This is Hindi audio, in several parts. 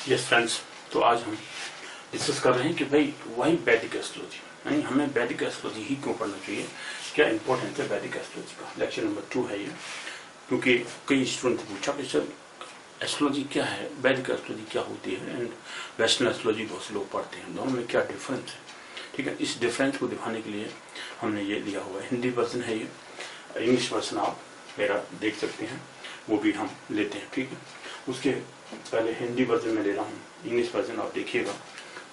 यस फ्रेंड्स, तो आज हम डिस्कस कर रहे हैं कि भाई वाई वैदिक एस्ट्रोलॉजी, यानी हमें वैदिक एस्ट्रोलॉजी ही क्यों पढ़ना चाहिए, क्या इंपॉर्टेंस है वैदिक एस्ट्रोलॉजी का। लेक्चर नंबर 2 है ये, क्योंकि कई स्टूडेंट ने पूछा कि सर एस्ट्रोलॉजी क्या है, वैदिक एस्ट्रोलॉजी क्या होती है एंड वेस्टर्न एस्ट्रोलॉजी बहुत से लोग पढ़ते हैं, दोनों में क्या डिफरेंस है। ठीक है, इस डिफरेंस को दिखाने के लिए हमने ये लिया हुआ है। हिंदी वर्जन है ये, इंग्लिश वर्जन आप मेरा देख सकते हैं, वो भी हम लेते हैं। ठीक है, उसके पहले हिंदी वर्जन में ले रहा हूँ, इंग्लिश वर्जन आप देखिएगा,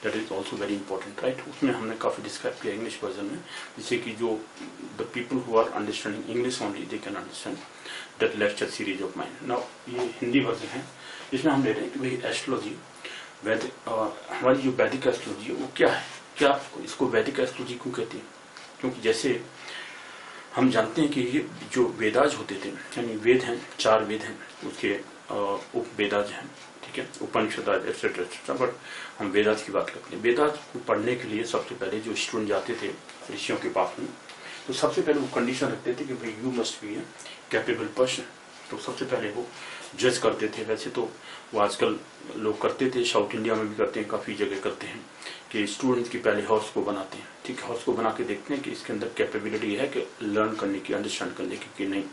that is also very important right. उसमें हमने काफ़ी डिस्क्राइब किया इंग्लिश वर्जन में, जिससे कि जो the people who are understanding English only they can understand that lecture series of mind. Now ये हिंदी वर्जन है, जिसमें हम ले रहे हैं कि भाई एस्ट्रोलॉजी हमारी जो वैदिक एस्ट्रोलॉजी है वो क्या है, क्या इसको वैदिक एस्ट्रोलॉजी क्यों कहती है। क्योंकि जैसे हम जानते हैं कि ये जो वेदाज होते थे, यानी वेद हैं, 4 वेद हैं, उसके उपवेदाज हैं, ठीक है, उपनिषदाज एक्सेट्रा एक्सेट्रा, बट हम वेदाज की बात करते हैं। वेदाज को पढ़ने के लिए सबसे पहले जो स्टूडेंट जाते थे ऋषियों के पास में, तो सबसे पहले वो कंडीशन रखते थे कि भाई you must be a capable person. तो सबसे पहले वो जज करते थे। वैसे तो वो आजकल लोग करते थे, साउथ इंडिया में भी करते हैं, काफ़ी जगह करते हैं कि स्टूडेंट्स की पहले हाउस को बनाते हैं। ठीक है, हाउस को बना के देखते हैं कि इसके अंदर कैपेबिलिटी है कि लर्न करने की, अंडरस्टैंड करने की कि नहीं,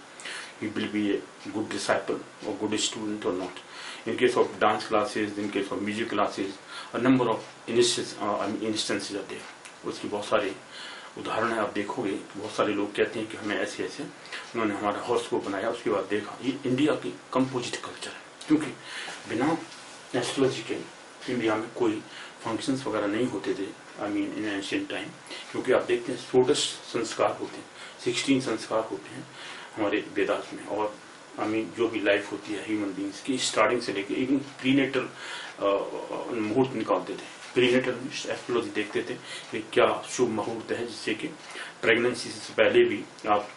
he will be a good disciple or good student or not. In case of dance classes, in case of music classes, a number of instances are there. उसकी बहुत सारे उदाहरण है, आप देखोगे बहुत सारे लोग कहते हैं कि हमें ऐसे ऐसे उन्होंने हमारा हाउस को बनाया, उसके बाद देखा। ये इंडिया की कंपोजिट कल्चर है, क्योंकि बिना एस्ट्रोलॉजी के इंडिया में कोई फंक्शंस वगैरह नहीं होते थे, I mean in ancient time. क्योंकि आप देखते हैं 16 संस्कार होते हैं, 16 संस्कार होते हैं हमारे वेदास में। और आई मीन जो भी लाइफ होती है ह्यूमन बींग्स की, स्टार्टिंग से लेके इवन प्रीनेटल मुहूर्त निकालते थे। प्रीनेटल एस्ट्रोलॉजी देखते थे कि क्या शुभ मुहूर्त है, जिससे कि प्रेगनेंसी से पहले भी आप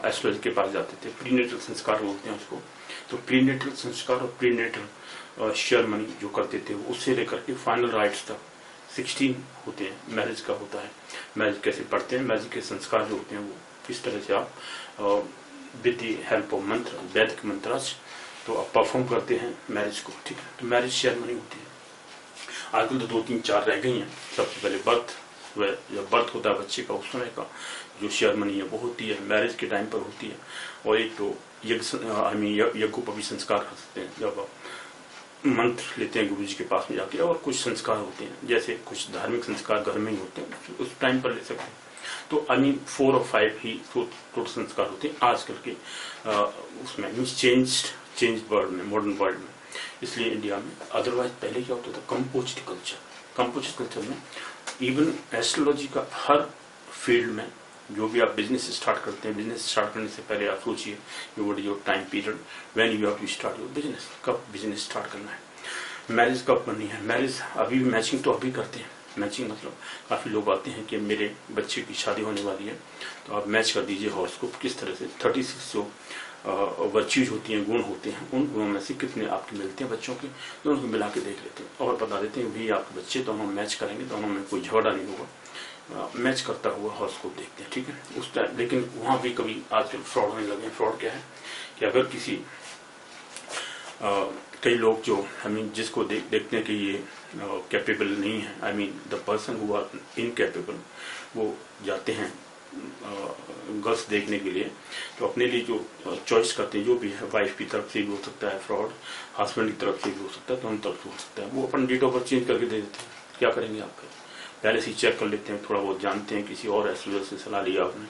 एस्ट्रोलॉजी के पास जाते थे। प्रीनेटल संस्कार बोलते हैं उसको। तो प्रीनेटल संस्कार और प्रीनेटल सेरेमनी जो करते थे, उससे लेकर के फाइनल राइट्स तक 16 होते हैं। मैरिज का होता है, मैरिज कैसे पढ़ते हैं, मैरिज के संस्कार जो होते हैं वो किस तरह से आप विद द हेल्प ऑफ मंत्र, वैदिक मंत्रास, तो आप परफॉर्म करते हैं मैरिज को। ठीक है, तो मैरिज सेरेमनी होती है। आजकल तो 2, 3, 4 रह गई हैं। सबसे पहले जब बर्थ होता है बच्चे का, उस समय का जो सेरेमनी है वो होती है, मैरिज के टाइम पर होती है। और एक तो यज्ञोपवी संस्कार कर सकते हैं, जब आप मंत्र लेते हैं गुरु जी के पास में जाके। और कुछ संस्कार होते हैं, जैसे कुछ धार्मिक संस्कार घर में ही होते हैं, उस टाइम पर ले सकते हैं। तो आई मीन 4 और 5 ही टोटल संस्कार होते हैं आजकल के उसमें मीन्स चेंज वर्ल्ड में, मॉडर्न वर्ल्ड में, इसलिए इंडिया में। अदरवाइज पहले क्या होता था, कंपोजिट कल्चर। कंपोजिट कल्चर में इवन एस्ट्रोलॉजी का हर फील्ड में, जो भी आप बिजनेस स्टार्ट करते हैं, बिजनेस स्टार्ट करने से पहले आप सोचिए what is your time period when you have to start your business. कब बिजनेस स्टार्ट करना है, मैरिज कब करनी है। मैरिज अभी भी मैचिंग तो अभी करते हैं। मैचिंग मतलब काफ़ी लोग आते हैं कि मेरे बच्चे की शादी होने वाली है, तो आप मैच कर दीजिए हॉरोस्कोप किस तरह से। 36 जो वर्च्यूज होती हैं, गुण होते हैं, उन गुणों में से कितने आपके मिलते हैं बच्चों के, दोनों को मिला के देख लेते हैं और बता देते हैं भाई आपके बच्चे दोनों मैच करेंगे, दोनों में कोई झगड़ा नहीं होगा। मैच करता हुआ हॉरोस्कोप देखते हैं। ठीक है, उस टाइम लेकिन वहाँ भी कभी आजकल फ्रॉड होने लगे। फ्रॉड क्या है कि अगर किसी कई लोग जो आई मीन जिसको देखते हैं कि ये कैपेबल नहीं है, I mean the person who are incapable, वो जाते हैं गर्ल्स देखने के लिए, तो अपने लिए जो चॉइस करते हैं, जो भी है, वाइफ की तरफ से भी हो सकता है फ्रॉड, हस्बैंड की तरफ से भी हो सकता है, दोनों तरफ से हो सकता है। वो अपन डेट ऑफ बर्थ चेंज करके दे देते हैं। क्या करेंगे आप, पहले से चेक कर लेते हैं, थोड़ा बहुत जानते हैं, किसी और एस्ट्रोलॉजर से सलाह लिया आपने,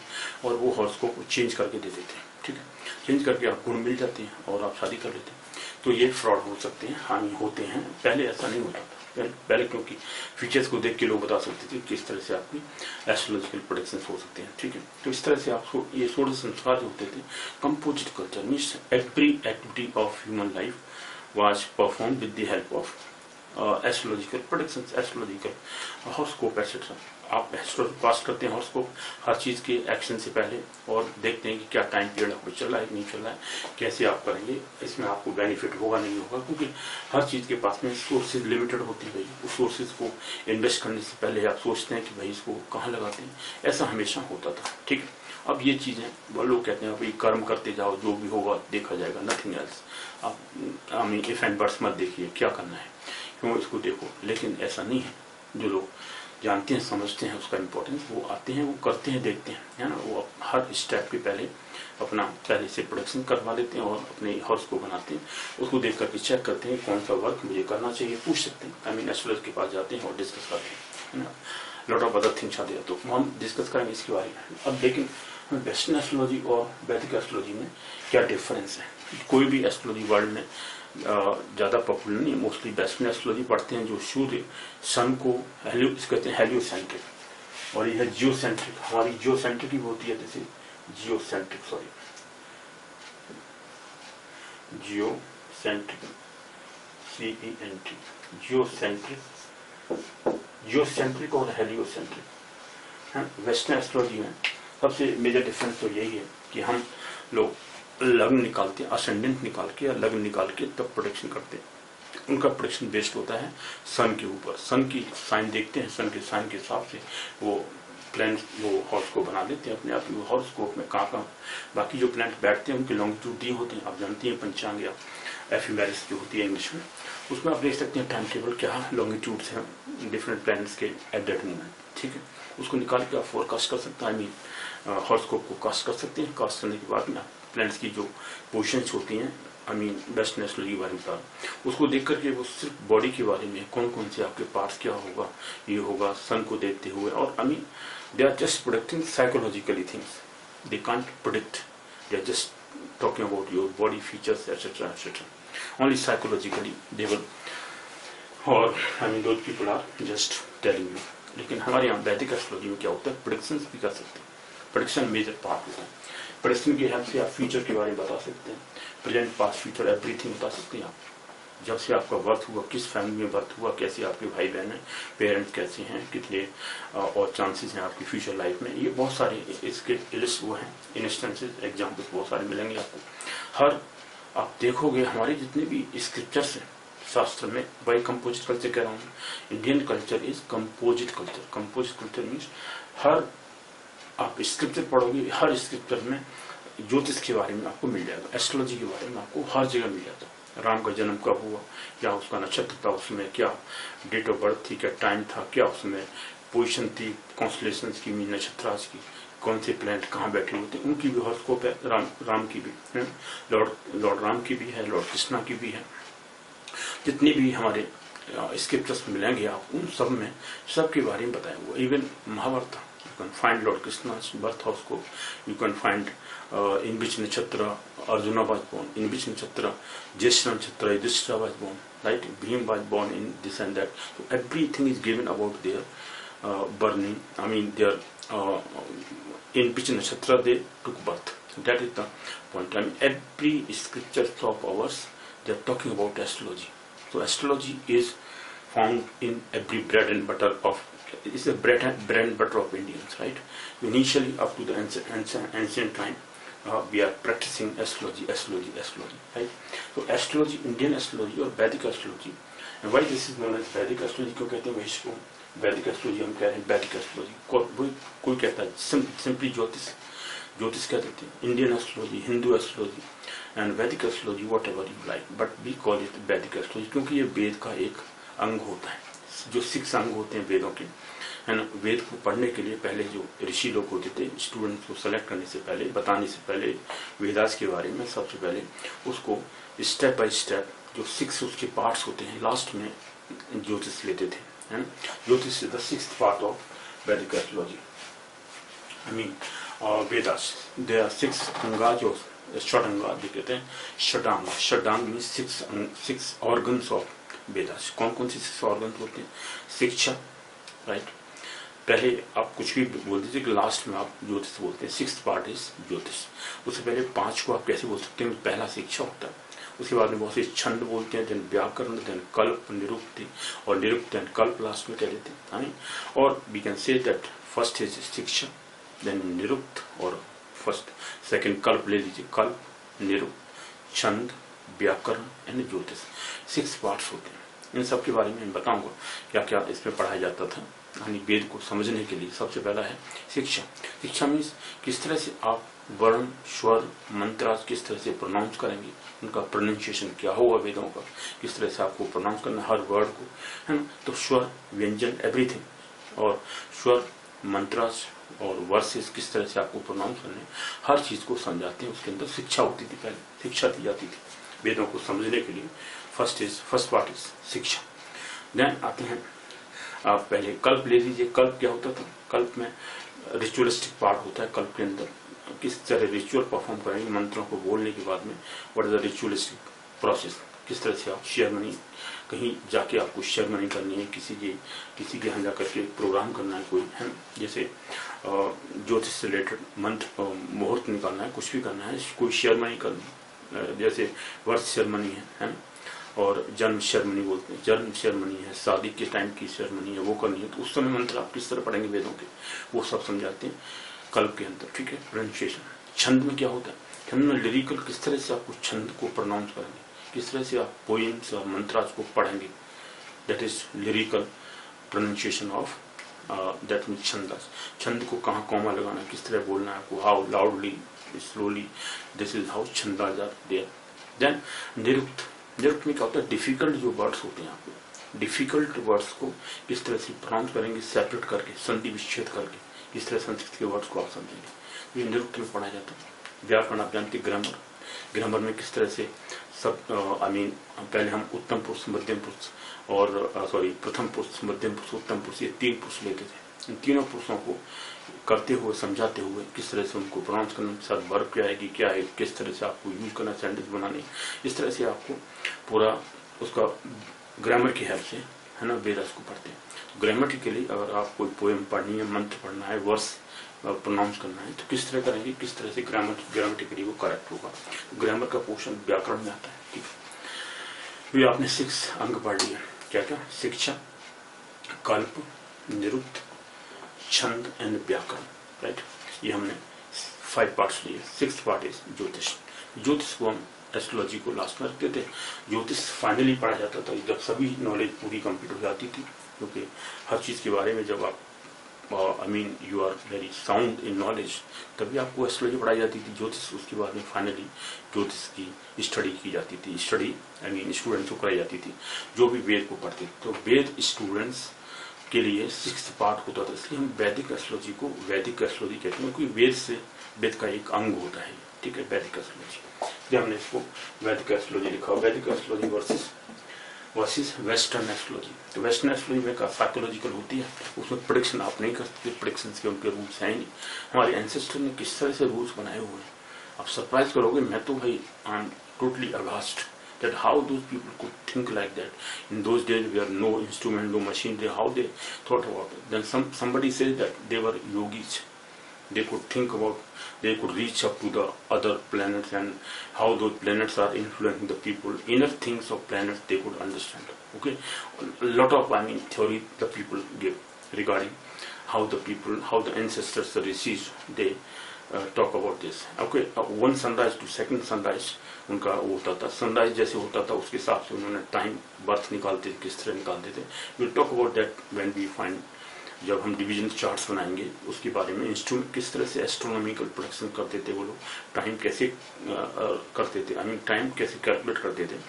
और वो हॉरोस्कोप को चेंज करके दे देते हैं। ठीक है, चेंज करके आप गुण मिल जाते हैं और आप शादी कर लेते हैं। तो ये फ्रॉड हो सकते हैं, हानि होते हैं। पहले ऐसा नहीं होता था, पहले क्योंकि फीचर्स को देख के लोग बता सकते थे किस तरह से आपकी एस्ट्रोलॉजिकल प्रेडिक्शन हो सकते हैं। ठीक है, तो इस तरह से आपको ये 16 संस्कार जो होते थे, composite culture means every activity of human life was perform with the help of astrological predictions, astrological horoscope etcetera. आप एस्ट्रोलॉजी पास करते हैं हॉरोस्कोप हर चीज़ के एक्शन से पहले, और देखते हैं कि क्या टाइम पीरियड आपको चल रहा है कि नहीं चल रहा है, कैसे आप करेंगे, इसमें आपको बेनिफिट होगा नहीं होगा। क्योंकि हर चीज़ के पास में सोर्सेज लिमिटेड होती है। उस सोर्सेज को इन्वेस्ट करने से पहले आप सोचते हैं कि भाई इसको कहाँ लगाते हैं, ऐसा हमेशा होता था। ठीक है, अब ये चीज़ें वो लोग कहते हैं भाई कर्म करते जाओ, जो भी होगा देखा जाएगा, नथिंग एल्स। आप इफ एंड बट्स मत देखिए, क्या करना है क्यों इसको देखो। लेकिन ऐसा नहीं है, जो लोग जानते हैं समझते हैं उसका इम्पोर्टेंस, वो आते हैं, वो करते हैं, देखते हैं, है ना। वो हर स्टेप के पहले अपना पहले से प्रोडक्शन करवा लेते हैं और अपने हॉर्स को बनाते हैं, उसको देख करके चेक करते हैं कौन सा वर्क मुझे करना चाहिए, पूछ सकते हैं। आई मीन एस्ट्रोलॉजर के पास जाते हैं और डिस्कस करते हैं, है ना। लॉट ऑफ अदर थिंग्स आते हैं, तो हम डिस्कस करेंगे इसके बारे में। अब लेकिन वेस्टर्न एस्ट्रोलॉजी और वैदिक एस्ट्रोलॉजी में क्या डिफरेंस है। कोई भी एस्ट्रोलॉजी वर्ल्ड में ज़्यादा पॉपुलर नहीं, मोस्टली वेस्टर्न एस्ट्रोलॉजी पढ़ते हैं, जो सूर्य सन को कहते हैं हेलियोसेंट्रिक, और ये है जियोसेंट्रिक। हमारी जियोसेंट्रिक ही होती है, जैसे geocentric, sorry geocentric, CENT, geocentric और हेलियोसेंट्रिक। वेस्टर्न एस्ट्रोलॉजी में सबसे मेजर डिफरेंस तो यही है कि हम लोग लग्न निकालते हैं, असेंडेंट निकाल के या लग्न निकाल के तब प्रोडिक्शन करते हैं। उनका प्रोडिक्शन बेस्ड होता है सन के ऊपर, सन की साइन देखते हैं, सन के साइन के हिसाब से वो प्लैनेट वो हॉरोस्कोप बना लेते हैं अपने आप। वो हॉरोस्कोप में कहाँ बाकी जो प्लैनेट बैठते हैं उनके लॉन्गिट्यूड दिए होते हैं, आप जानती हैं पंचांग या एफिमेरिस जो होती है इंग्लिश में, उसमें आप देख सकते हैं टाइम टेबल क्या लॉन्गिट्यूड है डिफरेंट प्लैनेट्स के एट दैट मोमेंट, ठीक है। उसको निकाल के आप फोरकास्ट कर सकते हैं, आई मीन हॉरोस्कोप को कास्ट कर सकते हैं। कास्ट करने के बाद में प्लैनेट्स की जो पोजीशंस होती हैं, आई मीन वेस्टर्न एस्ट्रोलॉजी के बारे में बता, उसको देख करके वो सिर्फ बॉडी के बारे में कौन कौन से आपके पार्ट्स क्या होगा, ये होगा, सन को देखते हुए, और I mean they are just predicting psychologically things, they can't predict, they are just talking about your body features etcetera etcetera, only psychologically they will, और I mean those people are just telling you. लेकिन हमारे यहाँ वैदिक एस्ट्रोलॉजी में क्या होता है, प्रोडिक्शन भी कर सकते हैं। प्रोडिक्शन मेजर पार्ट होता है, प्रोडिक्शन की हेल्प से आप फ्यूचर के बारे में बता सकते हैं, प्रेजेंट पास्ट फ्यूचर एवरीथिंग बता सकते हैं आप। जब से आपका बर्थ हुआ, किस फैमिली में बर्थ हुआ, कैसे आपके भाई बहन हैं, पेरेंट्स कैसे हैं, कितने और चांसेस हैं आपकी फ्यूचर लाइफ में, ये बहुत सारे इसके लिस्ट वो हैं, इंस्टेंसेस एग्जाम्पल्स बहुत सारे मिलेंगे आपको। हर आप देखोगे हमारे जितने भी स्क्रिप्चर्स हैं शास्त्र में, वही कंपोजिट कल्चर कह रहा हूँ, Indian culture is composite culture. Composite culture means हर आप स्क्रिप्चर पढ़ोगे, हर स्क्रिप्चर में ज्योतिष के बारे में आपको मिल जाएगा, एस्ट्रोलॉजी के बारे में आपको हर जगह मिल जाता है। राम का जन्म कब हुआ, क्या उसका नक्षत्र था, उसमें क्या डेट ऑफ बर्थ थी, क्या टाइम था, क्या उसमें पोजीशन थी, कॉन्स्टलेशंस की, नक्षत्राज की, कौन से प्लैनेट कहाँ बैठे होते हैं, उनकी भी हॉरोस्कोप है। राम की भी है, लॉर्ड राम की भी है, लॉर्ड कृष्णा की भी है। जितने भी हमारे स्क्रिप्चर्स मिलेंगे आप उन सब में सबके बारे में बताया हुआ। Even Mahabharata, you can find Lord Krishna's birth horoscope, you can find in which nakshatra Arjuna was born, in which nakshatra Jyeshtha nakshatra Yudhishthira was born, right? Bhim was born in this and that. So everything is given about their burning, I mean their in which nakshatra they took birth. So that is the point. I mean every scripture of ours, they are talking about astrology. So astrology is found in every bread and butter of, it's the bread and butter of Indians, right? Initially, up to the ancient time, we are practicing astrology, right? So astrology, Indian astrology or Vedic astrology, and why this is known as Vedic astrology? क्यों कहते हैं वैश्य को Vedic astrology? हम कह रहे हैं Vedic astrology, कोई कहता है simply ज्योतिष कह देते हैं, Indian astrology, Hindu astrology and Vedic astrology, whatever you like, but we call it Vedic astrology क्योंकि ये वेद का एक अंग होता है। जो 6 अंग होते हैं वेदों के, है ना। वेद को पढ़ने के लिए पहले जो ऋषि लोग होते थे, स्टूडेंट्स को सेलेक्ट करने से पहले, बताने से पहले वेदास के बारे में, सबसे पहले उसको स्टेप बाय स्टेप जो 6 उसके पार्ट्स होते हैं, लास्ट में ज्योतिष लेते थे, है ना। Jyotish is the 6th part of Vedic astrology, I mean Vedas. There are 6 anga, जो षडांगा जो कहते हैं, shadang mean 6 organs of Vedas. कौन कौन से 6 ऑर्गन्स होते हैं? शिक्षा, राइट। पहले आप कुछ भी बोल दीजिए कि लास्ट में आप ज्योतिष बोलते हैं, 6th पार्ट इज ज्योतिष। उससे पहले 5 को आप कैसे बोल सकते हैं? पहला शिक्षा होता है, उसके बाद में बहुत से छंद बोलते हैं, देन व्याकरण, देन कल्प, निरुक्ति, और निरुक्त देन कल्प लास्ट में कह देते हैं। और we can say that first is Shiksha, then Nirukta, और सेकंड कल्प ले लीजिए, कल्प, निरुक्त, छंद, व्याकरण एंड ज्योतिष। 6 पार्ट्स होते हैं। इन सब के बारे में मैं बताऊंगा क्या क्या इसमें पढ़ाया जाता था, यानी वेद को समझने के लिए सबसे पहला है शिक्षा। शिक्षा मीन्स किस तरह से आप वर्ण, स्वर, मंत्रास किस तरह से प्रोनाउंस करेंगे, उनका प्रोनाउंसिएशन क्या होगा वेदों का, किस तरह से आपको प्रोनाउंस करना हर वर्ड को, है ना। तो स्वर, व्यंजन, एवरीथिंग, और स्वर, मंत्रास और वर्सेस किस तरह से आपको प्रोनाउंस करने, हर चीज को समझाते हैं। उसके अंदर शिक्षा होती थी, पहले शिक्षा दी जाती थी वेदों को समझने के लिए। First part is Shiksha. Then आते हैं आप पहले कल्प ले लीजिए। कल्प क्या होता था? कल्प में रिचुअलिस्टिक पार्ट होता है। कल्प के अंदर किस तरह रिचुअल परफॉर्म करेंगे मंत्रों को बोलने के बाद में, what is the ritualistic process, किस तरह से आप सेरेमनी, कहीं जाके आपको सेरेमनी करनी है, किसी के यहाँ जाकर के प्रोग्राम करना है कोई, है ना, जैसे ज्योतिष से रिलेटेड मंत्र मुहूर्त निकालना है, कुछ भी करना है, कोई सेरेमनी करनी, जैसे वर्ष सेरेमनी है ना, और जन्म सेरेमनी बोलते हैं, जन्म सेरेमनी है, शादी के टाइम की सेरेमनी है, वो करनी है, तो उस समय मंत्र आप किस तरह पढ़ेंगे वेदों के, वो सब समझाते हैं कल्प के अंदर। ठीक है, प्रोनाउंसिएशन। छंद में क्या होता है? छंद में लिरिकल, किस तरह से आपको छंद को प्रोनाउंस करेंगे, किस तरह से आप पोइम्स और मंत्रास को पढ़ेंगे, that is lyrical pronunciation of that means chhandas. छंद को कहाँ कॉमा लगाना, किस तरह बोलना है आपको, how loudly, slowly, this is how chhandas are there. Then Nirukta. Nirukta में क्या होता है? डिफिकल्ट जो वर्ड्स होते हैं, आपको डिफिकल्ट वर्ड्स को किस तरह से प्रोनाउंस करेंगे, सेपरेट करके, संधि विच्छेद करके, किस तरह संस्कृत के वर्ड्स को आप समझेंगे, ये निरुक्त में पढ़ा जाता है। व्याकरण आप जानते हैं, ग्रामर। ग्रामर में किस तरह से सब पहले हम उत्तम पुरुष, मध्यम पुरुष और प्रथम पुरुष, मध्यम पुरुष, उत्तम पुरुष, ये 3 पुरुष लेते थे। इन तीनों पुरुषों को करते हुए, समझाते हुए, किस तरह से उनको प्रोनाउंस करना, साथ वर्ब क्या है कि क्या है, किस तरह से आपको यूज करना, सेंटेंस बनाने, इस तरह से आपको पूरा उसका ग्रामर की हेल्प से, है ना, वेदास को पढ़ते हैं। ग्रामेटिकली अगर आप कोई पोएम पढ़नी है, मंत्र पढ़ना है, वर्स प्रोनाउंस करना है, तो किस तरह करेंगे, किस तरह से ग्रामेटिकली वो करेक्ट होगा। ग्रामर का पोर्शन व्याकरण में आता है। ठीक है, ये आपने 6 अंग पढ़ लिया। क्या क्या? शिक्षा, कल्प, निरुक्त, छंद एंड व्याकरण, राइट। ये हमने 5 पार्ट्स लिए। 6th पार्ट इज ज्योतिष। ज्योतिष को हम एस्ट्रोलॉजी को लास्ट में रखते थे। ज्योतिष फाइनली पढ़ा जाता था जब सभी नॉलेज पूरी कंप्लीट हो जाती थी, क्योंकि हर चीज के बारे में जब आप you are very sound in knowledge, तभी आपको एस्ट्रोलॉजी पढ़ाई जाती थी। ज्योतिष उसके बाद में फाइनली ज्योतिष की स्टडी की जाती थी। स्टडी स्टूडेंट्स को कराई जाती थी जो भी वेद को पढ़ते थे। तो वेद स्टूडेंट्स के लिए 6th पार्ट होता था, इसलिए हम वैदिक एस्ट्रोलॉजी को वैदिक एस्ट्रोलॉजी कहते हैं, क्योंकि वेद का एक अंग होता है। ठीक है, वैदिक एस्ट्रोलॉजी, इसलिए हमने इसको वैदिक एस्ट्रोलॉजी लिखा। वैदिक एस्ट्रोलॉजी वर्सेस वेस्टर्न एस्ट्रोलॉजी। तो वेस्टर्न एस्ट्रोलॉजी में साइकोलॉजिकल होती है, उसमें प्रेडिक्शन आप नहीं कर सकते, प्रेडिक्शन के उनके रूल्स हैं नहीं। हमारे एंसेस्टर ने किस तरह से रूल्स बनाए हुए हैं, आप सरप्राइज करोगे। मैं तो भाई I am totally aghast that how those people could think like that. In those days where no instrument, no machinery, how they thought about it. Then somebody says that they were yogis. They could think about, they could reach up to the other planets and how those planets are influencing the people. Inner things of planets they could understand. Okay, a lot of theory the people give regarding how the ancestors, the rishis, they talk about this. Okay, one sunrise to second sunrise उनका वो होता था। सनराइज जैसे होता था उसके हिसाब से उन्होंने टाइम बर्थ निकालते थे, किस तरह निकालते थे। Will talk about that when we find, जब हम डिवीजन चार्ट्स बनाएंगे उसके बारे में। इंस्ट्रूमेंट किस तरह से एस्ट्रोनॉमिकल प्रोडक्शन करते थे वो लोग, टाइम कैसे करते थे, टाइम कैसे कैलकुलेट करते थे।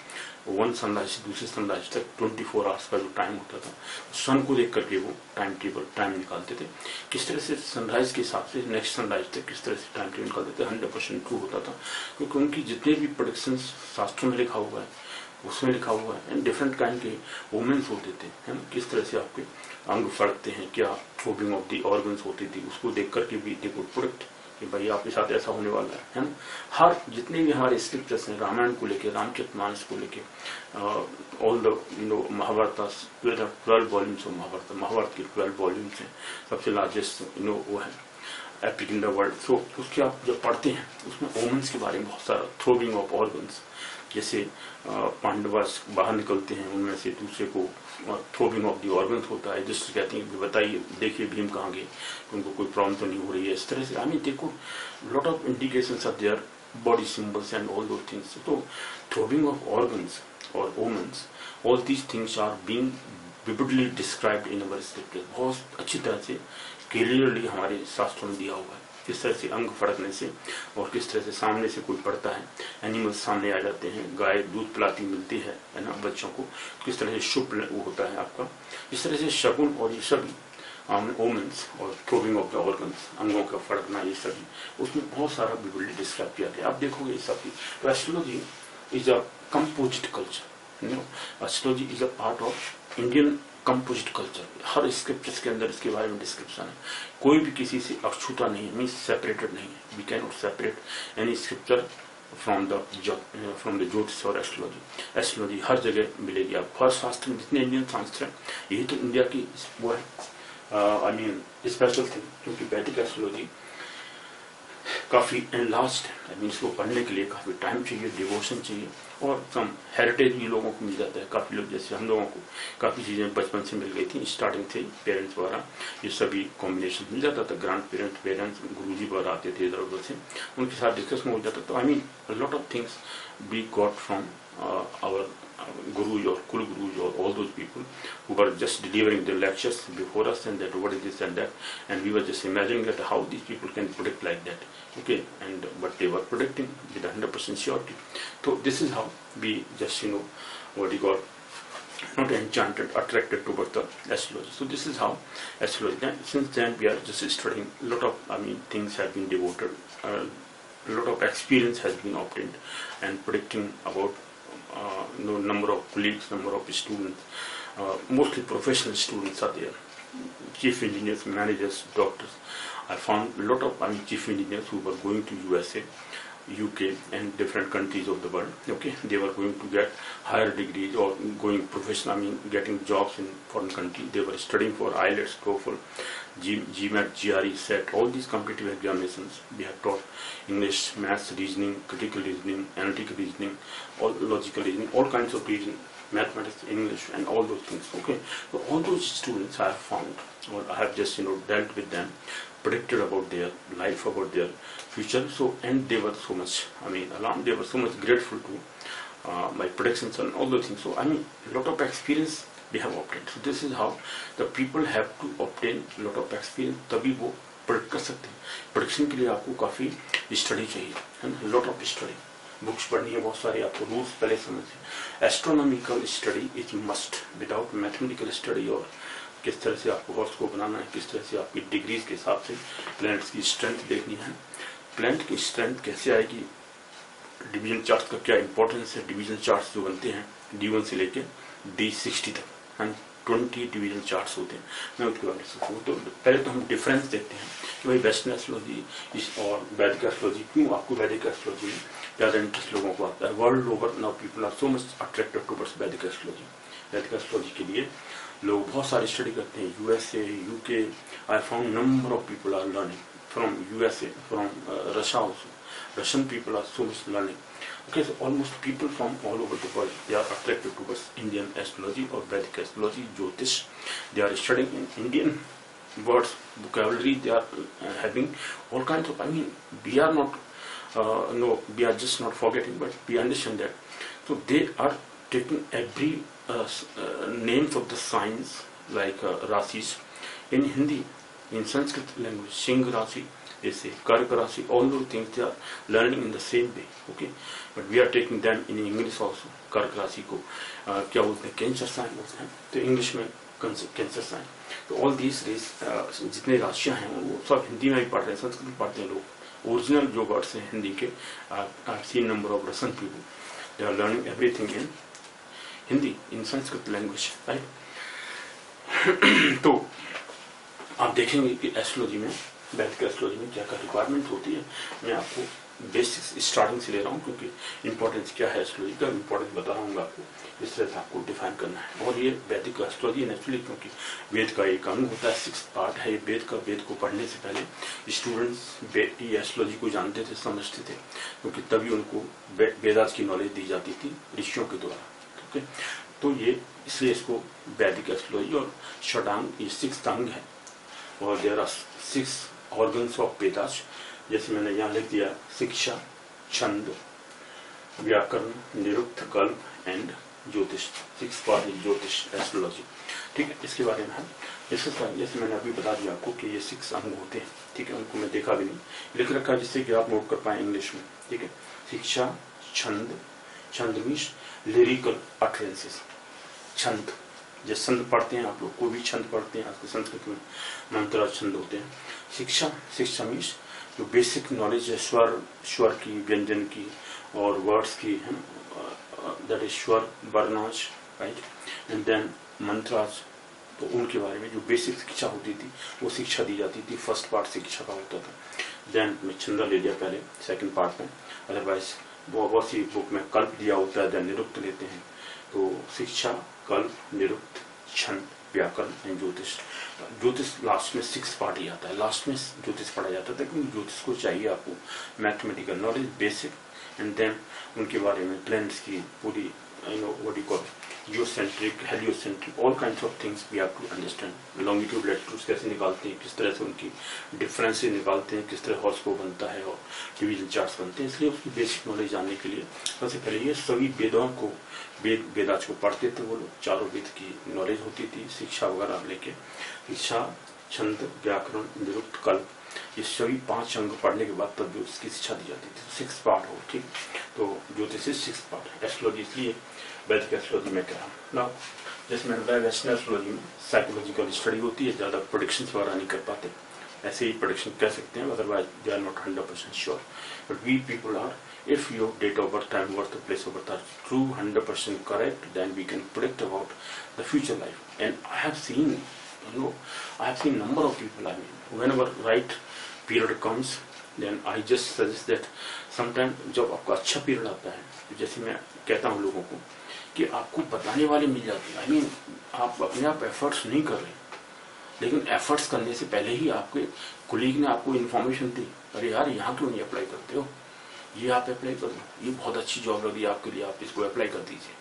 वन सनराइज से दूसरे सनराइज तक 24 आवर्स का जो टाइम होता था, सन को देख करके वो टाइम निकालते थे। किस तरह से सनराइज के हिसाब से नेक्स्ट सनराइज तक किस तरह से टाइम टेबल निकालते थे, 100% ट्रू होता था। क्योंकि उनकी जितने भी प्रोडक्शन शास्त्रों में लिखा हुआ है, उसमें लिखा हुआ है, एंड डिफरेंट काइंड के वुमेन्स होते थे, है ना, किस तरह से आपके अंग फड़कते हैं, क्या थ्रोबिंग ऑफ दी ऑर्गन्स होती थी, उसको देख करके भी दे कुड प्रोडक्ट कि भाई आपके साथ ऐसा होने वाला है ना। हर जितने भी हमारे स्क्रिप्चर्स हैं, रामायण को लेके, रामचरितमानस को लेके, all the Mahabharata, 12 volumes of Mahabharata के 12 वॉल्यूम्स हैं, सबसे लार्जेस्ट वो है epic in the world. So उसके आप जब पढ़ते हैं उसमें ओमेंस के बारे में बहुत सारा, थ्रोबिंग ऑफ ऑर्गन्स, जैसे पांडवास बाहर निकलते हैं उनमें से दूसरे को थ्रोबिंग ऑफ दी ऑर्गन्स होता है, जिससे कहते हैं बताइए देखिए भीम कहाँ गए, उनको कोई प्रॉब्लम तो नहीं हो रही है, इस तरह से। देखो lot of indications are there, body symbols and all those things. तो थ्रोबिंग ऑफ ऑर्गन्स और omens, all these things are being vividly described in our scripture, बहुत अच्छी तरह से क्लियरली हमारे शास्त्रों में दिया हुआ है किस तरह से अंग फड़कने से और किस तरह से सामने से कोई पड़ता है, एनिमल्स सामने आ जाते हैं, गाय दूध पिलाती मिलती है ना बच्चों को, किस तरह से शुभ वो होता है आपका, इस तरह से शगुन और ये सभी ओमेंस और थ्रोविंग ऑफ द ऑर्गन्स, अंगों का फड़कना, ये सभी उसमें बहुत सारा विविडली डिस्क्राइब किया गया। आप देखोगे ये सभी। तो astrology is a composite culture, astrology is a part of Indian composite culture. Her scriptures के अंदर इसके बारे में डिस्क्रिप्शन है, कोई भी किसी से अछूता नहीं है, मीन्स सेपरेटेड नहीं है। We can not separate any scripture from the Jyotish और एस्ट्रोलॉजी। एस्ट्रोलॉजी हर जगह मिलेगी आपको, हर शास्त्र में जितने इंडियन शास्त्र हैं, यही तो इंडिया की वो है आई मीन स्पेशल थिंग, क्योंकि वैदिक एस्ट्रोलॉजी काफी एनलार्ज्ड है। आई मीन इसको पढ़ने के लिए काफी टाइम चाहिए, डिवोशन चाहिए और सम हेरिटेज भी लोगों को मिल जाता है। काफी लोग जैसे हम लोगों को काफी चीजें बचपन से मिल गई थी, स्टार्टिंग से पेरेंट्स द्वारा ये सभी कॉम्बिनेशन मिल जाता था। ग्रैंड पेरेंट्स गुरुजी द्वारा आते थे इधर उधर से, उनके साथ डिस्कशन हो जाता था। I mean lot of things we got from our gurus or kul gurus or all those people who were just delivering their lectures before us, and that what is this and that, and we were just imagining that how these people can predict like that, okay, and but they were predicting with 100% surety. So this is how we just what you got not enchanted, attracted towards the astrology. So this is how astrology. And since then we are just studying a lot of things have been devoted, a lot of experience has been obtained, and predicting about number of colleagues, number of students, mostly professional students are there, chief engineers, managers, doctors. I found a lot of chief engineers who were going to USA, UK and different countries of the world. Okay, they were going to get higher degrees or going professional, getting jobs in foreign country. They were studying for IELTS, TOEFL, GMAT, GRE, SET, all these competitive examinations. We have taught English, maths, reasoning, critical reasoning, analytical reasoning, all logical reasoning, all kinds of reasoning, mathematics, English, and all those things. Okay, so all those students I have found, or I have just dealt with them, predicted about their life, about their future. So and they were so much, alarmed. They were so much grateful to my predictions and all those things. So a lot of experience we have obtained. So this is how the people have to obtain a lot of experience, तभी वो predict कर सकते हैं। prediction के लिए आपको काफी स्टडी चाहिए, है ना, lot of study, बुक्स पढ़नी है बहुत सारी, आपको रूल्स पहले समझिए। Astronomical study is must, without mathematical study और किस तरह से आपको हॉर्स को बनाना है, किस तरह से आपकी डिग्रीज के हिसाब से प्लैनेट्स की स्ट्रेंथ देखनी है, प्लैनेट की स्ट्रेंथ कैसे आएगी, डिवीजन चार्ट का क्या इंपॉर्टेंस है। डिवीजन चार्ट जो बनते हैं D1 से लेके D60 तक, 20 डिवीजन चार्ट्स होते हैं। मैं उसके बारे में सोचूँ तो पहले तो हम डिफरेंस देखते हैं कि भाई वेस्टर्न एस्ट्रोलॉजी और वैदिक एस्ट्रोलॉजी, क्यों आपको वैदिक एस्ट्रोलॉजी में ज़्यादा इंटरेस्ट लोगों को आता है। World over now people are so much attracted towards Vedic astrology. Vedic astrology के लिए लोग बहुत सारी स्टडी करते हैं, USA, UK. I found number of people are learning from USA, from Russia also. Russian people are so much learning. Okay, so almost people from all over the world, they are attracted towards Indian astrology or Vedic astrology, Jyotish. They are studying in Indian words, vocabulary. They are having all kinds of. We are not. We are just not forgetting, but we understand that. So they are taking every names of the signs like Rasis in Hindi, in Sanskrit language, Singh Rasi, ऐसे कर्क राशि, all those things they are learning in the same way. Okay, but we are taking them in English also. कर्क राशि को क्या बोलते हैं, कैंसर साइन बोलते हैं, तो इंग्लिश में कैंसर साइन। तो ऑल दीज जितने राशियां हैं वो सब हिंदी में भी पढ़ रहे हैं, संस्कृत में पढ़ते हैं लोग। ओरिजिनल जो वर्ड्स हैं हिंदी के, I seen number of Russian people, they are learning everything in Hindi, in Sanskrit language, right. तो आप देखेंगे कि एस्ट्रोलॉजी में, वैदिक एस्ट्रोलॉजी में क्या क्या रिक्वायरमेंट होती है। मैं आपको बेसिक्स स्टार्टिंग से ले रहा हूँ, क्योंकि इंपॉर्टेंस क्या है एस्ट्रोलॉजी का, इंपॉर्टेंस बता रहा हूँ आपको, इस तरह से आपको डिफाइन करना है। और ये वैदिक एस्ट्रोलॉजी नेचुरली, क्योंकि वेद का एक अंग होता है, 6th पार्ट है ये वेद का। वेद को पढ़ने से पहले स्टूडेंट्स एस्ट्रोलॉजी को जानते थे, समझते थे, क्योंकि तभी उनको वेदास की नॉलेज दी जाती थी ऋषियों के द्वारा। ओके, तो ये इसलिए इसको वैदिक एस्ट्रोलॉजी और षडांग, ये 6th अंग है। और there are 6 organs of Vedas, जैसे मैंने यहाँ लिख दिया, शिक्षा, छंद, व्याकरण, निरुक्त, कल्प एंड ज्योतिष, 6 पार्ट है ज्योतिष एस्ट्रोलॉजी, ठीक है। इसके बारे में हम जैसे मैंने अभी बता दिया आपको कि ये 6 अंग होते हैं, ठीक है। उनको मैं देखा भी नहीं, लिख रखा है जिससे कि आप नोट कर पाए इंग्लिश में, ठीक है। शिक्षा, छंद, छंद मीन्स लिरिकल अटरेंसेस, छंद जैसे छंद पढ़ते हैं आप लोग, कोई भी छंद पढ़ते हैं आजकल संस्कृत में मंत्र छंद होते हैं। शिक्षा, शिक्षा मीन्स जो बेसिक नॉलेज है स्वर की, व्यंजन की और वर्ड्स की, है दैट इज स्वर, वर्णाज, राइट। एंड देन मंत्राज, तो उनके बारे में जो बेसिक शिक्षा होती थी वो शिक्षा दी जाती थी, फर्स्ट पार्ट शिक्षा का होता था। देन मैं छंद ले लिया पहले सेकंड पार्ट में, अदरवाइज बहुत सी बुक में कल्प दिया होता है, देन निरुक्त लेते हैं। तो शिक्षा, कल्प, निरुक्त, छंद, व्याकरण एंड ज्योतिष। ज्योतिष लास्ट में 6 पार्ट ही आता है, लास्ट में ज्योतिष पढ़ा जाता था क्योंकि ज्योतिष को चाहिए आपको mathematical knowledge basic, and then उनके बारे में प्लैनेट्स की पूरी what you call geocentric, heliocentric, all kinds of things we have to understand. Longitude latitude कैसे निकालते हैं, किस तरह से उनकी डिफरेंसेस निकालते हैं, किस तरह हॉरोस्कोप बनता है और डिवीजन चार्ट्स बनते हैं, इसलिए उसकी बेसिक नॉलेज जानने के लिए सबसे पहले ये सभी वेदों को वेदाज को पढ़ते थे वो लोग, चारों वेद की नॉलेज होती थी, शिक्षा वगैरह लेके। शिक्षा, छंद, व्याकरण, निरुक्त, कल्प, ये सभी 5 अंग पढ़ने के बाद तब उसकी शिक्षा दी जाती थी। 6 पार्ट हो, ठीक। तो ज्योतिष 6 पार्ट, एस्ट्रोलॉजी इसलिए वैदिक एस्ट्रोलॉजी में कह रहा हूँ ना। जैसे मैंने बताया वेस्टर्न एस्ट्रोलॉजी में साइकोलॉजिकल स्टडी होती है, ज्यादा प्रोडिक्शन वगैरह नहीं कर पाते, ऐसे ही प्रोडिक्शन कह सकते हैं, otherwise they are not 100% sure. But we people are, if your date of birth, time of birth, place of birth are true 100% correct, then we can predict about the future life. And I have seen, I have seen number of people. I mean, whenever right period comes, then I just suggest that sometime जब आपका अच्छा पीरियड आता है, तो जैसे मैं कहता हूँ लोगों को कि आपको बताने वाले मिल जाते हैं। I mean, आप अपने आप एफर्ट्स नहीं कर रहे, लेकिन एफर्ट्स करने से पहले ही आपके कोलीग ने आपको इन्फॉर्मेशन दी, अरे यार यहाँ क्यों नहीं अप्लाई करते हो, ये आप अप्लाई कर दो, ये बहुत अच्छी जॉब लगी आपके लिए, आप इसको अप्लाई कर दीजिए।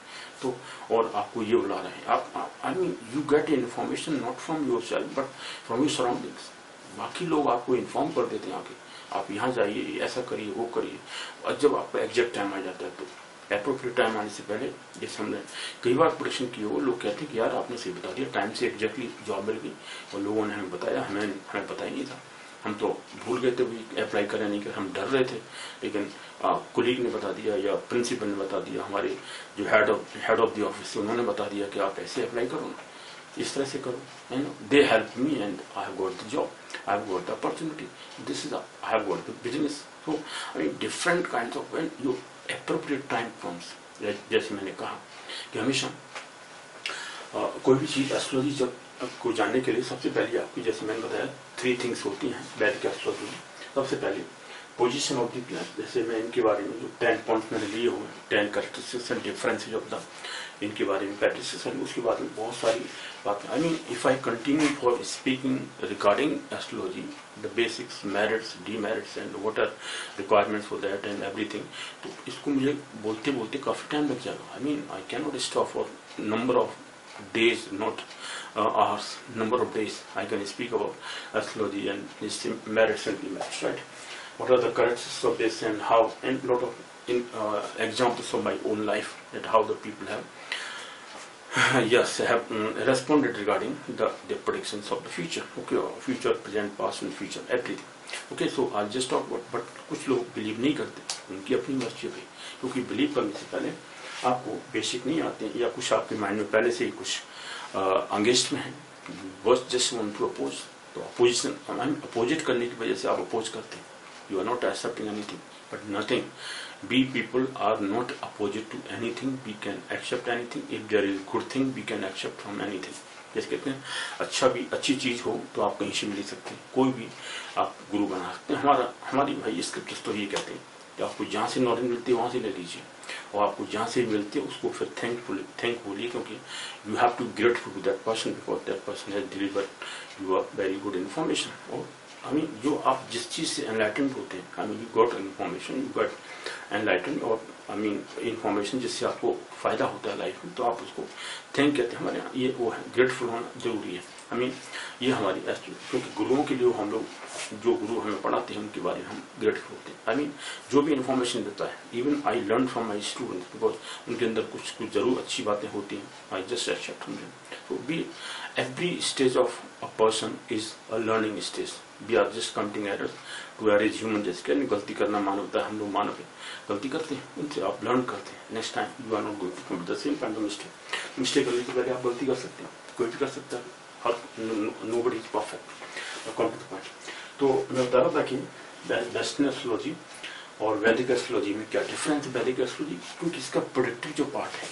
तो और आपको ये बुला रहे हैं, आप आई mean you get information not from your self but from your surroundings. बाकी लोग आपको इन्फॉर्म कर देते हैं आके, आप यहाँ जाइए, ऐसा करिए, वो करिए। और जब आपका एग्जैक्ट टाइम आ जाता है तो एप्रोप्रिएट टाइम आने से पहले, जैसे हमने कई बार प्रोडिक्शन की हो, लोग कहते हैं कि यार आपने सही बता दिया, टाइम से एग्जैक्टली जॉब मिल गई और लोगों ने हमें बताया, हमें पता ही नहीं था, हम तो भूल गए थे भी अप्लाई करें नहीं कर, हम डर रहे थे, लेकिन कोलीग ने बता दिया या प्रिंसिपल ने बता दिया, हमारे जो हेड ऑफ द ऑफिस उन्होंने बता दिया कि आप ऐसे अप्लाई करो ना, इस तरह से करो, and they help me and I have got the job, I have got the opportunity, this is I have got the business. So I mean different kind of when you appropriate time comes. जैसे मैंने कहा कि हमेशा कोई भी चीज एस्ट्रोलॉजी जब को जानने के लिए सबसे पहले आपकी, जैसे मैंने बताया 3 थिंग्स होती हैं वैदिक एस्ट्रोलॉजी में। सबसे पहले पोजीशन ऑफ द प्लैनेट, जैसे मैं इनके बारे में जो 10 पॉइंट्स मैंने लिए हुए, 10 characteristics and differences of the, इनके बारे में प्रैक्टिस, उसके बाद में बहुत सारी बातें। I mean if I continue for speaking regarding astrology, the basics, merits, demerits and what are requirements for that and everything, तो इसको मुझे बोलते बोलते काफी टाइम लग जाएगा। I mean I can not stop for number of days, not hours, number of days I can speak about astrology and its merits and demerits, right? What are the characteristics of this and how, and lot of examples of my own life, that how the people have yes, have responded regarding the predictions of the future, okay, future, present, past and future, everything, okay. So I'll just talk about, but कुछ लोग बिलीव नहीं करते, उनकी अपनी मर्जी है, क्योंकि बिलीव करने से पहले आपको बेसिक नहीं आते या कुछ आपके माइंड में पहले से ही कुछ अंगेस्ट में है, बस जस्ट वांट टू अपोज, तो अपोजिशन अपोजिट करने की वजह से आप अपोज करते हैं, you are not accepting anything but nothing. We people are not opposite to anything, we can accept anything, if there is good thing we can accept from anything. जैसे कहते हैं अच्छा भी अच्छी चीज हो तो आप कहीं से मिल सकते हैं, कोई भी आप गुरु बना सकते हैं। हमारी भाई स्क्रिप्चर्स तो ये कहते हैं कि आपको जहाँ से नॉलेज मिलती है वहां से ले लीजिए, और आपको जहाँ से मिलती है उसको फिर थैंक बोलिए, क्योंकि you have to grateful to that person because that person has delivered you are very good information. और आई मीन जो आप जिस चीज से एनलाइटेंड होते हैं, I mean you got information, you got enlightened, और आई मीन इंफॉर्मेशन जिससे आपको फायदा होता है लाइफ में, तो आप उसको थैंक कहते हैं हमारे यहाँ, ये वो है, ग्रेटफुल होना जरूरी है। आई मीन ये हमारी क्योंकि गुरुओं के लिए हम लोग, जो गुरु हमें पढ़ाते हैं उनके बारे में हम ग्रेटफुल होते हैं। आई मीन जो भी इन्फॉर्मेशन देता है, even I learn from my students, because उनके अंदर कुछ जरूर अच्छी बातें होती हैं, I just accept from them. तो be every stage of a person is a learning stage. We are just committing errors to average human, जैसे गलती करना मानवता है, हम लोग मानव है, गलती करते हैं, उनसे आप लर्न करते हैं। Next time you are not going to commit the same kind of mistake. Mistake करने से पहले आप गलती कर सकते हैं, कोई भी कर सकता है, हर नोबडी इज परफेक्ट। तो मैं बता रहा था कि वेस्टर्न एस्ट्रोलॉजी और वैदिक एस्ट्रोलॉजी में क्या डिफरेंस है। वैदिक एस्ट्रोलॉजी क्योंकि इसका प्रोडक्टिव जो पार्ट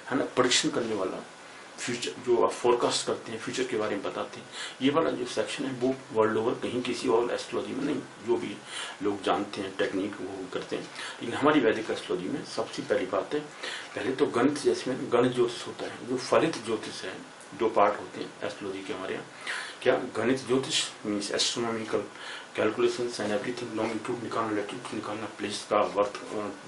है ना, प्रोडिक्शन करने वाला, फ्यूचर जो आप फोरकास्ट करते हैं, फ्यूचर के बारे में बताते हैं, ये वाला जो सेक्शन है वो वर्ल्ड ओवर कहीं किसी और एस्ट्रोलॉजी में नहीं। जो भी लोग जानते हैं टेक्निक वो करते हैं, लेकिन हमारी वैदिक एस्ट्रोलॉजी में सबसे पहली बात है, पहले तो गणित, जैसे में गणित ज्योतिष होता है, जो फलित ज्योतिष है, दो पार्ट होते हैं एस्ट्रोलॉजी के हमारे यहाँ। क्या गणित ज्योतिष means astronomical calculations and everything, longitude निकालना, लैटिट्यूड निकालना, प्लेस का बर्थ,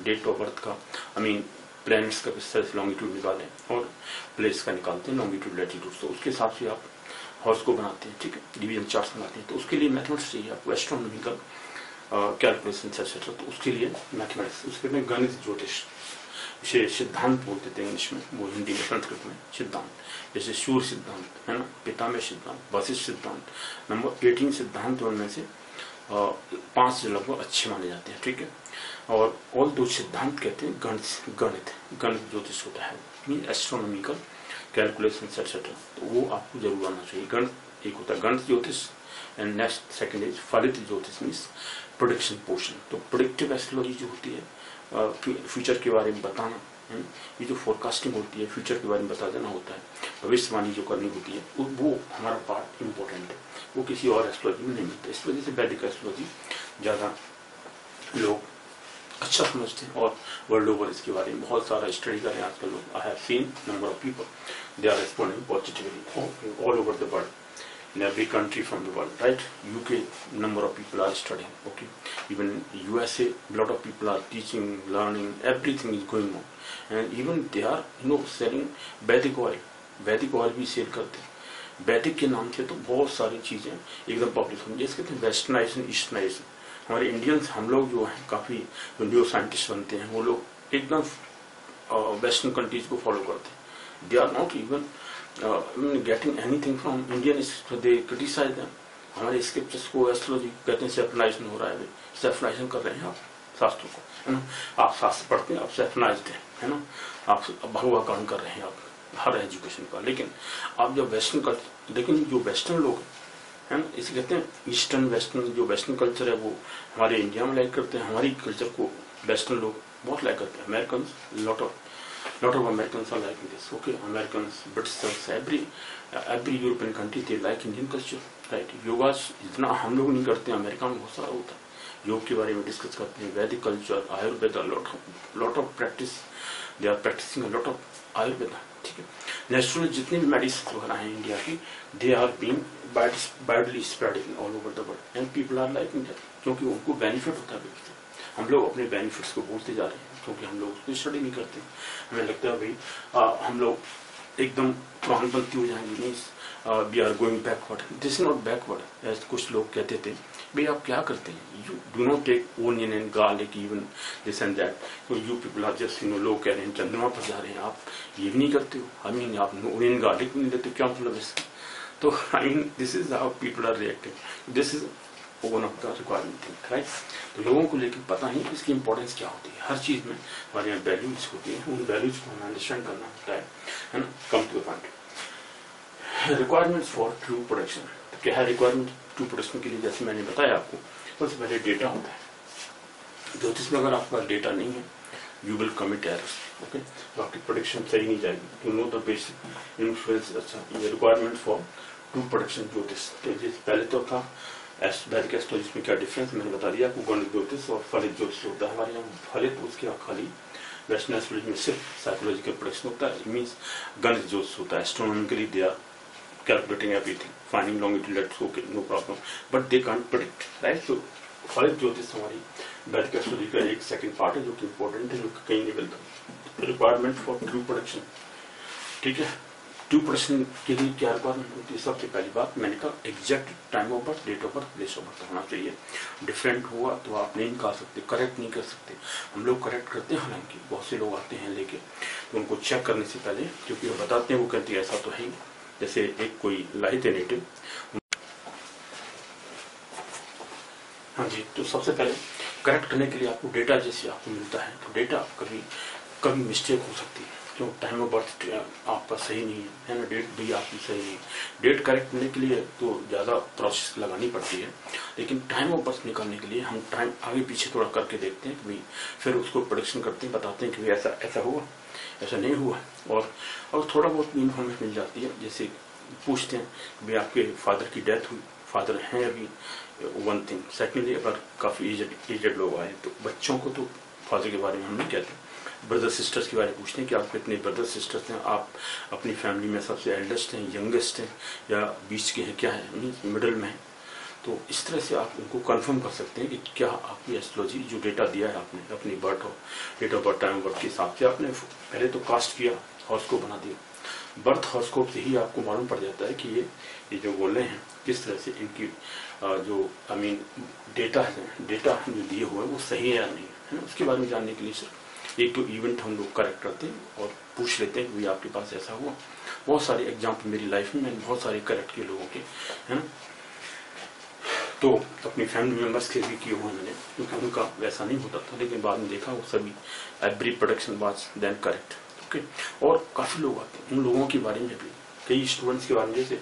डेट ऑफ बर्थ का, आई मीन प्लैनेट्स का किस तरह से लॉन्गिट्यूड निकालें और प्लेस का निकालते हैं, लॉन्गिट्यूड लैटिट्यूड, तो उसके हिसाब से आप हॉर्स को बनाते हैं, ठीक है, डिवीजन चार्ट बनाते हैं। तो उसके लिए मैथमेटिक्स चाहिए आपको, एस्ट्रोनॉमिकल कैलकुलेशन एक्सेट्रा, तो उसके लिए मैथमेटिक्स। उसके लिए गणित ज्योतिष, इसे सिद्धांत बोलते थे इंग्लिश में, वो हिंदी में संस्कृत में सिद्धांत, जैसे सूर्य सिद्धांत है ना, पितामह सिद्धांत, वशिष्ठ सिद्धांत, नंबर 18 सिद्धांत उनमें से 5 लगभग अच्छे माने जाते हैं, ठीक है। और ऑल दो सिद्धांत कहते हैं गणित ज्योतिष होता है, मीन एस्ट्रोनॉमिकल कैलकुलेशन एक्सेट्रा, तो वो आपको जरूर आना चाहिए। गणित एक होता है गणित ज्योतिष, एंड नेक्स्ट सेकंड इज फलित ज्योतिष मीन्स प्रोडिक्शन पोर्शन। तो प्रोडिक्टिव एस्ट्रोलॉजी जो होती है, फ्यूचर के बारे में बताना, ये जो फोरकास्टिंग होती है, फ्यूचर के बारे में बता देना होता है, भविष्यवाणी जो करनी होती है, वो हमारा पार्ट इम्पोर्टेंट है, वो किसी और एस्ट्रोलॉजी में नहीं मिलता। इस वजह से वैदिक एस्ट्रोलॉजी ज़्यादा लोग अच्छा समझते हैं, और वर्ल्ड ओवर इसके बारे में बहुत सारा स्टडी कर रहे हैं आजकल लोग। I have seen number of people, they are responding positively all over the world, in every country from the world, right? UK, number of people are studying, okay? Even USA, a lot of people are teaching, learning, everything is going on, and even they are, selling Vedic oil. Vedic oil भी सेल करते हैं। वैदिक के नाम से तो बहुत सारी चीजें एकदम पब्लिक होंगी, जैसे कहते हैं वेस्टर्नाइजेशन, ईस्टर्नाइजेशन। हमारे इंडियंस, हम लोग जो हैं काफी जो न्यू साइंटिस्ट बनते हैं, वो लोग एकदम वेस्टर्न कंट्रीज को फॉलो करते हैं। They are not even getting anything from Indian, they criticize them. हमारे स्क्रिप्चर्स को एस्ट्रोलॉजी कहते हैं सेफनाइजेशन हो रहा है, सेफनाइजेशन कर रहे हैं आप शास्त्रों को, है ना। आप शास्त्र पढ़ते हैं, आप सेफनाइज्ड है ना, आप भगवाकरण कर रहे हैं आप हर एजुकेशन का। लेकिन आप जब वेस्टर्न, लेकिन जो वेस्टर्न लोग है ना, इसे कहते हैं ईस्टर्न वेस्टर्न, जो वेस्टर्न कल्चर है वो हमारे इंडिया में लाइक करते हैं, हमारी कल्चर को वेस्टर्न लोग बहुत लाइक करते हैं। American, lot of Americans are liking this, okay? Americans, Britishers, every European country they like Indian culture, right? Yoga इतना हम लोग नहीं करते हैं, अमेरिका में बहुत सारा होता है, योग के बारे में डिस्कस करते हैं, वैदिक culture, Ayurveda, lot of practice, they are practicing a lot of Ayurveda, ठीक है। नेचुरल जितने भी मेडिसिन वगैरह हैं इंडिया की, they are being widely spread all over the world, and people are liking that, क्योंकि उनको बेनिफिट होता है। हम लोग अपने बेनिफिट्स को भूलते जा रहे हैं, क्योंकि हम लोग उसको स्टडी नहीं करते। हमें लगता है भाई हम लोग एकदम पुरानपंथी हो जाएंगे, नहीं, we are going backward. This is not backward, ऐसे कुछ लोग कहते थे, भाई आप क्या करते हैं, you do not take onion and garlic even this and that, तो यू पीपल आर जस्ट लोग कह रहे हैं चंद्रमा पर जा रहे हैं, आप ये भी नहीं करते हो, आई मीन आप ओनियन गार्लिक भी नहीं लेते, क्या मतलब इसका। तो I mean this is how people are reacting, this is one of the requirement thing, right. तो लोगों को लेकर पता नहीं इसकी इंपॉर्टेंस क्या होती है, हर चीज में हमारे यहाँ वैल्यूज होती है, उन वैल्यूज को हमें अंडरस्टैंड करना होता है ना। Come to the point, requirements for true production. तो क्या है रिक्वायरमेंट ट्रू प्रोडक्शन के लिए? जैसे मैंने बताया आपको, सबसे पहले डेटा होता है। ज्योतिष में अगर आपका डेटा नहीं है, you will commit errors, okay, तो आपकी प्रोडक्शन सही नहीं जाएगी। To know the basic influence, अच्छा ये रिक्वायरमेंट फॉर ट्रू प्रोडक्शन ज्योतिष। तो पहले तो था वैदिक एस्ट्रोलॉजी में क्या डिफरेंस मैंने बता दिया आपको, गणित ज्योतिष और फलित ज्योतिष होता है। हमारे यहाँ फलित उसके खाली वेस्टर्न एस्ट्रोलॉजी में सिर्फ साइकोलॉजिकल प्रोडक्शन होता है, मीन्स गणित ज्योतिष होता है। Astronomically they are calculating everything, finding longitude, okay, no problem, but they can't predict, right. So फलित ज्योतिष हमारी वैदिक एस्ट्रोलॉजी का एक सेकंड पार्ट है जो कि इम्पोर्टेंट है, जो कि कहीं नहीं मिलता। रिक्वायरमेंट फॉर ट्रू प्रोडक्शन, ठीक है। ट्रू प्रोडक्शन के लिए क्या रिक्वायरमेंट होती है? सबसे पहली बात मैंने कहा exact time of birth, date of birth, place of birth होना चाहिए। डिफरेंट हुआ तो आप नहीं निकाल सकते, करेक्ट नहीं कर सकते। हम लोग करेक्ट करते हैं, हालांकि बहुत से लोग आते हैं लेके, तो उनको चेक करने से पहले, क्योंकि वो बताते हैं, वो कहते हैं ऐसा तो है ही। जैसे एक कोई लाइट नेटिव, हाँ जी, तो सबसे पहले करेक्ट करने के लिए आपको डेटा जैसे आपको मिलता है, तो डेटा कभी मिस्टेक हो सकती है, क्यों? टाइम ऑफ बर्थ आपका सही नहीं है ना, डेट भी आपकी सही नहीं है। डेट करेक्ट करने के लिए तो ज़्यादा प्रोसेस लगानी पड़ती है, लेकिन टाइम ऑफ बर्थ निकालने के लिए हम टाइम आगे पीछे थोड़ा करके देखते हैं कि भाई, फिर उसको प्रोडिक्शन करते हैं, बताते हैं कि भाई ऐसा हुआ, ऐसा नहीं हुआ। और थोड़ा बहुत इन्फॉर्मेशन मिल जाती है, जैसे पूछते हैं कि भाई आपके फादर की डेथ हुई, फादर हैं अभी, वन थिंग। सेकेंडली, अगर काफ़ी एजेड लोग आए तो बच्चों को तो फादर के बारे में हम नहीं कहते, ब्रदर सिस्टर्स के बारे में पूछते हैं कि आपके इतने ब्रदर सिस्टर्स हैं, आप अपनी फैमिली में सबसे एल्डेस्ट हैं, यंगेस्ट हैं, या बीच के हैं, क्या है, मिडिल में हैं। तो इस तरह से आप उनको कंफर्म कर सकते हैं कि क्या आपकी एस्ट्रोलॉजी जो डेटा दिया है आपने अपनी date of birth, time of birth के हिसाब से आपने पहले तो कास्ट किया, हॉरोस्कोप बना दिया। बर्थ हॉरोस्कोप से ही आपको मालूम पड़ जाता है कि ये जो बोल रहे हैं किस तरह से इनकी जो डेटा जो दिए हुए हैं वो सही है या नहीं है ना। उसके बारे में जानने के लिए सिर्फ एक तो इवेंट हम लोग करेक्ट करते हैं और पूछ लेते हैं कि भाई आपके पास ऐसा हुआ। बहुत सारे एग्जाम्पल मेरी लाइफ में मैंने बहुत सारे करेक्ट किए लोगों के, है ना। तो अपनी फैमिली मेंबर्स के भी किए हुए मैंने, क्योंकि उनका वैसा नहीं होता था, लेकिन बाद में देखा वो सभी every production was then correct, okay. और काफ़ी लोग आते हैं, उन लोगों के बारे में भी, कई स्टूडेंट्स के बारे में, जैसे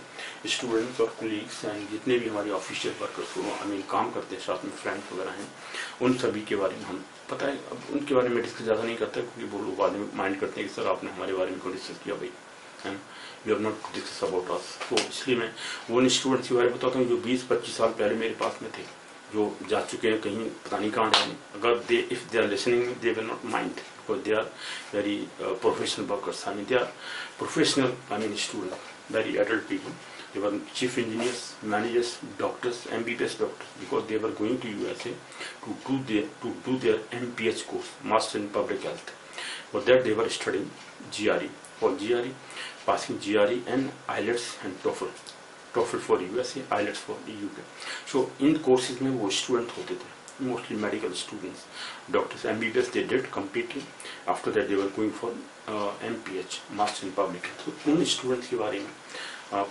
स्टूडेंट्स और कोलीग्स हैं, जितने भी हमारे ऑफिशियल वर्कर्स काम करते हैं साथ में, फ्रेंड्स वगैरह हैं, उन सभी के बारे में हम पता है। अब उनके बारे में डिस्कस ज़्यादा नहीं करता, क्योंकि वो लोग बाद में माइंड करते हैं कि सर आपने हमारे बारे में क्यों डिस्कस किया भाई, है ना, we are not discuss about us. तो इसलिए मैं वो स्टूडेंट्स के बारे में बताता हूँ जो 20-25 साल पहले मेरे पास में थे, जो जा चुके हैं कहीं, पता नहीं कहाँ जाने। अगर if they are listening they will not mind, because they are very professional workers, they are professional student, very adult people. They were chief engineers, managers, doctors, MBBS doctors, because they were going to USA to do their MPH course, Master in Public Health. For that they were studying GRE. For GRE, passing GRE and IELTS and TOEFL. TOEFL for USA, IELTS for the UK. So in courses में वो student होते थे, mostly medical students, doctors. MBBS they did completely. After that they were going for MPH, Master in Public Health. तो उन स्टूडेंट्स के बारे में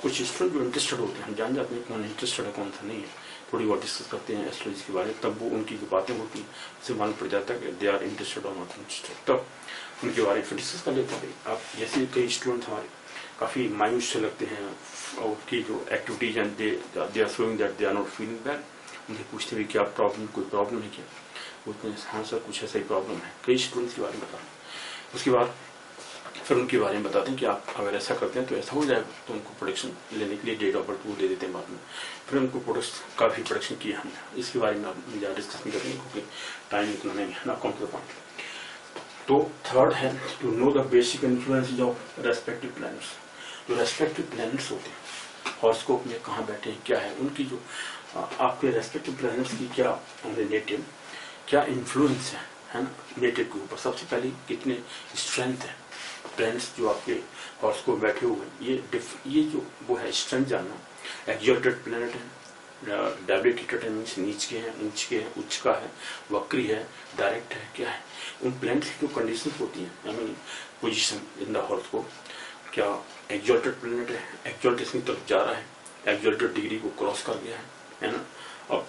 कुछ स्टूडेंट जो इंटरेस्टेड होते हैं, हम जान जाते हैं कौन इंटरेस्टेड है कौन सा नहीं है, थोड़ी बहुत डिस्कस करते हैं एस्ट्रोलॉजी के बारे में, तब वो उनकी जो बातें होती हैं उससे मालूम पड़ जाता है कि दे आर इंटरेस्टेड और नॉट इंटरेस्टेड, तब उनके बारे में डिस्कस कर लेते हैं। आप जैसे कई स्टूडेंट हमारे काफ़ी मायूस से लगते हैं, और उनकी जो activities and they are showing that they are not feeling bad, उनसे पूछते हुए क्या प्रॉब्लम, कोई प्रॉब्लम है क्या, बोलते हैं हाँ सर कुछ ऐसा ही प्रॉब्लम है। कई स्टूडेंट्स के बारे में बताएं, उसके बाद फिर उनके बारे में बताते हैं कि आप अगर ऐसा करते हैं तो ऐसा हो जाएगा, तो उनको प्रोडक्शन लेने के लिए डेट ऑफ बर्थ वो दे देते हैं बाद में। फिर उनको काफ़ी प्रोडक्शन किया हमने, इसके बारे में आप ज़्यादा डिस्कस नहीं करेंगे क्योंकि टाइम इतना नहीं है ना, कम टू द पॉइंट। तो थर्ड है to know the basic influences of respective planets. जो रेस्पेक्टिव प्लैनेट्स होते हैं हॉरोस्कोप में कहाँ बैठे हैं, क्या है उनकी जो आपके रेस्पेक्टिव प्लैनेट्स की क्या नेटिव क्या इन्फ्लुएंस है ना नेटिव के ऊपर। सबसे पहले कितने स्ट्रेंथ है प्लैनेट्स जो आपके हॉरोस्कोप में बैठे हुए हैं, ये जो वो है स्ट्रेंथ जानना। एक्सल्टेड प्लैनेट है, डेबिलिटेटेड है मीन्स नीच के हैं, ऊंच के हैं, उच्च का है, वक्री है, डायरेक्ट है, क्या है उन प्लैनेट्स की जो कंडीशन होती हैं, पोजिशन इन द हॉरोस्कोप। क्या एक्सल्टेड प्लैनेट है, एक्सल्टेशन की तरफ जा रहा है, एक्सल्टेड डिग्री को क्रॉस कर गया है ना। अब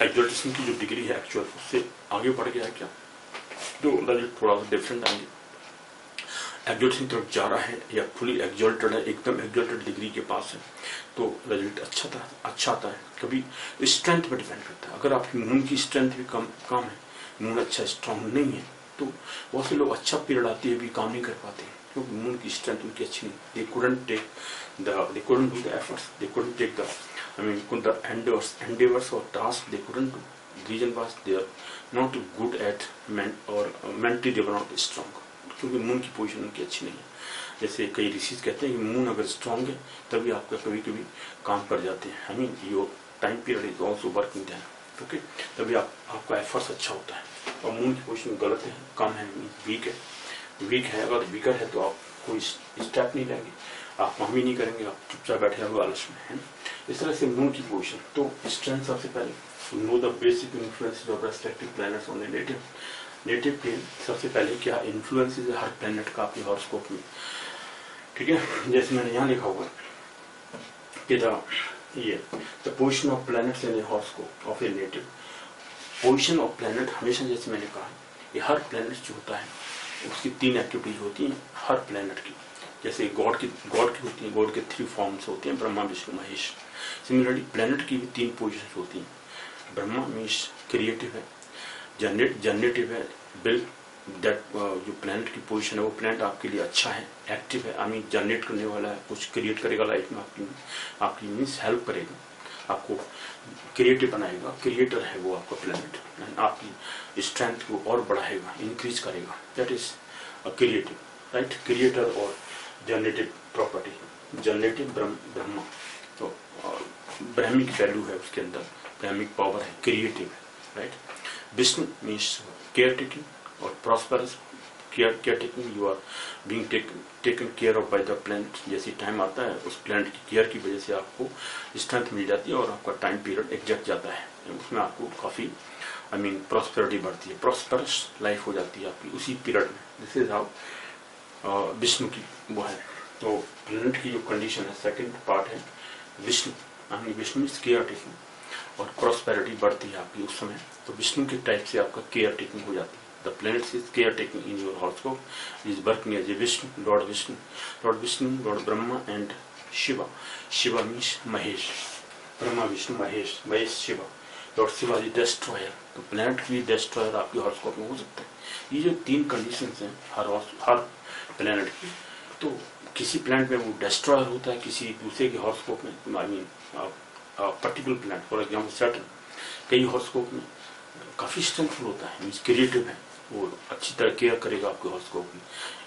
एक्सल्टेशन की जो डिग्री है एक्चुअल उससे आगे बढ़ गया है क्या, तो रिजल्ट थोड़ा सा डिफरेंट आएंगे। एक्सल्टेशन की तरफ जा रहा है या फुली एक्सल्टेड है, एकदम एक्सल्टेड डिग्री के पास है, तो रिजल्ट अच्छा आता है। कभी स्ट्रेंथ पर डिपेंड करता है, अगर आपकी मून की स्ट्रेंथ भी कम है, मून अच्छा स्ट्रांग नहीं है, तो बहुत से लोग अच्छा पीरियड आती है भी काम नहीं कर पाते हैं, क्योंकि मून की स्ट्रेंथ उनकी अच्छी नहीं। they couldn't do the efforts, they couldn't take the endeavors or tasks they couldn't do. The reason was they are not good at mentally they were not strong, क्योंकि मून की पोजीशन उनकी अच्छी नहीं है। जैसे कई ऋषि कहते हैं कि मून अगर स्ट्रांग है तभी आपका कभी कभी काम कर जाते हैं। Your time period is also working then. Okay, तभी आपका एफर्ट्स अच्छा होता है। और मून की पोजीशन गलत है, कम है, वीक है, वीक है, अगर वीकर है तो आप कोई स्टेप नहीं लेंगे, आप काम ही नहीं करेंगे, आप चुपचाप बैठे रहेंगे आलस में, है। इस तरह से मून की पोजीशन। तो स्ट्रेंथ सबसे पहले know the basic influences of respective planets on the native plane. सबसे पहले क्या इन्फ्लुएंसेस है हर प्लैनेट का आपके हॉरोस्कोप में, ठीक है। जैसे मैंने यहाँ लिखा हुआ कि the position of planets in horoscope of a native. Position of planet हमेशा, जैसे मैंने कहा, ये हर प्लैनेट जो होता है उसकी 3 एक्टिविटीज होती हैं हर प्लैनेट की। जैसे गॉड की होती है, गॉड के 3 फॉर्म्स होते हैं, ब्रह्मा विष्णु महेश। सिमिलरली प्लैनेट की भी 3 पोजीशंस होती हैं। ब्रह्मा मीन्स क्रिएटिव है, जनरेटिव है, बिल्ड दैट जो प्लैनेट की पोजीशन है वो प्लैनेट आपके लिए अच्छा है, एक्टिव है, आई मीन जनरेट करने वाला है, कुछ क्रिएट करेगा लाइफ में आपकी मीन्स हेल्प करेगा, आपको क्रिएटिव बनाएगा, क्रिएटर है वो आपका प्लैनेट, आपकी स्ट्रेंथ को और बढ़ाएगा, इंक्रीज करेगा, that is creative, right. Creator और जनरेटिव प्रॉपर्टी, जनरेटिव ब्रह्मा, तो ब्रह्मिक वैल्यू है उसके अंदर, ब्रह्मिक पावर है, क्रिएटिव है, right. Vishnu means care taking और prosperous, care taking, you are being taken care of by the planet. जैसे टाइम आता है उस प्लैनेट की केयर की वजह से आपको स्ट्रेंथ मिल जाती है और आपका टाइम पीरियड एग्जैक्ट जाता है, उसमें आपको काफी आई मीन प्रॉस्पेरिटी बढ़ती है, प्रॉस्परस लाइफ हो जाती है आपकी उसी पीरियड में। दिस इज हाउ विष्णु की वो है। तो प्लैनेट की जो कंडीशन है, सेकंड पार्ट है Vishnu, I mean Vishnu is care taking और प्रॉस्पेरिटी बढ़ती है आपकी उस समय। तो विष्णु के टाइप से आपका केयर टेकिंग हो जाती है। The planets is caretaking in your horoscope is working as a Vishnu, Lord Vishnu, Lord Brahma and Shiva. Shiva means Mahesh. Brahma, Vishnu, Mahesh Shiva. Lord Shiva is destroyer. तो planet भी destroyer आपके horoscope में हो सकता है। ये जो 3 conditions हैं हर planet की, तो किसी planet में वो destroyer होता है, किसी दूसरे के horoscope में, I mean particular planet, for example Saturn, कई horoscope में काफी स्ट्रेंथफुल होता है, मीन्स क्रिएटिव है, वो अच्छी तरह केयर करेगा आपके हॉरोस्कोप की,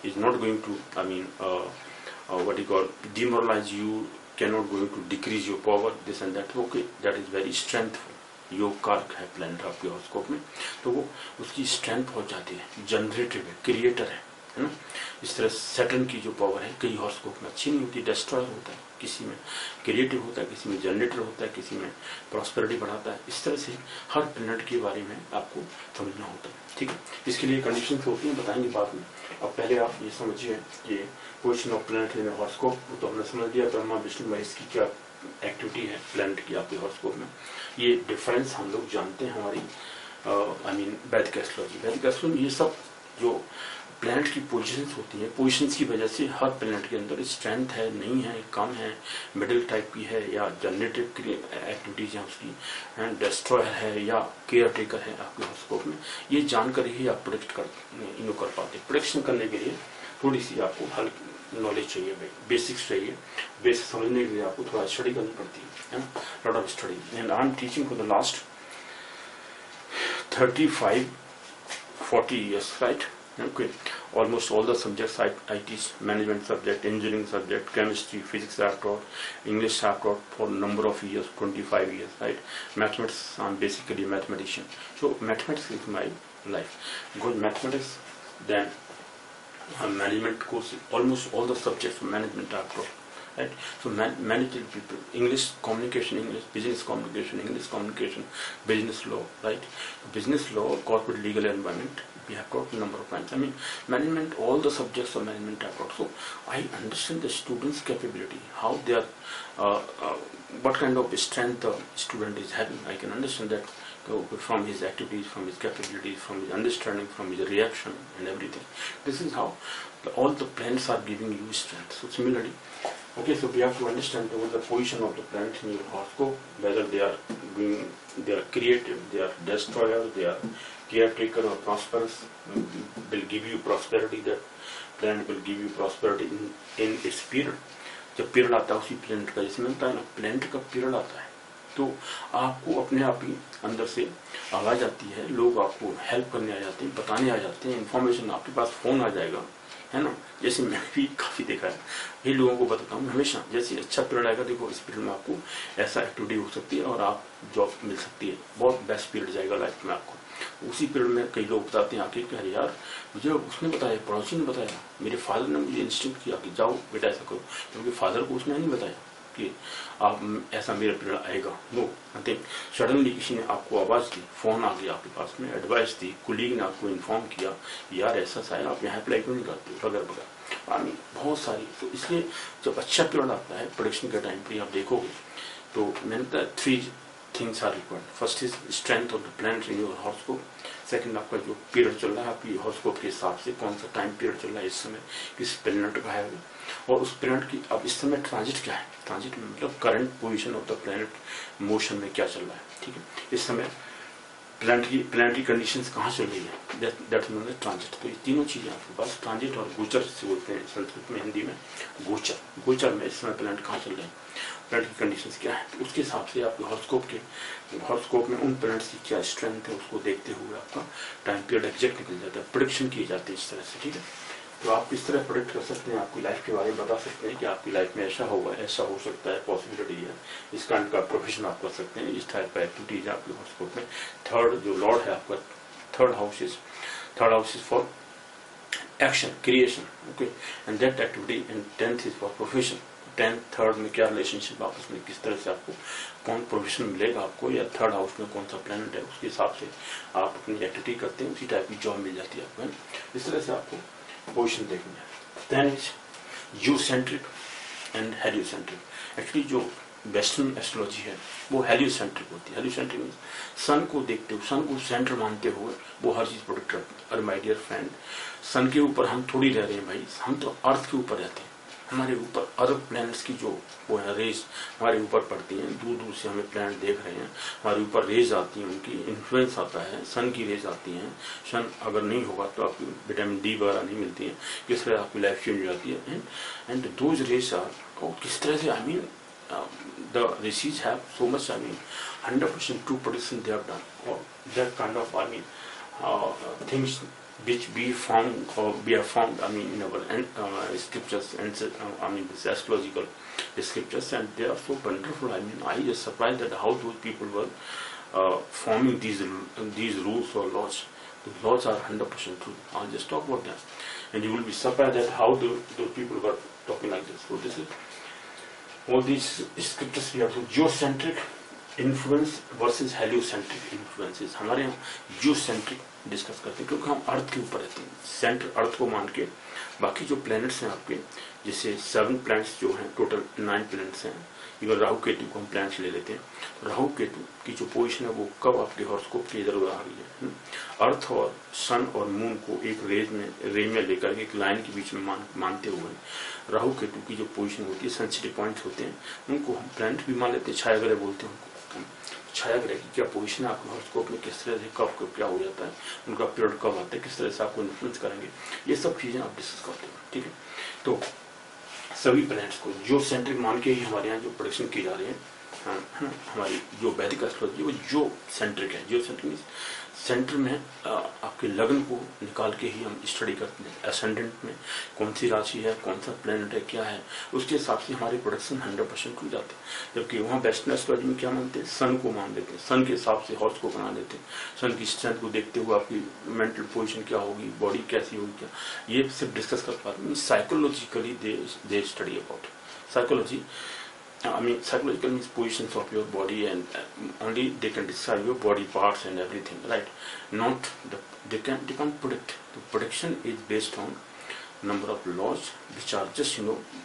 is not going to I mean what you call demoralize you, can not going to decrease your power, this and that, okay, that is very strengthful. योग कारक है प्लैनेट आपके हॉरोस्कोप में, तो वो उसकी स्ट्रेंथ बहुत जाती है, जनरेटिव है, क्रिएटर है ना। इस तरह सैटर्न की जो पावर है कई हॉरोस्कोप में अच्छी नहीं होती, डिस्ट्रॉयर होता है, किसी में क्रिएटिव होता है, किसी में जनरेटर होता है, किसी में प्रॉस्पेरिटी बढ़ाता है। इस तरह से हर प्लैनेट के बारे में आपको समझना होता है, ठीक है। इसके लिए कंडीशंस होती हैं, बताएंगे बाद में। अब पहले आप ये समझिए कि position of planet in horoscope तो हमने समझ लिया, ब्रह्मा विष्णु महेश की क्या एक्टिविटी है प्लैनेट की आपके हॉरोस्कोप में। ये डिफरेंस हम लोग जानते हैं हमारी आई मीन वैदिक एस्ट्रोलॉजी, ये सब जो प्लैनेट की पोजीशंस होती हैं, पोजीशंस की वजह से हर प्लैनेट के अंदर स्ट्रेंथ है, नहीं है, कम है, मिडिल टाइप की है, या जनरेटिव एक्टिविटीज है उसकी, एंड डिस्ट्रॉयर है या केयर टेकर है आपके हॉरोस्कोप में। ये जानकर ही आप प्रोडिक्ट कर पाते हैं। प्रोडिक्शन करने के लिए थोड़ी सी आपको हल्की नॉलेज चाहिए, बेसिक्स चाहिए, बेसिक समझने के लिए आपको थोड़ा स्टडी करनी पड़ती है ना, lot of study. And I am teaching for the last 35-40 years, right? Okay, almost all the subjects I teach, management subject, engineering subject, chemistry, physics I have taught, English I have taught for a number of years, 25 years, right? Mathematics, I'm basically a mathematician. So mathematics is my life. Because mathematics, then management course, almost all the subjects of management I have taught. Right? So managing people, English communication, English business communication, English communication, business law, right? Business law, corporate legal environment, we have taught a number of times. I mean, management, all the subjects of management I have taught. So I understand the student's capability, how they are, what kind of strength the student is having. I can understand that from his activities, from his capabilities, from his understanding, from his reaction and everything. This is how all the planets are giving you strength. So similarly, okay, so we have to understand the position of the planet in your horoscope, whether they are creative, they are destroyer, they are caretaker or prosperous, will give you prosperity. That planet will give you prosperity in its period. जब पीरियड आता है उसी प्लेनेट का, जिसमें होता है ना प्लेनेट का पीरियड आता है, तो आपको अपने आप ही अंदर से आवाज आती है, लोग आपको हेल्प करने आ जाते हैं, बताने आ जाते हैं, इन्फॉर्मेशन आपके पास फोन आ जाएगा है ना। जैसे मैंने भी काफी देखा है, ये लोगों को बताता हूँ हमेशा, जैसे अच्छा पीरियड आएगा, देखो इस पीरियड में आपको ऐसा एक्टिविटी हो सकती है और आप जॉब मिल सकती है, बहुत बेस्ट पीरियड जाएगा लाइफ में आपको। उसी पीरियड में कई लोग बताते हैं आके कि अरे यार मुझे उसने बताया, पड़ोसी ने बताया, मेरे फादर ने मुझे इंस्ट्रक्ट किया कि जाओ बेटा ऐसा करो, क्योंकि फादर को उसने नहीं बताया कि आप ऐसा मेरा पीरियड आएगा। नो, नथिंग, सडनली किसी ने आपको आवाज दी, फोन आ गया आपके पास में, एडवाइस दी, कुलीग ने आपको इन्फॉर्म किया यार ऐसा सा है, आप यहाँ अप्लाई क्यों नहीं करते वगैरह वगैरह, आई मीन बहुत सारी। तो इसलिए जब अच्छा पीरियड आता है प्रोडक्शन के टाइम पर आप देखोगे तो मैंने बताया 3 things are required. First is strength of the planet in your horoscope. Second, आपका जो पीरियड चल रहा है आपकी हॉरोस्कोप के हिसाब से कौन सा टाइम पीरियड चल रहा है इस समय, किस प्लैनेट का है, और उस प्लैनेट की अब इस समय ट्रांजिट क्या है। ट्रांजिट में मतलब current position of the planet motion में क्या चल रहा है, ठीक है। इस समय प्लैनेटरी कंडीशंस कहाँ चल रही है, दैट नोन एज ट्रांजिट। तो ये तीनों चीजें आपके पास, ट्रांजिट और गोचर से बोलते हैं संस्कृत में, हिंदी में गोचर। गोचर में इस समय प्लैनेट कहाँ चल रहे हैं, प्लैनेट की कंडीशंस क्या है, तो उसके हिसाब से आपके हॉरोस्कोप में उन प्लैनेट्स की क्या स्ट्रेंथ है उसको देखते हुए आपका टाइम पीरियड एग्जैक्ट निकल जाता है, प्रेडिक्शन की जाती है इस तरह से, ठीक है। तो आप इस तरह प्रोडिक्ट कर सकते हैं, आपकी लाइफ के बारे में बता सकते हैं कि आपकी लाइफ में ऐसा होगा, ऐसा हो सकता है, पॉसिबिलिटी है, इस काइंड का प्रोफेशन आप कर सकते हैं, इस टाइप का एक्टिविटीज आपके हॉरोस्कोप में। थर्ड जो लॉर्ड है आपका, third house is for action, creation, okay, and that activity, and 10th is for profession. 10th, third में क्या रिलेशनशिप आपस में, किस तरह से आपको कौन प्रोफेशन मिलेगा आपको, या थर्ड हाउस में कौन सा प्लैनेट है, उसके हिसाब से आप अपनी एक्टिविटी करते हैं, उसी टाइप की जॉब मिल जाती है आपको, इस तरह से आपको पोजिशन देखनी है। Then is geocentric and heliocentric. Actually जो वेस्टर्न एस्ट्रोलॉजी है वो हेलियोसेंट्रिक होती है। हेलियोसेंट्रिक मीन्स सन को देखते हुए, सन को सेंटर मानते हुए वो हर चीज प्रोडक्ट करते हैं। अरे माय डियर फ्रेंड, सन के ऊपर हम थोड़ी रह रहे हैं भाई, हम तो अर्थ के ऊपर रहते हैं, हमारे ऊपर अदर प्लैनेट्स की जो वो है रेज हमारे ऊपर पड़ती हैं, दूर दूर से हमें प्लैनेट देख रहे हैं, हमारे ऊपर रेज आती हैं, उनकी इन्फ्लुएंस आता है, सन की रेज आती हैं। सन अगर नहीं होगा तो आपकी विटामिन डी वगैरह नहीं मिलती है, किस तरह आपकी लाइफ चेंज हो जाती है। एंड दोज रेज आर, किस तरह से, I mean the rishis have so much, I mean 100% true prediction they have done, or that kind of, I mean things which we found, or we have found, I mean in our scriptures, and I mean this astrological scriptures, and they are so wonderful. I mean I just surprised at how those people were forming these rules or laws. The laws are 100% true. I'll just talk about that, and you will be surprised at how those people were talking like this. So this is all these scriptures we have. Geocentric influence versus heliocentric influences. हमारे यहाँ जियोसेंट्रिक डिस्कस करते हैं क्योंकि हम अर्थ के ऊपर रहते हैं, सेंटर अर्थ को मान के बाकी जो प्लैनेट्स हैं आपके, जैसे 7 प्लैनेट्स जो हैं, टोटल 9 प्लैनेट्स हैं। इवन राहु केतु को हम प्लैनेट्स ले लेते हैं, राहु केतु की जो पोजीशन है वो कब आपके हॉरोस्कोप के इधर उधर आ रही है। अर्थ और सन और मून को एक रे में लेकर एक लाइन के बीच में मानते हुए राहु केतु की जो पोजीशन होती है, सेंसिटिव पॉइंट्स होते हैं, उनको हम प्लैनेट भी मान लेते हैं, छाया ग्रह बोलते हैं उनको। छाया ग्रह की क्या पोजीशन है आपके हॉरोस्कोप में, किस तरह से कब क्या हो जाता है, उनका पीरियड कब आता है, किस तरह से आपको इन्फ्लुएंस करेंगे, ये सब चीजें आप डिस्कस करते हैं, ठीक है। तो सभी प्लैनेट्स को जियोसेंट्रिक मान के ही हमारे यहाँ जो प्रोडक्शन की जा रही है, हमारी जो वैदिक एस्ट्रोलॉजी वो जो सेंट्रिक है। जियोसेंट्रिक मीन्स सेंटर में आपके लग्न को निकाल के ही हम स्टडी करते हैं, एसेंडेंट में कौन सी राशि है, कौन सा प्लैनेट है, क्या है, उसके हिसाब से हमारे प्रोडक्शन 100% हो जाते हैं। जबकि वहाँ वेस्टर्न एस्ट्रोलॉजी में क्या मानते हैं, सन को मान लेते हैं, सन के हिसाब से हॉर्स को बना लेते हैं, सन की स्ट्रेंथ को देखते हुए आपकी मेंटल पोजिशन क्या होगी, बॉडी कैसी होगी, क्या, ये सिर्फ डिस्कस कर पाते हैं। Psychologically they study about psychology. I mean, psychological means positions of your body, and only they can describe your body parts and everything, right? Not they can't predict. The prediction is based on number of laws which are just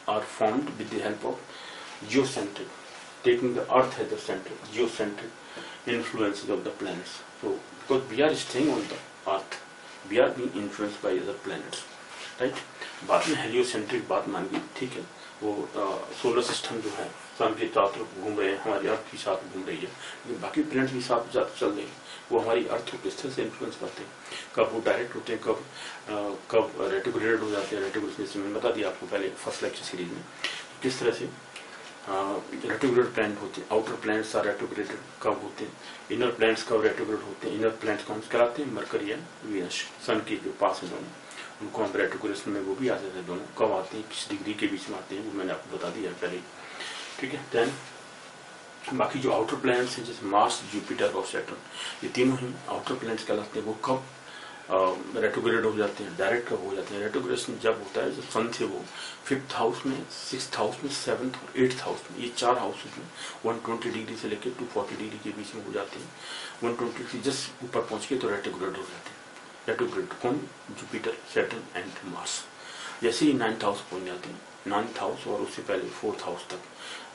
are formed with the help of geocentric, taking the Earth as the center, geocentric influences of the planets. So because we are staying on the Earth, we are being influenced by other planets, right? बाद में हेलियोसेंट्रिक बात मान गई, ठीक है, वो सोलर सिस्टम जो है सन के चारों तरफ घूम रहे हैं, हमारी अर्थ के साथ घूम रही है, लेकिन बाकी प्लैनेट भी साथ चल रहे हैं, वो हमारी अर्थ को किस तरह से इन्फ्लुएंस करते हैं, कब वो डायरेक्ट होते हैं, कब रेट्रोग्रेड हो जाते हैं। रेट्रोग्रेड मैंने बता दिया आपको पहले फर्स्ट लेक्चर सीरीज में, किस तरह से रेट्रोग्रेड प्लैनेट होते हैं, आउटर प्लैनेट्स आर रेट्रोग्रेडेड कब होते हैं, इनर प्लैनेट्स कब रेट्रोग्रेड होते हैं। इनर प्लैनेट्स कौन से कहलाते हैं, मरकरी एंड वीनस, सन के जो पास है दोनों, उनको हम रेट्रोग्रेड में वो भी आ जाते हैं, दोनों कब आते हैं, किस डिग्री के बीच में आते हैं, वो मैंने आपको बता दिया पहले, ठीक है। देन बाकी जो आउटर प्लैनेट्स हैं जैसे मार्स, जुपिटर और सैटर्न, ये तीनों ही आउटर प्लैनेट्स कहलाते हैं। वो कब रेट्रोग्रेड हो जाते हैं, डायरेक्ट कब हो जाते हैं? रेट्रोग्रेशन जब होता है जब सन से वो 5th हाउस में, 6th हाउस में, 7th और 8th हाउस में, ये 4 हाउसेज में 120 डिग्री से लेकर 240 डिग्री के बीच में हो जाते हैं। 120 से जस्ट ऊपर पहुंच के तो रेट्रोग्रेड हो जाते हैं। रेट्रोग्रेड कौन? Jupiter, Saturn and Mars. जैसे ही 9th हाउस पहुंच जाते हैं, 9th हाउस और उससे पहले 4th हाउस तक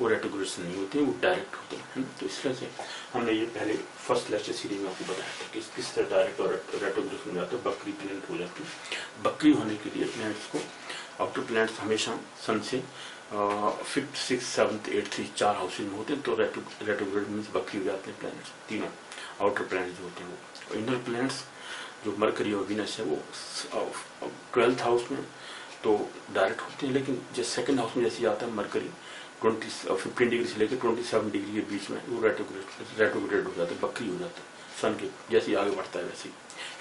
वो रेट्रोग्रेशन नहीं होते हैं, वो डायरेक्ट होते हैं। तो इस तरह से हमने ये पहले फर्स्ट लेक्चर सीरीज में आपको बताया था कि किस तरह डायरेक्ट और रेट्रोग्रेशन हो जाते हैं, बकरी प्लैनेट हो जाती है। बकरी होने के लिए प्लैनेट्स को, आउटर प्लैनेट्स हमेशा सन से 5th, 6th, 7th, 8th 4 houses में होते हैं, तो रेट्रोग्रेड मीन्स बकरी हो जाते हैं प्लैनेट्स, तीनों आउटर प्लैनेट्स जो होते हैं वो। इनर प्लैनेट्स जो मरकरी और वीनस है वो 12th हाउस में तो डायरेक्ट होते हैं, लेकिन जो 2nd हाउस में जैसे आता है मरकरी 15 डिग्री से लेकर 27 डिग्री के बीच में वो रेट्रोग्रेड हो जाता है, बकरी हो जाता है। सन के जैसे आगे बढ़ता है वैसे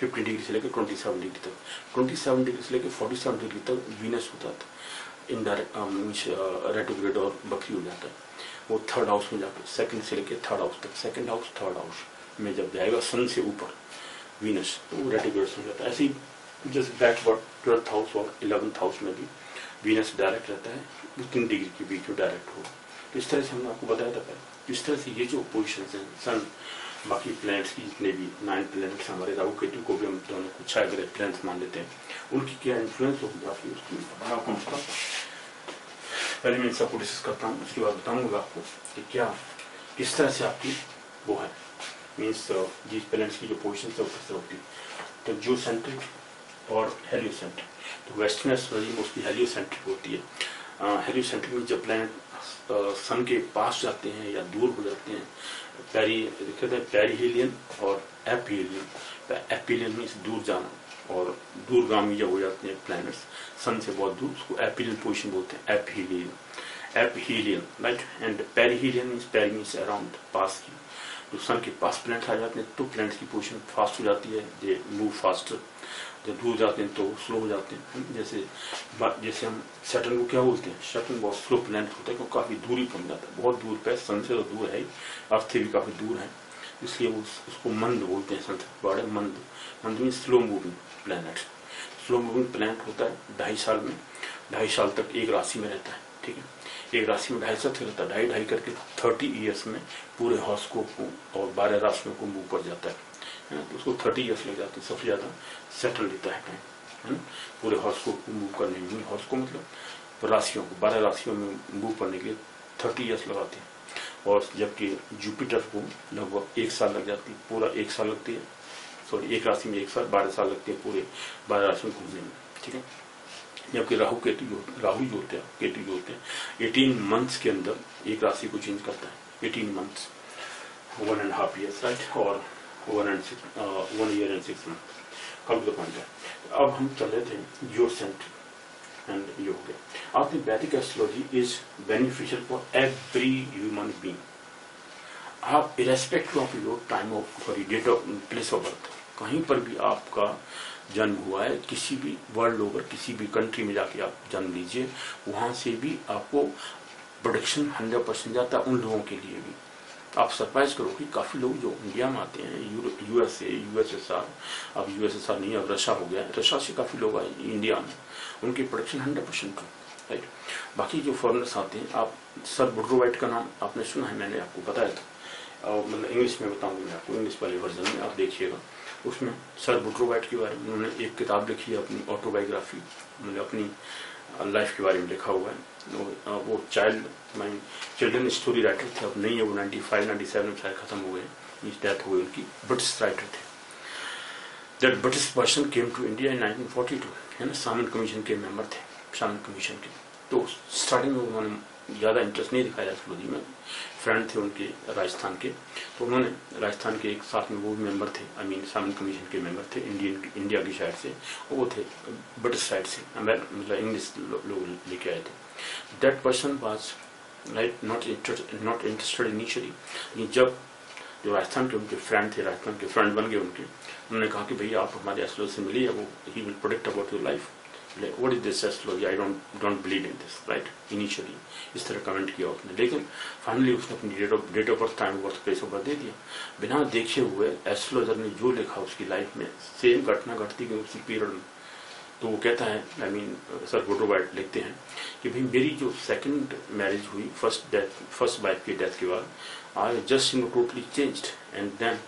15 डिग्री से लेकर 27 डिग्री तक, 27 डिग्री से लेकर 47 डिग्री तक वीनस होता था इनडायरेक्ट रेट्रोग्रेड और बकरी हो जाता है। वो 3rd हाउस में जाकर 2nd से लेकर 3rd हाउस तक, 2nd हाउस 3rd हाउस में जब जाएगा सन से ऊपर वीनस, तो वो रेट्रोग्रेड हो जाता है। ऐसे ही जैसे बैकवर्ड 12th हाउस और 11th हाउस में भी वीनस डायरेक्ट रहता है, 3 डिग्री के बीच में डायरेक्ट हो। तो इस तरह से हमने आपको बताया था पहले। इस तरह से ये जो पोजिशन है सन, बाकी प्लैनेट्स की जितने भी 9 प्लैनेट्स हमारे राहु केतु को भी हम दोनों को 6 ग्रह प्लैनेट्स मान लेते हैं, उनकी क्या इन्फ्लुएंस होगी आपकी, उसकी पहले मैं इन सबको डिस्कस करता हूँ, उसके बाद बताऊंगा आपको कि क्या किस तरह से आपकी वो है मीन्स जिस प्लैनेट्स की जो पोजिशन है वो किस तरह होती है। तो जो सेंट्रिक और हेलियोसेंट्रिक, तो वेस्टर्न एस्ट्रोलॉजी में उसकी हेलियोसेंट्रिक होती है। हेलियोसेंट्रिक में जब प्लैनेट सन के पास जाते हैं या दूर हो जाते हैं, पेरीहेलियन और एपीहेलियन। एपीहेलियन मीन्स दूर जाना और दूरगामी जब हो जाते हैं प्लैनेट्स सन से बहुत दूर, उसको एपीहेलियन पोजिशन बोलते हैं, aphelion right. And perihelion means, peri means around, पास की। तो सन के पास प्लैनेट आ जाते हैं तो प्लैनेट्स की पोजीशन फास्ट हो जाती है, दे मूव फास्टर। जब दूर जाते हैं तो स्लो हो जाते हैं। जैसे हम सैटर्न को क्या बोलते हैं, सैटर्न बहुत स्लो प्लैनेट होता है क्योंकि काफी दूरी पहुंच जाता है, बहुत दूर पे, सन से तो दूर है, अर्थ से भी काफी दूर है, इसलिए उसको मंद बोलते हैं। सन बड़े मंद में slow moving planet. Slow moving planet होता है 2.5 साल में, 2.5 साल तक एक राशि में रहता है, ठीक है। एक राशि में 2.5 साल तक रहता है, 2.5 करके 30 ईयर्स में पूरे हॉरोस्कोप को और 12 राशियों को मूव कर जाता है। तो उसको 30 ईयर्स लग जाते हैं, सबसे ज्यादा सेटल लेता है टाइम, है ना, पूरे हॉरोस्कोप को मूव करने में। हॉरोस्कोप मतलब राशियों को, 12 राशियों में मूव करने के लिए 30 ईयर्स लगाते हैं। और जबकि जुपिटर को लगभग 1 साल लग जाती है, पूरा 1 साल लगती है, सॉरी एक राशि में 1 साल, 12 साल लगते हैं पूरे 12 राशि में घूमने में, ठीक है। जबकि राहु जो होते हैं, केतु जो होते हैं 18 मंथ्स के अंदर एक राशि को चेंज करता है, 18 मंथ्स, 1.5 years राइट, और 1 year and 6 months। कम तो पॉइंट है। अब हम चल रहे थे जियोसेंट्रिक एंड ये हो गया। आपने Vedic astrology is beneficial for every human being. आप irrespective of your time of sorry date of place of birth, कहीं पर भी आपका जन्म हुआ है, किसी भी वर्ल्ड ओवर किसी भी कंट्री में जाके आप जन्म लीजिए, वहां से भी आपको प्रोटेक्शन 100% जाता है। उन लोगों के लिए भी आप सरप्राइज करो कि काफी लोग जो इंडिया में आते हैं, यूएसए, यूएसएसआर, अब यूएसएसआर नहीं अब रशिया हो गया, रशिया से काफी लोग आए इंडिया में, उनकी प्रोटेक्शन 100% राइट। बाकी जो फॉरेनर्स आते हैं, आप सर वुडरो वाइट का नाम आपने सुना है, मैंने आपको बताया था, मतलब इंग्लिश में बताऊंगा मैं आपको, इंग्लिश वाले वर्जन में आप देखिएगा। उसमें सर वुडरो वाइट के बारे में उन्होंने एक किताब लिखी है, अपनी ऑटोबायोग्राफी, मतलब अपनी लाइफ के बारे में लिखा हुआ है। वो चिल्ड्रन स्टोरी राइटर थे, अब नहीं है वो, 95-97 में शायद खत्म हो गए, डेथ हो गई उनकी। ब्रिटिश राइटर थे। That British person came to India in 1942, है ना, सामन कमीशन के मेंबर थे, सामन कमीशन के। तो स्टार्टिंग में उन्होंने ज्यादा इंटरेस्ट नहीं दिखाया एस्ट्रोलॉजी में, फ्रेंड थे उनके राजस्थान के, तो उन्होंने राजस्थान के एक साथ में वो भी मेंबर थे, आई मीन सामन कमीशन के मेंबर थे, इंडिया की साइड से, वो थे ब्रिटिश साइड से, मतलब इंग्लिश लोग लेके आए थे। That person was right not interested initially. जब जो राजस्थान के उनके फ्रेंड थे, राजस्थान के फ्रेंड बन गए उनके, उन्होंने कहा कि भैया आप हमारे एस्ट्रोलॉजर से मिलिए, वो ही will predict about your life. What is this astrology, I don't believe in this, right. Initially इस तरह कमेंट किया उसने, लेकिन फाइनली उसने अपनी date of birth, time of birth, place of birth दे दिया। बिना देखे हुए एस्ट्रोलॉजर ने जो लिखा उसकी लाइफ में सेम घटना घटती गई उसी पीरियड में। तो वो कहता है, सर वुड्रो वाइट लिखते हैं कि भाई मेरी जो सेकंड मैरिज हुई फर्स्ट वाइफ की डेथ के बाद, I just totally changed and then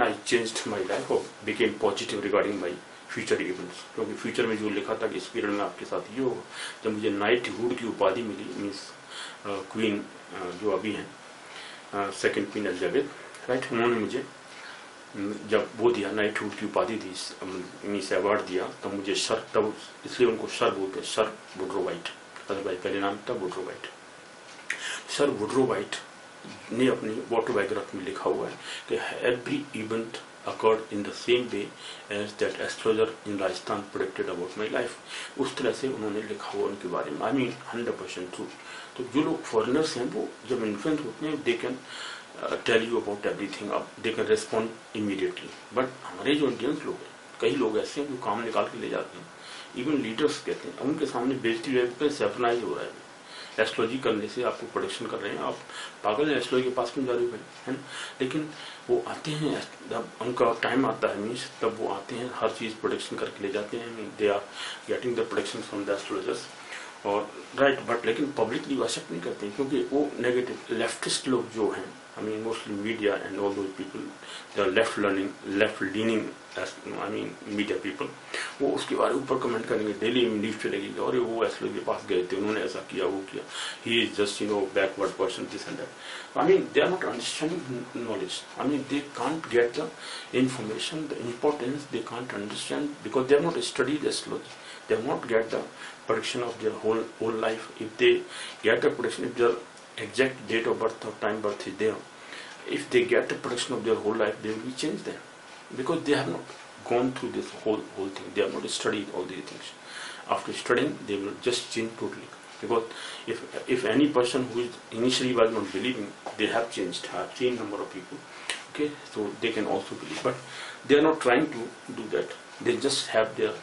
I changed my life और became positive regarding my future events. क्योंकि फ्यूचर में जो लिखा था कि इस पीरियड में आपके साथ ये होगा। जब मुझे नाइटहुड की उपाधि मिली, मीन्स क्वीन जो अभी हैं सेकंड क्वीन एलिजाबेथ, राइट, उन्होंने मुझे जब वो दिया, नाइटहुड की उपाधि दी, मीन्स अवार्ड दिया, तब मुझे सर, तब इसलिए उनको सर बोलते हैं, सर वुड्रो वाइट। अदरवाइज पहले नाम था Woodrow white. Sir Woodrow white ने अपनी ऑटोबायोग्राफी में लिखा हुआ है कि every event occurred in the same way as that astrologer in Rajasthan predicted about my life। उस तरह से उन्होंने लिखा हुआ उनके बारे में, आई मीन 100% ट्रू। तो जो लोग फॉरेनर्स हैं वो जब इन्फ्लुएंस होते हैं, they can tell you about everything, they can respond immediately. But हमारे जो इंडियंस लोग हैं, कई लोग ऐसे हैं जो काम निकाल के ले जाते हैं, इवन लीडर्स कहते हैं, उनके सामने बेइज्जती पे सेफनाइज हो रहा है। एस्ट्रोलॉजी करने से आपको प्रोडिक्शन कर रहे हैं, आप पागल हैं, एस्ट्रोलॉजी के पास क्यों जा रहे हो भाई, है ना। लेकिन वो आते हैं, जब उनका टाइम आता है मीन्स, तब वो आते हैं, हर चीज़ प्रोडिक्शन करके ले जाते हैं। They are getting the prediction from the astrologers और राइट, बट लेकिन पब्लिकली वो एक्सेप्ट नहीं करते क्योंकि वो नेगेटिव लेफ्टिस्ट लोग जो हैं, I mean mostly media and all those people, they are left leaning I mean media people, वो उसके बारे ऊपर कमेंट करेंगे, डेली न्यूज चलेगी और वो एस्ट्रोलॉजी के पास गए थे, उन्होंने ऐसा किया, वो किया, he is just backward person, this and that. I mean they are not understanding knowledge, I mean they can't get the information, the importance, they can't understand because they have not studied astrology, they have not get the prediction of their whole life. If they get the prediction, if their exact date of birth or time birth is there, if they get the prediction of their whole life, they will be changed then, because they have not gone through this whole thing. They have not studied all these things. After studying, they will just change totally. Because if any person who is initially was not believing, they have changed. I have seen number of people. Okay, so they can also believe, but they are not trying to do that. They just have their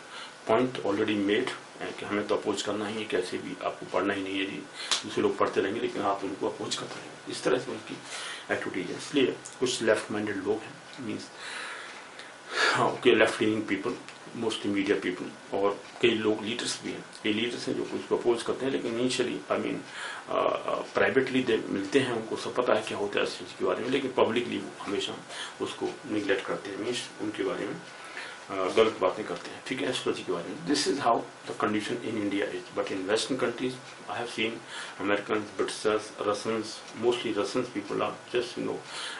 point already made कि हमें तो अपोज करना ही है, कैसे भी आपको पढ़ना ही नहीं है जी, दूसरे लोग पढ़ते रहेंगे लेकिन आप उनको अपोज करते रहेंगे, इस तरह से उनकी एक्टिविटीज है। इसलिए कुछ लेफ्ट माइंडेड लोग हैं, means okay, left leaning people, mostly media people, और कई लोग लीडर्स भी हैं, कई लीडर्स हैं जो उसको अपोज करते हैं, लेकिन इनिशियली आई मीन प्राइवेटली दे मिलते हैं, उनको सब पता है क्या होता है इस चीज़ के बारे में, लेकिन पब्लिकली वो हमेशा उसको निगलेक्ट करते हैं, मीन्स उनके बारे में गलत बातें करते हैं, ठीक है, एस्ट्रोलॉजी के बारे में। This is how the condition in India is, but in western countries I have seen American, Britishers, Russians, mostly Russians people are just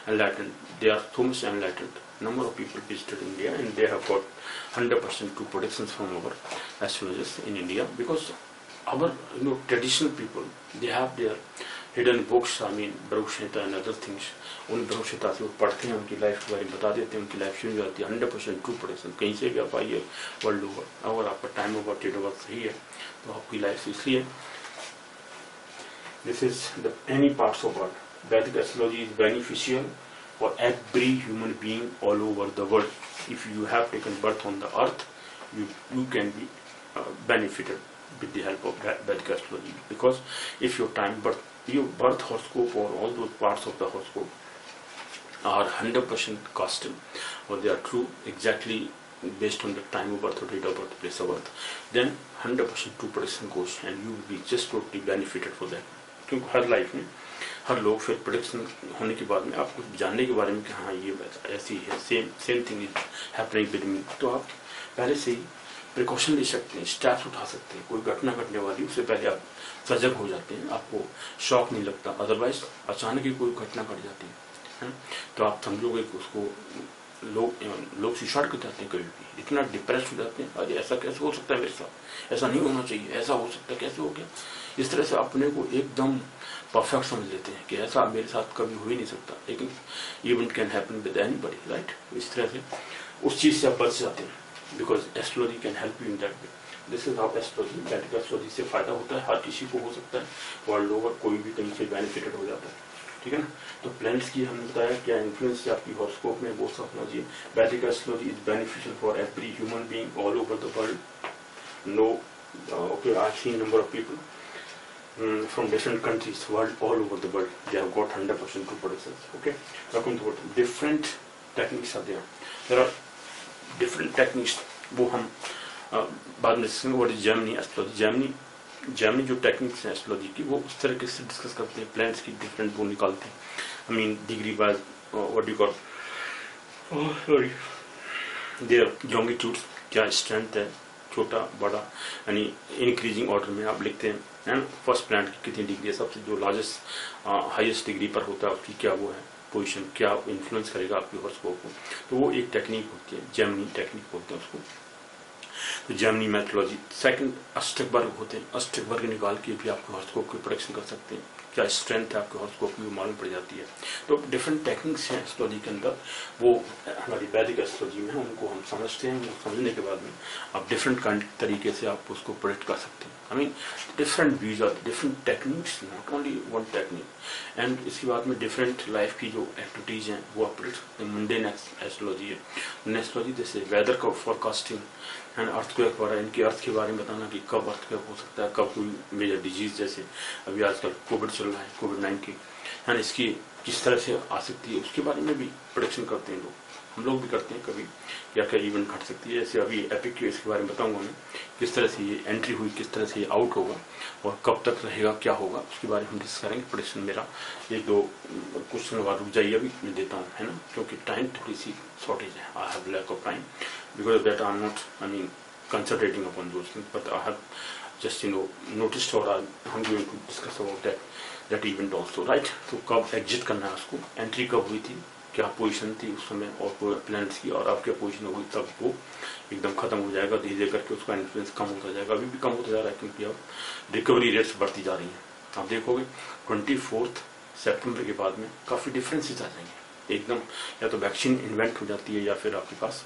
enlightened, they are so much enlightened. Number of people visited India and they have got 100% true predictions from our astrologers in India, because our traditional people, they have their hidden books, I mean Bharushita and other things. उन भरोसेता से वो पढ़ते हैं, उनकी लाइफ के बारे में बता देते हैं, उनकी लाइफ शुरू हो जाती है। 100% ट्रू प्रोडिक्शन, कहीं से भी आप आइए वर्ल्ड ओवर, अगर आपका टाइम ओवर डेट ओवर सही है तो आपकी लाइफ, इसलिए this is the any parts of world. Vedic astrology is beneficial for every human being all over the world. If you have taken birth on the earth, you can be benefited with the help of Vedic astrology, because if your birth horoscope or all those parts of the horoscope are 100% custom, or they are true exactly based on the time of birth or date of birth, place of birth, then 100% true prediction goes and you will be just totally benefited for that। क्योंकि हर लाइफ में हर लोग फिर प्रोडिक्शन होने के बाद में आपको जानने के बारे में कि हाँ ये ऐसी है, same thing is happening with me, तो आप पहले से ही प्रिकॉशन ले सकते हैं, स्टेप्स उठा सकते हैं। कोई घटना घटने वाली उससे पहले आप सजग हो जाते हैं, आपको शॉक नहीं लगता। अदरवाइज अचानक ही कोई घटना घट जाती है तो आप समझोगे कि उसको लोग सुसाइड कर जाते हैं, कभी भी इतना डिप्रेस हो जाते हैं, अरे ऐसा कैसे हो सकता है मेरे साथ, ऐसा नहीं होना चाहिए, ऐसा हो सकता है, कैसे हो गया। इस तरह से अपने को एकदम परफेक्ट समझ लेते हैं कि ऐसा मेरे साथ कभी हो ही नहीं सकता, लेकिन event can happen with anybody, right. इस तरह से उस चीज़ से आप बच जाते हैं, because astrology can help you in that way. This is how astrology, Vedic astrology से फायदा होता है, हर किसी को हो सकता है, वर्ल्ड ओवर कोई भी कहीं से बेनिफिटेड हो जाता है। ठीक है ना। तो प्लैनेट्स की हमने बताया क्या इन्फ्लुएंस है आपकी हॉरोस्कोप में, वो सब समझिए। Vedic astrology is beneficial for every human being all over the world. No okay, I've seen number of people from different countries, world, all over the world. They have got 100% true predictions. Okay, talking about different techniques are there. There are different techniques. वो हम बाद में discuss what is Gemini astrology. Gemini जो टेक्निक्स हैं एस्ट्रोलॉजी की, वो उस तरह से डिस्कस करते हैं, प्लैनेट्स की डिफरेंट वो निकालते हैं। I mean degree wise what you call sorry there longitudes, क्या स्ट्रेंथ है, छोटा बड़ा, यानी इंक्रीजिंग ऑर्डर में आप लिखते हैं, है ना। फर्स्ट प्लैनेट की कितनी डिग्री है, सबसे जो लार्जेस्ट हाईएस्ट डिग्री पर होता है उसकी क्या वो है पोजीशन, क्या इन्फ्लुएंस करेगा आपके हॉरोस्कोप को। तो वो एक टेक्निक होती है, जेमिनी टेक्निक बोलते हैं उसको। तो जेमिनी मैथोलॉजी। सेकंड अष्टक वर्ग होते हैं, अष्टक वर्ग निकाल के भी आपके हॉरोस्कोप की प्रेडिक्शन कर सकते हैं, क्या स्ट्रेंथ है आपके हॉरोस्कोप की, मालूम पड़ जाती है। तो डिफरेंट टेक्निक्स हैं एस्ट्रोलॉजी के अंदर, वो हमारी वैदिक एस्ट्रोलॉजी में उनको हम समझते हैं। वो समझने के बाद में आप डिफरेंट तरीके से आप उसको प्रेडिक्ट कर सकते हैं। I mean different views are different techniques, not only one technique. And इसके बाद में डिफरेंट लाइफ की जो एक्टिविटीज हैं वो आप प्रेडिक्ट सकते हैं। मंडेन एस्ट्रोलॉजी है, एस्ट्रोलॉजी जैसे वेदर का फोरकास्टिंग एंड अर्थक्वेक वगैरह, इनके अर्थ के बारे में बताना कि कब अर्थक्वेक हो सकता है, कब कोई मेजर डिजीज, जैसे अभी आजकल कोविड चल रहा है, कोविड-19 है, इसकी किस तरह से आ सकती है, उसके बारे में भी प्रेडिक्शन करते हैं लोग, हम लोग भी करते हैं कभी, या क्या इवेंट घट सकती है। जैसे अभी एपिक केस के बारे में बताऊंगा मैं, किस तरह से ये एंट्री हुई, किस तरह से ये आउट होगा और कब तक रहेगा, क्या होगा, उसके बारे में हम डिस्कस करेंगे। प्रेडिक्शन मेरा ये 2 क्वेश्चन बाद रुक जाइए, अभी मैं देता हूँ, है ना, क्योंकि टाइम थोड़ी सी शॉर्टेज है। I have lack of time because of that I'm not, I mean, concentrating upon those things, but I have just noticed, or I'm going to discuss about that event also, right? तो कब एग्जिट करना है उसको, एंट्री कब हुई थी, क्या पोजीशन थी उस समय और प्लैनेट्स की, और अब क्या पोजीशन होगी, तब वो एकदम खत्म हो जाएगा, धीरे धीरे करके उसका इन्फ्लुएंस कम होता जाएगा। अभी भी कम होता जा रहा है क्योंकि अब रिकवरी रेट्स बढ़ती जा रही हैं। आप देखोगे 24 सितंबर के बाद में काफ़ी डिफरेंसेस आ जाएंगे एकदम, या तो वैक्सीन इन्वेंट हो जाती है, या फिर आपके पास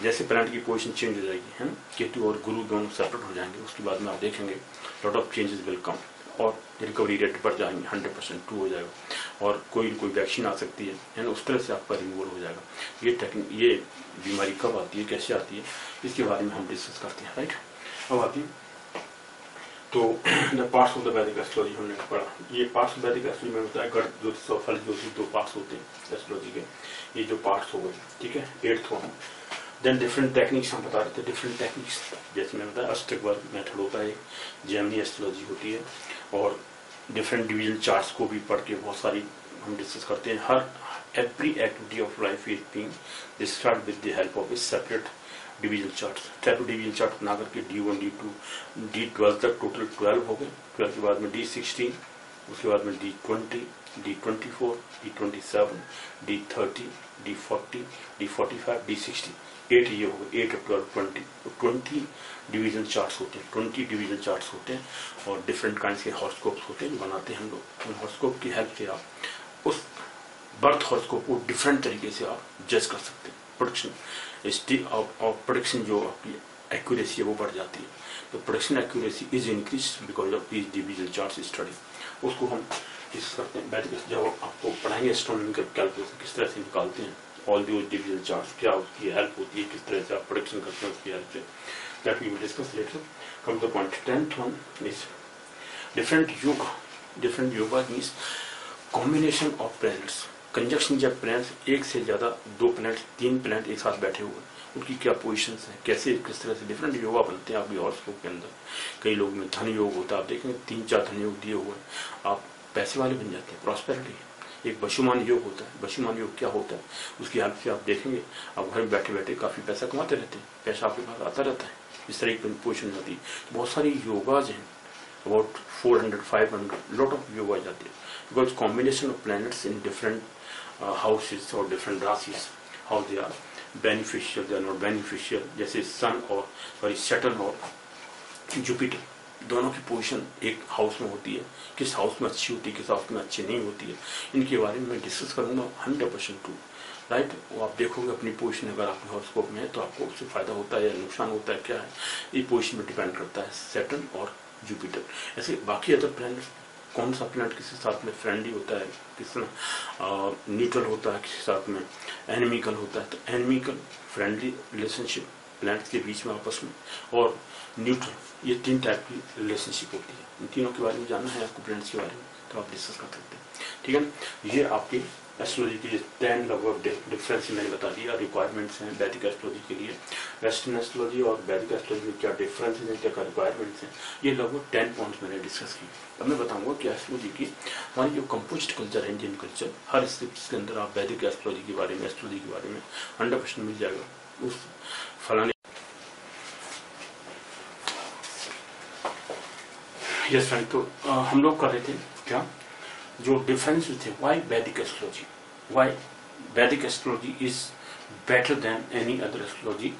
जैसे प्लैनेट की पोजीशन चेंज हो जाएगी, है ना, केतु और गुरु दोनों सेपरेट हो जाएंगे, उसके बाद में आप देखेंगे lot of changes will come और रिकवरी रेट बढ़ जाएंगे, 100% ट्रू हो जाएगा, और कोई वैक्सीन आ सकती है ना, उस तरह से आपका रिमूवल हो जाएगा। ये बीमारी कब आती है, कैसे आती है, इसके बारे में हम डिस्कस करते हैं, राइट। अब आती है तो द पार्ट्स ऑफ द वैदिक एस्ट्रोलॉजी हमने पढ़ा। ये पार्ट्स ऑफ वैदिक एस्ट्रोलॉजी में बताया गढ़ ज्योतिष और फल ज्योतिष 2 पार्ट्स होते हैं एस्ट्रोलॉजी के, ये जो पार्ट्स हो गए, ठीक है, 8th हो हम। देन डिफरेंट टेक्निक्स हम बता रहे थे, डिफरेंट टेक्निक्स जैसे मैं बताया अष्टक वर्ग मेथड होता है, जेमिनी एस्ट्रोलॉजी होती है, और डिफरेंट डिवीजन चार्ट्स को भी पढ़ के बहुत सारी हम डिस्कस करते हैं। हर every activity of life is being described with the help of a separate division chart. Type division chart बना करके D1 D2 D12 तक टोटल 12 हो गए, 12 के बाद में D16, उसके बाद में D20 D24 D27 D30 D40 D45 D60, 8 ये हो गए, 8 12 20 डिवीजन चार्ट्स होते हैं, 20 डिवीजन चार्ट्स होते हैं, और डिफरेंट काइंड के हॉरोस्कोप्स होते हैं, बनाते हैं हम लोग। उन हॉरोस्कोप की हेल्प से आप उस बर्थ हॉरोस्कोप को डिफरेंट तरीके से आप जज कर सकते हैं। प्रोडक्शन जो आपकी एक्यूरेसी है वो बढ़ जाती है। तो production accuracy is increase because of this division chart study. उसको हम डिस्कस करते हैं बैठ के, जब आपको पढ़ाएंगे एस्ट्रोनॉमिकल कैलकुलेशन किस तरह से निकालते हैं ऑल दो डिवीजन चार्ट्स, क्या उसकी हेल्प होती है, किस तरह से आप प्रोडक्शन करते हैं उसकी हेल्प से, that we will discuss later. Come to point 10th one is different yoga. Different yoga means combination of planets, conjunction, जब प्लैनेट्स एक से ज्यादा 2 प्लैनेट 3 प्लैनेट एक साथ बैठे हुए, उनकी क्या पोजीशंस हैं, कैसे किस तरह से डिफरेंट योगा बनते हैं आपके हॉरोस्कोप के अंदर। कई लोग में धन योग होता है, आप देखेंगे 3-4 धन योग दिए हुए, आप पैसे वाले बन जाते हैं, प्रॉस्पेरिटी। एक वशुमान योग होता है, वशुमान योग क्या होता है, उसकी हेल्प से आप देखेंगे आप घर में बैठे बैठे काफी पैसा कमाते रहते हैं, पैसा आपके पास आता रहता है, इस तरह की पोजिशन होती है। बहुत सारी योगाज हैं, अबाउट 400-500 लॉट ऑफ योगा जाती है, because combination of planets in different houses or different rasis, how they are beneficial, they are not beneficial, जैसे सन और सैटर्न और जुपिटर दोनों की पोजीशन एक हाउस में होती है, किस हाउस में अच्छी होती है, किस हाउस में अच्छी नहीं होती है, इनके बारे में मैं डिस्कस करूंगा 100% ट्रू, राइट। वो आप देखोगे अपनी पोजीशन अगर आपके हॉरोस्कोप में है तो आपको उससे फायदा होता है या नुकसान होता है, क्या है, ये पोजीशन में डिपेंड करता है सैटर्न और जुपिटर। ऐसे बाकी अदर प्लैनेट्स कौन सा प्लैनेट किसी साथ में फ्रेंडली होता है, किस न्यूट्रल होता है, किसी साथ में एनिमिकल होता है। तो एनिमिकल फ्रेंडली रिलेशनशिप प्लैनेट्स के बीच में आपस में, और न्यूट्रल, ये 3 टाइप की रिलेशनशिप होती है। इन तीनों के बारे में जानना है आपको प्लैनेट्स के बारे में, तो आप डिस्कस कर सकते हैं। ठीक है ना, ये आपकी एस्ट्रोलॉजी के 10 लगभग डिफरेंस मैंने बता दिया, रिक्वायरमेंट्स हैं वैदिक एस्ट्रोलॉजी के लिए। वेस्टर्न एस्ट्रोलॉजी और वैदिक एस्ट्रोलॉजी में क्या डिफरेंस है, क्या रिक्वायरमेंट्स हैं, ये लगभग 10 पॉइंट्स मैंने डिस्कस किए। अब मैं बताऊंगा कि एस्ट्रोलॉजी की हमारी जो कंपोजिट कल्चर है, इंडियन कल्चर, हर स्क्रिप्ट के अंदर आप वैदिक एस्ट्रोलॉजी के बारे में, एस्ट्रोलॉजी के बारे में 100% मिल जाएगा। उस फलाने यस फ्रेंड, तो हम लोग कर रहे थे क्या, जो डिफरेंस थे, वाई वैदिक एस्ट्रोलॉजी, वाई वैदिक astrology is better than any other astrology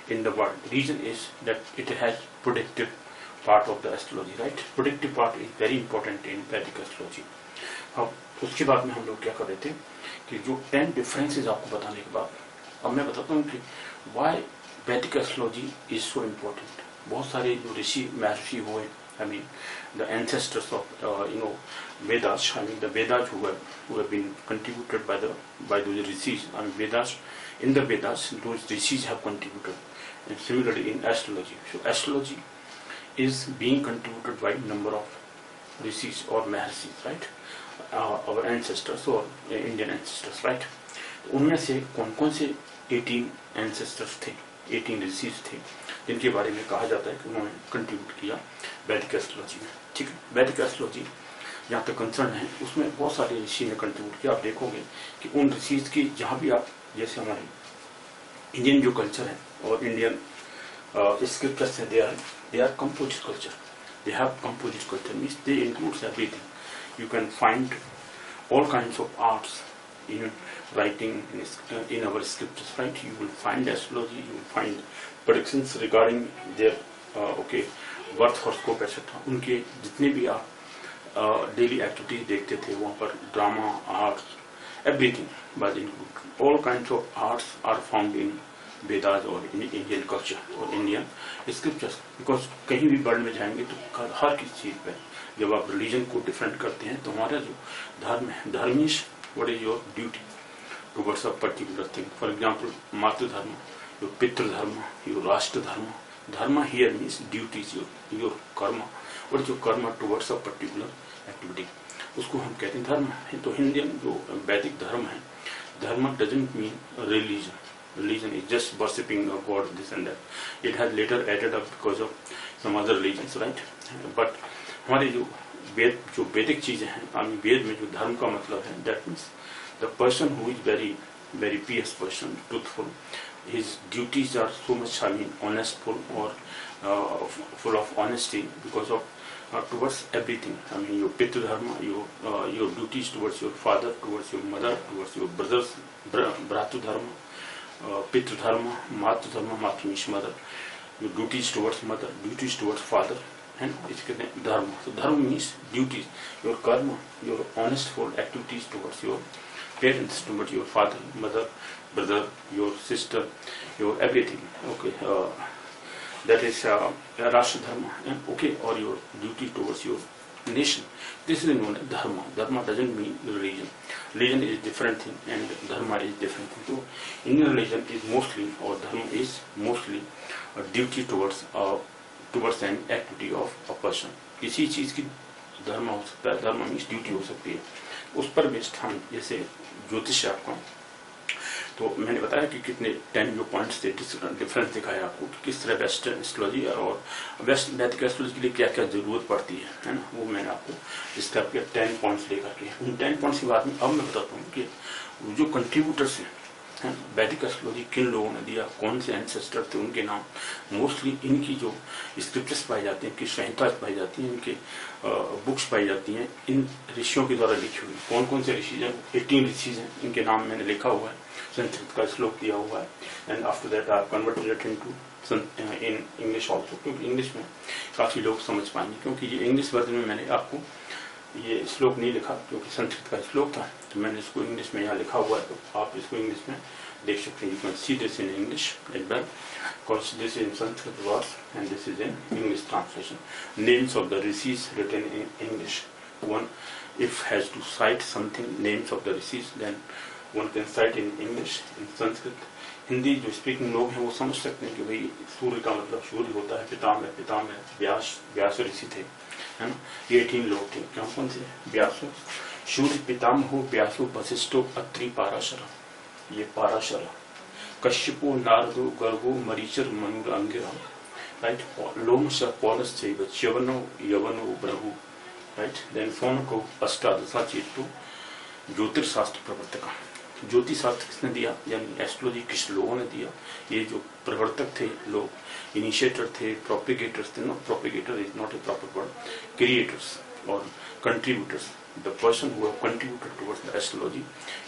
in the world. Reason is that it has predictive part of the astrology, right? Predictive part is very important in Vedic astrology. अब उसके बाद में हम लोग क्या कर रहे थे कि जो 10 differences आपको बताने के बाद अब मैं बताता हूँ कि why Vedic astrology is so important. बहुत सारे जो ऋषि महर्षि हुए, I mean the ancestors of Vedas, I mean the Vedas who have been contributed by those rishis. I mean Vedas, in the Vedas those rishis have contributed, and similarly in astrology. So astrology is being contributed by number of rishis or maharshis, right? Our ancestors or Indian ancestors, right? उनमें से कौन कौन से 18 ancestors थे, 18 ऋषिज थे, जिनके बारे में कहा जाता है कि उन्होंने कंट्रीब्यूट किया वैदिक एस्ट्रोलॉजी में। ठीक है, वैदिक एस्ट्रोलॉजी जहाँ तक कंसर्न है उसमें बहुत सारे ऋषि ने कंट्रीब्यूट किया। आप देखोगे कि उन ऋषिज की जहाँ भी आप, जैसे हमारे इंडियन जो कल्चर है और इंडियन स्क्रिप्चर्स है, they are composite culture, they have composite culture, means they includes everything. You can find all kinds of arts in writing in our scriptures, right? You will find astrology, you will find predictions regarding their birth horoscope etc. उनके जितने भी आप डेली एक्टिविटीज देखते थे वहाँ पर drama, arts, everything was included. All kinds of arts are found in Vedas और इंडियन कल्चर और इंडियन स्क्रिप्चर्स, बिकॉज कहीं भी वर्ल्ड में जाएंगे तो हर किसी चीज पे जब आप रिलीजन को डिफरेंट करते हैं तो हमारा जो धर्म है, dharma is what is your duty towards a particular thing. For example matridharma, your pitridharma, your rashtra dharma. धर्म हियर मीन्स ड्यूटीज, योर कर्म, और जो कर्म टुवर्ड्स अ पर्टिकुलर एक्टिविटी, उसको हम कहते हैं धर्म है। तो इंडियन जो वैदिक धर्म है, धर्म doesn't mean religion, religion is just worshipping a god, this and that. It has later added up because of some other religions, right? But हमारे जो वैदिक चीजें हैं, वेद में जो धर्म का मतलब है, that means the person who is very very pious person, truthful, his duties are so much, I mean, honestful or full of honesty because of towards everything. I mean your pitra dharma, your duties towards your father, towards your mother, towards your brothers, bhratu dharma, पितृ धर्म, matri dharma, matri means mother, your duties towards mother, duties towards father, and इसके धर्म। तो dharma means duties, your karma, your honestful activities towards your parents, towards your father, mother, brother, your sister, your everything, okay, that is rashtra dharma, okay, और your duty towards your nation. This is known as dharma. Dharma doesn't mean religion. Religion is different thing and dharma is different thing. So Indian religion is mostly, or dharma is mostly a duty towards an activity of a person. किसी चीज की धर्म हो सकता है, धर्म मीन्स ड्यूटी हो सकती है, उस पर बेस्ड हम, जैसे ज्योतिष आपको, तो मैंने बताया कि कितने 10 जो पॉइंट्स थे, डिफरेंस दिखाया आपको कि किस तरह वेस्टर्न एस्ट्रोलॉजी और वेस्ट वैदिक एस्ट्रोलॉजी के लिए क्या क्या जरूरत पड़ती है ना, वो मैंने आपको डिस्क्राइब किया 10 पॉइंट्स लेकर के। उन 10 पॉइंट्स के बाद में अब मैं बताता हूँ कि जो कंट्रीब्यूटर्स हैं वैदिक एस्ट्रोलॉजी किन लोगों ने दिया, कौन से एंसेस्टर थे, उनके नाम, मोस्टली इनकी जो स्क्रिप्चर्स पाई जाती हैं, इनकी संहिता पाई जाती हैं, इनके बुक्स पाई जाती हैं, इन ऋषियों के द्वारा लिखी हुई। कौन कौन से ऋषि हैं? 18 ऋषि हैं, इनके नाम मैंने लिखा हुआ है, संस्कृत का श्लोक दिया हुआ है, and after that I converted it into in English also, क्योंकि इंग्लिश में काफी लोग समझ पाएंगे, क्योंकि ये इंग्लिश वर्जन में मैंने आपको ये श्लोक नहीं लिखा क्योंकि संस्कृत का श्लोक था, तो मैंने इसको इंग्लिश में यहाँ लिखा हुआ है, तो आप इसको इंग्लिश में देख सकते हैं। You can see this in English as well, because this in Sanskrit verse and this is in English translation. Names of the rishis written in English, one if has to cite something, names of the rishis, then one can cite in English, in Sanskrit. Hindi जो स्पीकिंग लोग हैं वो समझ सकते हैं कि भाई सूर्य का मतलब सूर्य होता है, पितामह व्यास ऋषि थे, है ना। ये 18 लोग थे, क्या कौन से? व्यासो, सूर्य पितामह, व्यासो, वशिष्ठो, अत्रि, पाराशर, ये पाराशर, कश्यपो, नारदो, गर्गो, मरीचर, मनुर, अंगिरा, राइट। लोमश, पौलस, च्यवनो, यवनो, भृगु, राइट। देन सोनको, अष्टादशा, चेतो, ज्योतिर्शास्त्र प्रवर्तका। ज्योतिष शास्त्र किसने दिया, यानी एस्ट्रोलॉजी किस लोगों ने दिया? ये जो प्रवर्तक थे लोग, इनिशिएटर थे, प्रोपिगेटर्स थे, not propagator is not a proper word, creators और contributors, the person who have contributed towards the astrology,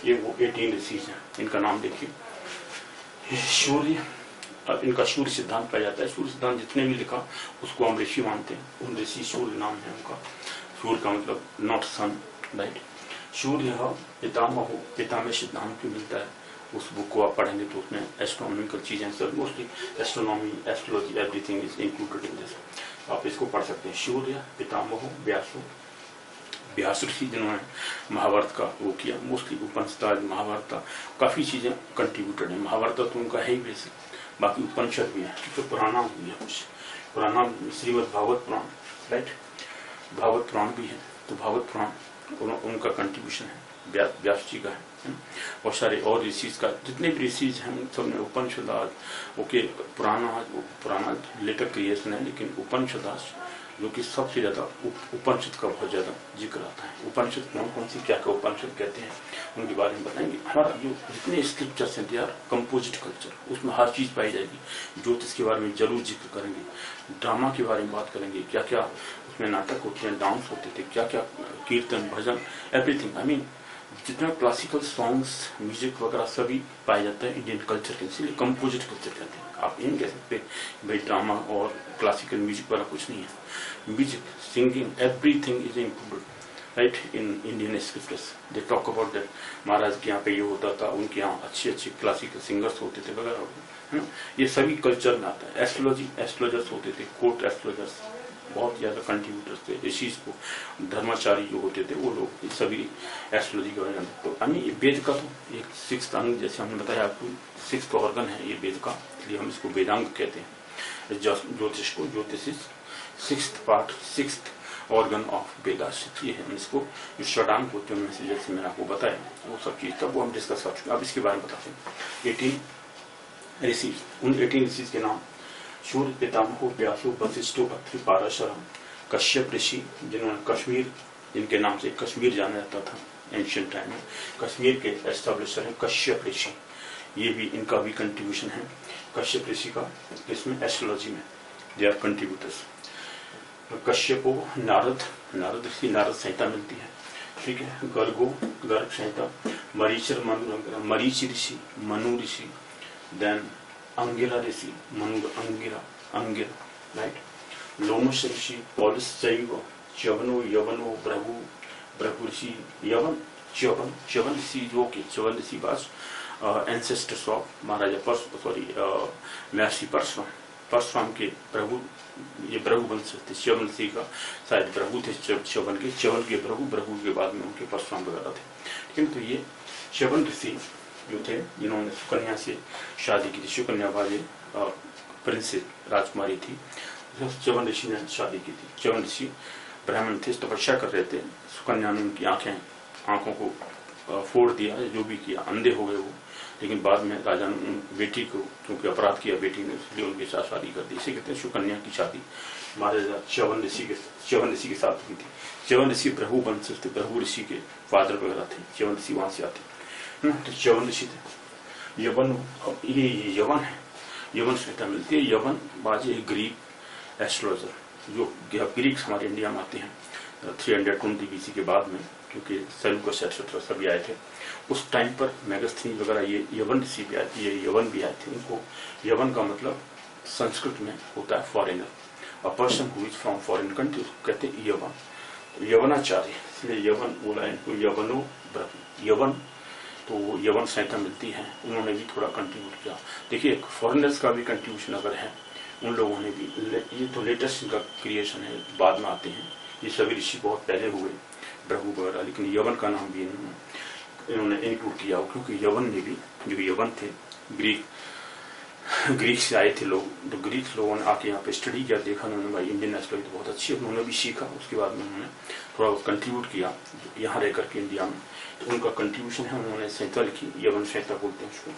ये वो 18 ऋषिज हैं। इनका नाम देखिए। सूर्य, इनका सूर्य सिद्धांत पाया जाता है। सूर्य सिद्धांत जितने भी लिखा उसको हम ऋषि मानते हैं, उन ऋषि सूर्य नाम है उनका। सूर्य का मतलब नॉट सन, राइट। सूर्य पितामह, पितामह सिद्धांत भी मिलता है, उस बुक को आप पढ़ेंगे तो उसमें एस्ट्रोनॉमिकल चीजें सब, mostly astronomy, astrology, everything is included in this. आप इसको पढ़ सकते हैं। सूर्य पितामह, व्यासो, व्यास ऋषि जिन्होंने महाभारत का वो किया, मोस्टली उपनिषद, महाभारत, काफी चीजें कंट्रीब्यूटेड है। महाभारत तो उनका है ही बेसिक, बाकी उपनिषद भी है, तो पुराना भी है कुछ, पुराना श्रीमद् भागवत पुराण, राइट, भागवत पुराण भी है, तो भागवत पुराण उनका कंट्रीब्यूशन है, व्यास जी का है। बहुत सारे और ऋषिज का, जितने भी ऋषिज हैं सबने उपनिषद, ओके, पुराना लेटर क्रिएशन है, लेकिन उपनिषद जो कि सबसे ज्यादा उपनिषद का बहुत ज्यादा जिक्र आता है। उपनिषद कौन कौन सी, क्या क्या उपनिषद कहते हैं, उनके बारे में बताएंगे। हमारा जो जितने स्क्रिप्चर्स हैं यार, कंपोजिट कल्चर, उसमें हर चीज पाई जाएगी। ज्योतिष के बारे में जरूर जिक्र करेंगे, ड्रामा के बारे में बात करेंगे, क्या क्या उसमें नाटक होते हैं, डांस होते थे, क्या क्या कीर्तन, भजन, एवरीथिंग। आई मीन जितना क्लासिकल सॉन्ग्स, म्यूजिक वगैरह सभी पाया जाता है इंडियन कल्चर के, इसलिए कंपोजिट कल्चर कहते हैं। आप ये नहीं कह सकते भाई ड्रामा और क्लासिकल म्यूजिक वाला कुछ नहीं है। Music, singing, everything is included, right, in Indian scriptures. They talk about that, महाराज के यहाँ पे ये होता था, उनके यहाँ अच्छे अच्छे क्लासिकल सिंगर्स होते थे वगैरह, है ना। ये सभी कल्चर में आता है। एस्ट्रोलॉजी, एस्ट्रोलॉजर्स होते थे, कोर्ट एस्ट्रोलॉजर्स बहुत ज्यादा कंट्रीब्यूटर्स थे। ऋषिज को, धर्माचारी जो होते थे वो लोग सभी एस्ट्रोलॉजी के बारे में। तो यानी वेद का तो एक 6th अंग, जैसे हमने बताया आपको, 6th ऑर्गन है ये वेद का, इसलिए हम इसको वेदांग कहते हैं। ज्योतिष को, ज्योतिष 6th part, 6th organ of Vedas, ये है। इसको जो षडांग होते हैं उनमें से, जैसे मैंने आपको बताया वो सब चीज तब वो हम डिस्कस कर चुके हैं। अब इसके बारे में बताते हैं। 18 ऋषि, उन 18 ऋषि के नाम: सूर्य पितामह, व्यासो, वशिष्ठो, अत्रि, पाराशर, कश्यप ऋषि, जिन्होंने कश्मीर, जिनके नाम से कश्मीर जाना जाता था एंशिएंट टाइम में, कश्मीर के एस्टेब्लिशर हैं कश्यप ऋषि। ये भी, इनका भी कंट्रीब्यूशन है कश्यप ऋषि का, इसमें एस्ट्रोलॉजी में दे आर कंट्रीब्यूटर्स। कश्यपो, नारद, नारद ऋषि, नारद संहिता मिलती है, ठीक है। गर्गो, गर्ग संहिता, मरीचर, मनु, मरीचि ऋषि, मनु ऋषि, देन अंगिरा ऋषि, मनुर, अंगिरा, राइट। लोमश ऋषि, पौलस, च्यवनो, यवनो, भृगु ऋषि, च्यवन ऋषि, जो कि Chyavan rishi was ancestors of Maharaja Maharshi Parshuram के भृगु, ये भृगु वंश थे। च्यवन ऋषि का शायद भृगु थे, च्यवन के भृगु के बाद में उनके परशुराम वगैरह थे, ठीक है। तो ये च्यवन ऋषि जो थे, जिन्होंने सुकन्या से शादी की थी, सुकन्या वाले प्रिंसेस राजकुमारी थी, च्यवन ऋषि ने शादी की थी। च्यवन ऋषि ब्राह्मण थे, तपस्या कर रहे थे, सुकन्या ने उनकी आंखों को फोड़ दिया, जो भी किया, अंधे हो गए वो। लेकिन बाद में राजा ने बेटी को, क्योंकि अपराध किया बेटी ने, इसलिए उनके साथ शादी कर दी। इसे कहते हैं सुकन्या की शादी महाराजा च्यवन ऋषि के साथ हुई थी। च्यवन ऋषि भृगु वंश थे, भृगु ऋषि के फादर वगैरह थे, च्यवन ऋषि वहां से आते। तो च्यवन ऋषि थे। यवन, ये यवन है, यवन संहिता मिलती है। यवन बाजे ग्रीक एस्ट्रोलॉजर, जो ग्रीक्स हमारे इंडिया में आते हैं 320 BC के बाद में, क्योंकि सेल्यूकस एटसेट्रा सभी आए थे उस टाइम पर। मेगास्थनीज वगैरह ये यवन ऋषि भी आए थे, ये यवन भी आए थे। इनको, यवन का मतलब संस्कृत में होता है foreigner, a person who is from foreign country, उसको कहते हैं यवन, यवनाचार्य, इसलिए यवन बोला इनको। यवनो, यवन, तो यवन संहिता मिलती है, उन्होंने भी थोड़ा कंट्रीब्यूट किया। देखिए फॉरेनर्स का भी कंट्रीब्यूशन अगर है, उन लोगों ने भी, ये तो लेटेस्ट इनका क्रिएशन है, बाद में आते हैं, ये सभी ऋषि बहुत पहले हुए, भृगु वगैरह, लेकिन यवन का नाम भी इन्होंने इंक्लूड किया हो, क्योंकि यवन में भी जो यवन थे ग्रीक से आए थे लोग, तो ग्रीक लोगों ने आके यहाँ पे स्टडी किया, देखा उन्होंने भाई इंडियन एस्ट्रोलॉजी तो बहुत अच्छी है, उन्होंने भी सीखा, उसके बाद में उन्होंने थोड़ा कंट्रीब्यूट किया यहाँ रह करके इंडिया में। तो उनका कंट्रीब्यूशन है, उन्होंने संहिता लिखी, यवन संहिता बोलते हैं उसको।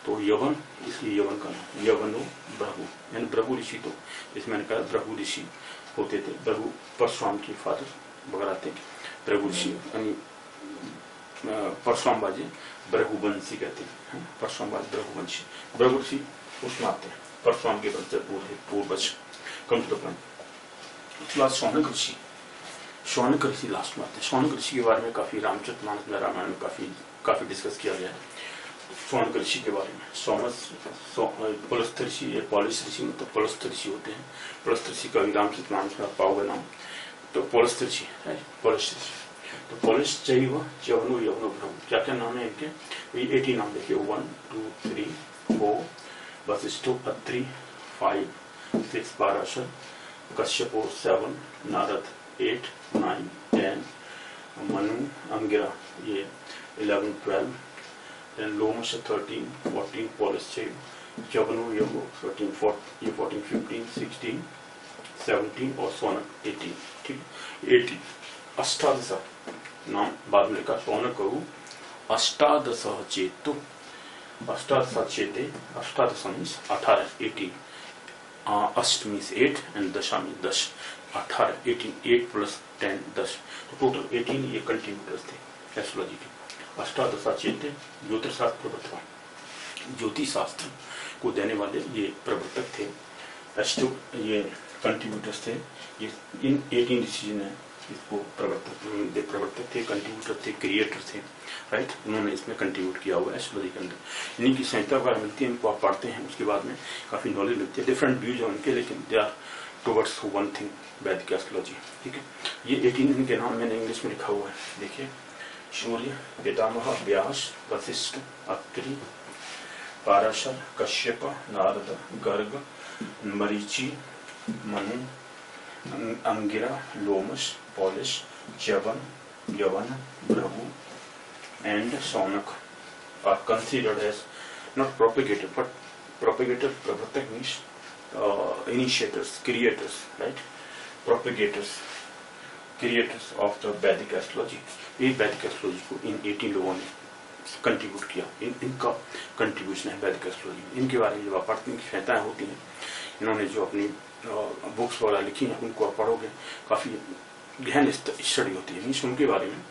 तो यवन, इसलिए यवन का नाम यवनो भृगु, यानी भृगु ऋषि, तो इसमें मैंने कहा भृगु ऋषि होते थे, भृगु परशुराम के फादर वगैरह थे भृगु ऋषि, यानी परशुराम बाजे भृगुवंशी कहते हैं, परशुराम बाजे भृगुवंशी, भृगु ऋषि उसमें आते हैं, परशुराम के पूर्वज। Come to the point. उसके बाद शौनक ऋषि, शौनक ऋषि लास्ट में आते हैं। शौनक ऋषि के बारे में काफी रामचरितमानस में, रामायण में काफी डिस्कस किया गया है शौनक ऋषि के बारे में। पुलस्त्य ऋषि, ये पॉलिस ऋषि मतलब पुलस्त्य ऋषि होते हैं। पुलस्त्य ऋषि का रामचरितमानस में पाओगे नाम, तो पुलस्त्य ऋषि है, पुलस्त्य ऋषि। तो पुलिस चैव च्यवनो यवनो भृगु, क्या क्या नाम है इनके, ये 80 नाम देखिए, 1 2 3 4 वशिष्ठो अत्रि 5 6 पाराशर, कश्यपो 7, नारद 8 9 10, मनु अंगिरा ये 11 12, then लोमश 13 14, पौलस्त्य च्यवनो यवनो 13 14 15 16 17 और शौनक 18। ठीक, 18 अष्टादश नाम बाद में लिखा, शौनक करू अष्टादश चेतु, अष्टादश चेते, अष्टादश मीन्स 18, 18, अष्ट मीन्स 8 एंड दशा मीन्स 10, 18 18, 8 + 10 10, तो टोटल 18 ये कंट्रीब्यूटर्स थे एस्ट्रोलॉजी के। अष्टादश चेते ज्योतिषशास्त्र प्रवर्तक, ज्योतिष शास्त्र को देने वाले ये प्रवर्तक थे, ये कंट्रीब्यूटर्स थे, ये इन 18 ऋषि ने इसको प्रवर्तक थे, कंट्रीब्यूटर थे, क्रिएटर थे, राइट, उन्होंने इसमें कंट्रीब्यूट किया हुआ है एस्ट्रोलॉजी के अंदर। इन्हीं की संहिता वगैरह मिलती है, इनको आप पढ़ते हैं, उसके बाद में काफी नॉलेज मिलती है, डिफरेंट व्यूज है उनके, लेकिन they are towards one thing, Vedic astrology. ठीक है, ये 18 इनके नाम मैंने इंग्लिश में लिखा हुआ है, देखिए, सूर्य, पितामह, व्यास, वशिष्ठ, अत्रि, पाराशर, कश्यप, नारद, गर्ग, मरीचि, मनु, अंगिरा, लोमश, पॉलिश, च्यवन, यवन, Bhrigu and Shaunak are considered as not propagator but propagator, प्रवर्तक means initiators, creators, right, propagators, creators of the Vedic astrology। ये वैदिक एस्ट्रोलॉजी को इन 18 लोगों ने कंट्रीब्यूट किया, इनका कंट्रीब्यूशन है वैदिक एस्ट्रोलॉजी। इनके बारे में जब आप पढ़ते हैं, संहिताएं होती हैं, इन्होंने जो अपनी बुक्स वगैरह लिखी हैं, उनको आप पढ़ोगे, काफी गहन स्टडी होती है मीन्स उनके बारे में,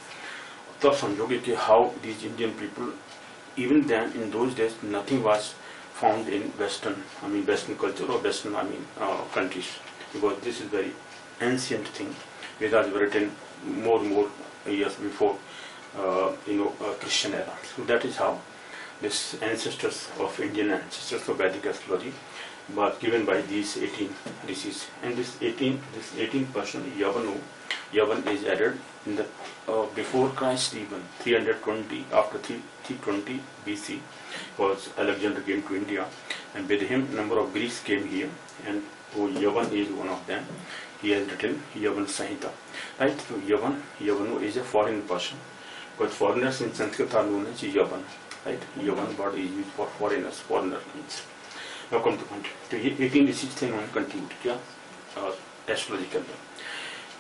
तब समझोगे कि how these Indian people, even then in those days nothing was found in western culture और western countries, because this is very ancient thing, Vedas were written more years before Christian era. So that is how this ancestors of Indian ancestors of Vedic astrology was given by these 18 rishis. And this 18 person Yavan is added in the before Christ, even 320, after 320 BC was Alexander came to India, and with him number of Greeks came here, and Yavan is one of them. He has written Yavan Sanhita, right? So Yavano is a foreign person, but foreigners in Sanskrit are known as Yavan, right? Yavan word is used for foreigners, foreigner means. Now come to point, तो ये 18 ऋषि थे, इन्होंने कंट्रीब्यूट किया एस्ट्रोलॉजी के अंदर।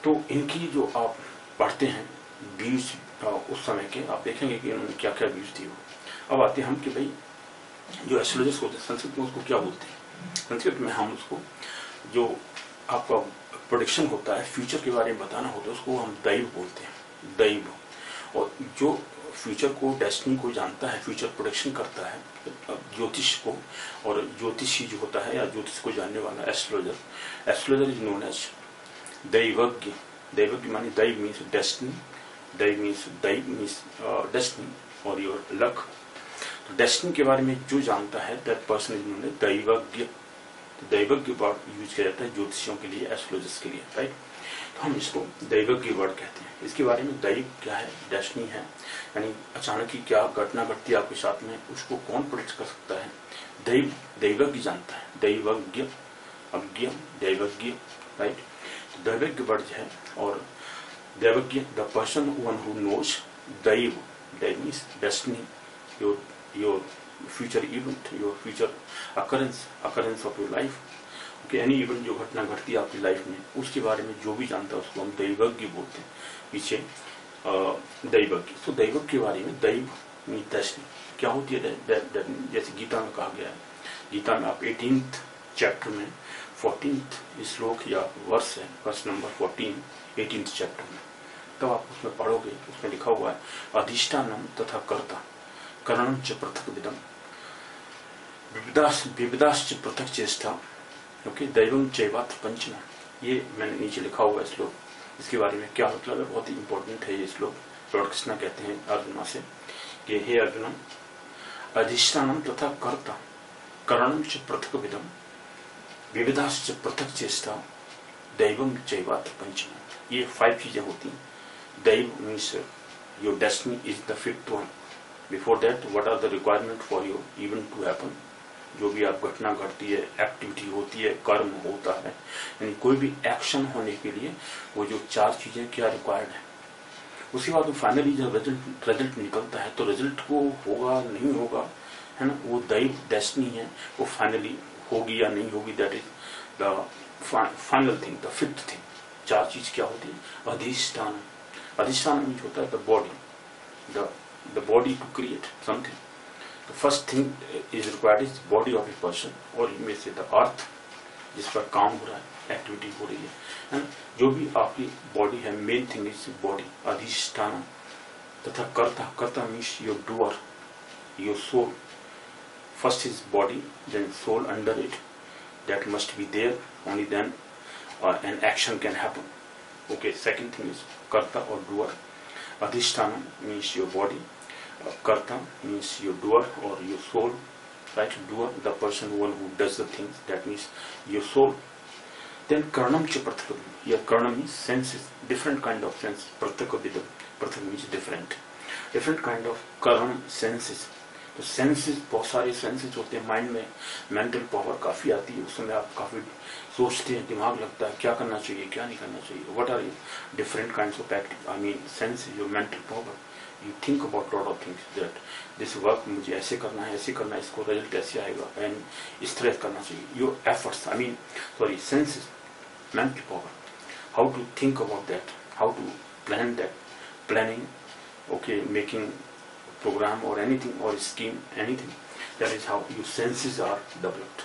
तो इनकी जो आप पढ़ते हैं व्यूज उस समय के, आप देखेंगे कि इन्होंने क्या क्या व्यूज दिए। अब आते हैं हम कि भाई जो एस्ट्रोलॉजिस्ट होते हैं संस्कृत में उसको क्या बोलते हैं। संस्कृत में हम उसको, जो आपका प्रेडिक्शन होता है, फ्यूचर के बारे में बताना होता है, उसको हम दैव बोलते हैं, दैव। और जो फ्यूचर को, डेस्टिनी को जानता है, फ्यूचर प्रोडिक्शन करता है, ज्योतिष को, और ज्योतिषी जो होता है या ज्योतिष को जानने वाला astrologer is known as daivajna. Daivajna मानी daiva means destiny, daiva means destiny और योर लक। तो डेस्टिनी के बारे में जो जानता है that person is known as daivajna. तो दैवज्ञ वर्ड यूज किया जाता है ज्योतिषियों के लिए, एस्ट्रोलॉजिस्ट के लिए, राइट। तो हम इसको दैवज्ञ वर्ड कहते हैं। इसके बारे में दैव क्या है, डेस्टिनी है, यानी अचानक ही क्या घटना घटती है आपके साथ में, उसको कौन प्रेडिक्ट कर सकता है, दैवज्ञ जानता है, दैवज्ञ, अज्ञ, दैवज्ञ, राइट। तो दैवज्ञ वर्ड है। और Devagya, the person, one who knows. Daiv, Daiv means destiny, your future event, your future occurrence of your life. Okay, any event जो घटना घटती है आपकी लाइफ में, उसके बारे में जो भी जानता है उसको हम दैवज्ञ बोलते हैं. पीछे दैवज्ञ. तो दैवज्ञ के बारे में, दैव मीन दशनी क्या होती है. जैसे गीता में कहा गया है, गीता में आप 18th चैप्टर में 14th श्लोक या वर्ष है, वर्ष नंबर 14 18th चैप्टर में, तब आप उसमें पढ़ोगे, उसमें लिखा हुआ है अधिष्ठानम तथा कर्ता करणम च पृथक विदम विविधाश्च पृथक चेष्टा. ओके, दैवम चैवात्र पंचना. ये मैंने नीचे लिखा हुआ है श्लोक. इसके बारे में क्या मतलब है, बहुत ही इंपॉर्टेंट है ये श्लोक. लॉर्ड कृष्णा कहते हैं अर्जुना से कि हे अर्जुन, अधिष्ठानम तथा कर्ता करणम च पृथक विदम विविधाश्च पृथक चेष्टा दैवम चैवात्र पंचना. ये 5 चीजें होती हैं. Daiva means your destiny is the 5th one. Before that what are the requirement for your event to happen. जो भी आप घटना घटती है, एक्टिविटी होती है, कर्म होता है, यानी कोई भी एक्शन होने के लिए वो जो 4 चीजें क्या रिक्वायर्ड है. उसके बाद फाइनली जब रिजल्ट निकलता है तो रिजल्ट को होगा नहीं होगा, है ना, वो दैव डेस्टिनी है, वो फाइनली होगी या नहीं होगी. That is the final thing, the 5th thing. 4 चीज क्या होती है. अधिष्ठान. अधिष्ठान मीन्स होता है the body, the body to create something. The first thing is required is body of a person, और इनमें से द अर्थ जिस पर काम हो रहा है, एक्टिविटी हो रही है ना, जो भी आपकी बॉडी है, मेन थिंग इज बॉडी. अधिष्ठान तथा कर्ता. Karta means your doer, your soul. First is body, then soul under it. That must be there, only then an action can happen. Okay, second thing is karta or doer. Adhisthana means your body. Karta means your doer or your soul, right? Doer, the person, one who does the things. That means your soul. Then karnam cha prathak. Here karnam means senses, different kind of sense. Prathak vidam. Prathak means different kind of karnam senses. तो सेंसेस, बहुत सारे सेंसेस होते हैं माइंड में. मेंटल पावर काफी आती है, उस समय आप काफी सोचते हैं, दिमाग लगता है क्या करना चाहिए क्या नहीं करना चाहिए. What are you different kinds of active, I mean sense, your mental power. You think about lot of things, that this work मुझे ऐसे करना है, इसको रिजल्ट ऐसे आएगा, एंड इस तरह करना चाहिए. Your efforts, I mean sorry, senses, mental power. How to think about that, how to plan that, planning, okay, making program or anything or scheme, anything. That is how your senses are developed.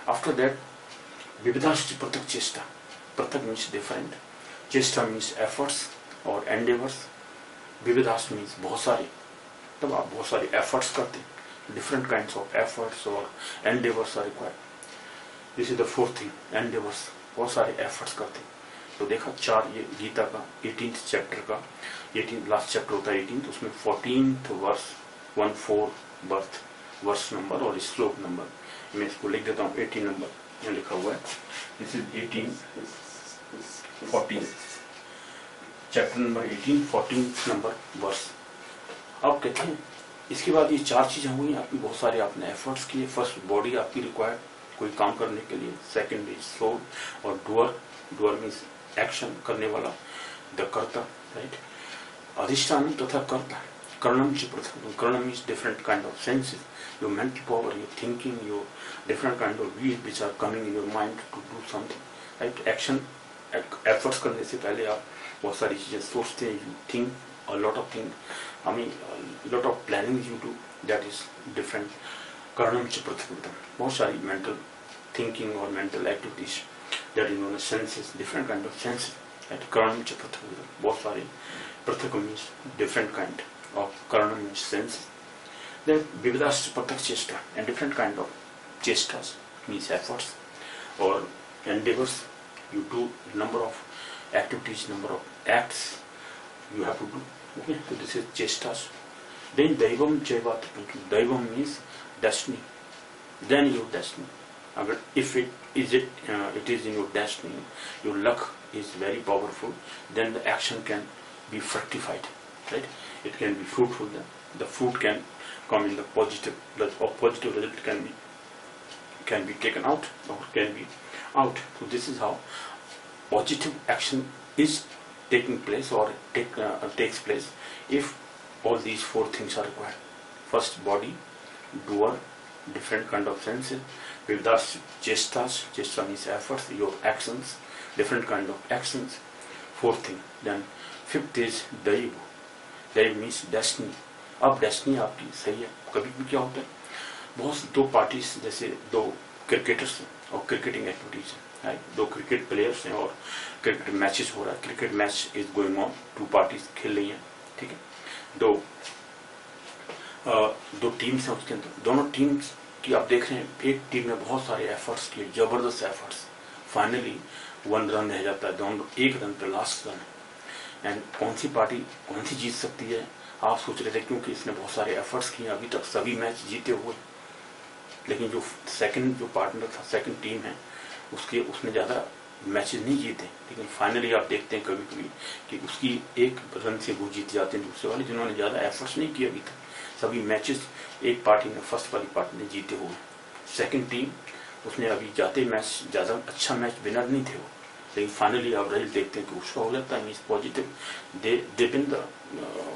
After that, vividhascha prathak chesta. Prathak means different. Chesta means efforts or endeavors. Vividhas means बहुत सारे. तब आप बहुत सारे efforts करते हैं. Different kinds of efforts or endeavors are required. This is the 4th thing. Endeavors. बहुत सारे efforts करते हैं. तो देखा 4 ये गीता का 18th चैप्टर का 18 लास्ट चैप्टर होता है 18, तो उसमें 14th verse 14 birth verse number और श्लोक नंबर. मैं इसको लिख देता हूँ. 18 नंबर यहाँ लिखा हुआ है. This is 14 chapter number 18 14th number verse. अब कहते हैं इसके बाद ये 4 चीजें हुई आपकी, बहुत सारे आपने एफर्ट्स किए. फर्स्ट बॉडी आपकी रिक्वायर्ड कोई काम करने के लिए. सेकेंड इज सोल और डूअर मीन्स एक्शन करने वाला, द कर्ता, राइट. अधिष्ठान तथा कर्ता. कर्णम च पृथक. Karanam means different kind of senses, your mental power, your thinking, your different kind of views which are coming in your mind to do something, right. Action efforts करने से पहले आप बहुत सारी चीजें सोचते हैं. You think a lot of thing, I mean lot of planning you do. That is different. कर्णम च पृथक. बहुत सारी मेंटल थिंकिंग और mental activities, that is known as senses, different kind of senses. Right? Karanam cha prathak. बहुत सारे. Prathak means different kind of, karanam means senses. Then vividhas prathak chesta, and different kind of chestas means efforts or endeavors. You do number of activities, number of acts you have to do. Okay, so this is chestas. Then daivam chaivat. Daivam means destiny. Then your destiny. If it is in your destiny, your luck is very powerful, then the action can be fructified, right? It can be fruitful. Then the fruit can come in the positive, or positive result can be taken out or can be out. So this is how positive action is taking place or takes place if all these four things are required. First, body, doer, different kind of senses. Vividas chestas, chesta means efforts, your actions, different kind of actions. Fourth thing. Then fifth is daiv. Daiv means destiny. अब डेस्टिनी आपकी सही है. कभी भी क्या होता है, बहुत दो पार्टीज, जैसे दो क्रिकेटर्स हैं और क्रिकेटिंग एक्टिविटीज है, दो क्रिकेट प्लेयर्स हैं और क्रिकेट मैचेस हो रहा है, cricket match is going on, two parties खेल रही हैं, ठीक है. दो टीम्स हैं उसके अंदर, दोनों टीम्स की आप देख रहे हैं, एक टीम ने बहुत सारे एफर्ट्स किए, जबरदस्त एफर्ट्स, फाइनली 1 रन रह जाता है, दोनों 1 रन पे लास्ट रन है. एंड कौन सी पार्टी कौन सी जीत सकती है आप सोच रहे थे, क्योंकि इसने बहुत सारे एफर्ट्स किए, अभी तक सभी मैच जीते हुए, लेकिन जो सेकंड जो पार्टनर था, सेकंड टीम है, उसने ज़्यादा मैचेस नहीं जीते, लेकिन फाइनली आप देखते हैं कभी कभी कि उसकी 1 रन से वो जीत जाते हैं दूसरे वाले, जिन्होंने ज़्यादा एफर्ट्स नहीं किए अभी तक. सभी मैचेस एक पार्टी ने, फर्स्ट वाली पार्टी ने जीते हुए, सेकंड टीम उसने अभी जाते मैच ज़्यादा अच्छा मैच विनर नहीं थे वो, लेकिन फाइनली आप रिजल्ट देखते हैं कि उसका हो जाता है means positive, they win the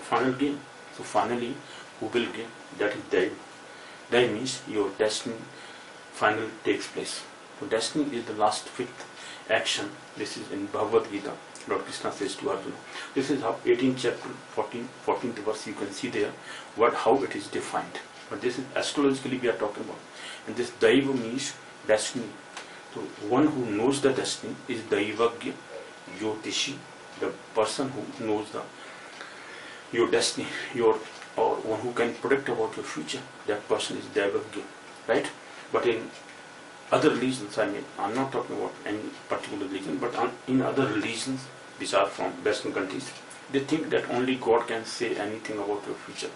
final game. So finally who will game, that is that. That means your destiny final takes place. So destiny is the last 5th action. This is in Bhagavad Gita. Lord Krishna says to Arjuna. This is how 18th chapter, 14th verse. You can see there how it is defined. But this is astrologically we are talking about. And this Daiva means destiny. So one who knows the destiny is Daivagya, Jyotishi, the person who knows your destiny, or one who can predict about your future, that person is Daivagya, right? But in other religions, I mean, I'm not talking about any particular religion, but in other religions which are from Western countries, they think that only God can say anything about your future.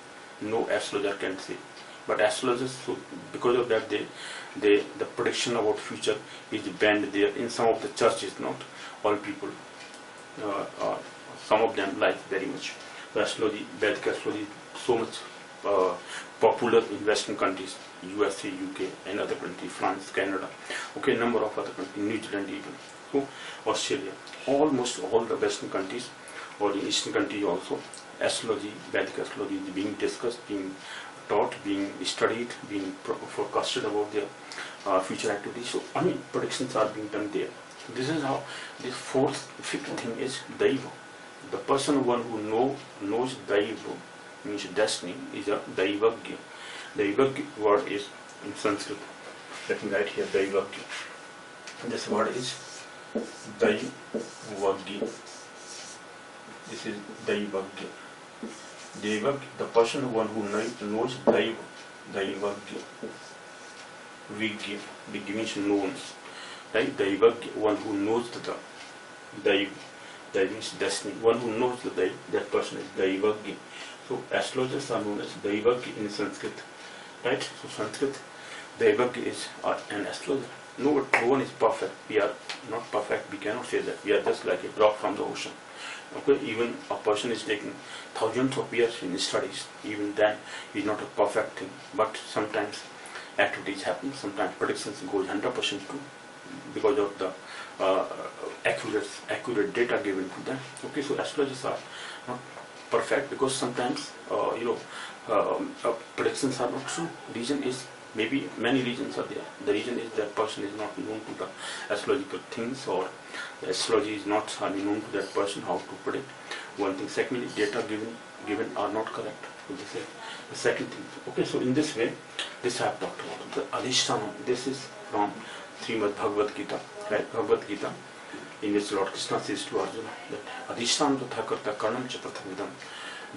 No astrologer can say. But astrologers, so because of that, the prediction about future is banned there. In some of the churches, not all people, some of them like very much. The astrology, Vedic astrology, so much popular in Western countries, USA, UK, and other countries, France, Canada, okay, number of other countries, New Zealand even, so Australia, almost all the Western countries, or in Eastern countries also, astrology, Vedic astrology is being discussed, being taught, being studied, being forecasted about their future activities. So, I mean, predictions are being done there. This is how this 5th thing is Daiva. The person one who knows Daiva, means destiny, is a Daivagya. Daivagya word is in Sanskrit. Let me write here Daivagya. This word is Daivagya. This is Daivagya. Daivagya, the person one who knows Daiva, Daivagya. Vigya, Vigya means knowns. Right? Daivagya, one who knows the Daiva. That means destiny. One who knows the Daiva, that person is Daivagya. So astrologers are known as Daivagya in Sanskrit, right? So Sanskrit, Daivagya is an astrologer. No one is perfect. We are not perfect. We cannot say that. We are just like a drop from the ocean. Okay, even a person is taking thousands of years in studies. Even then, he is not a perfect thing. But sometimes activities happen. Sometimes predictions goes 100% true because of the accurate data given to them. Okay, so astrologers are not perfect because sometimes predictions are not true. Reason is maybe many reasons are there. The reason is that person is not known to the astrological things, or the astrology is not known to that person how to predict. One thing. Secondly, data given are not correct. So this is the second thing. Okay, so in this way, this I have talked about. The Adhisthana. This is from Srimad Bhagavad Gita. Right? Bhagavad Gita, in which Lord Krishna says to Arjuna that Adhisthana tatha karta karnam cha prathavidam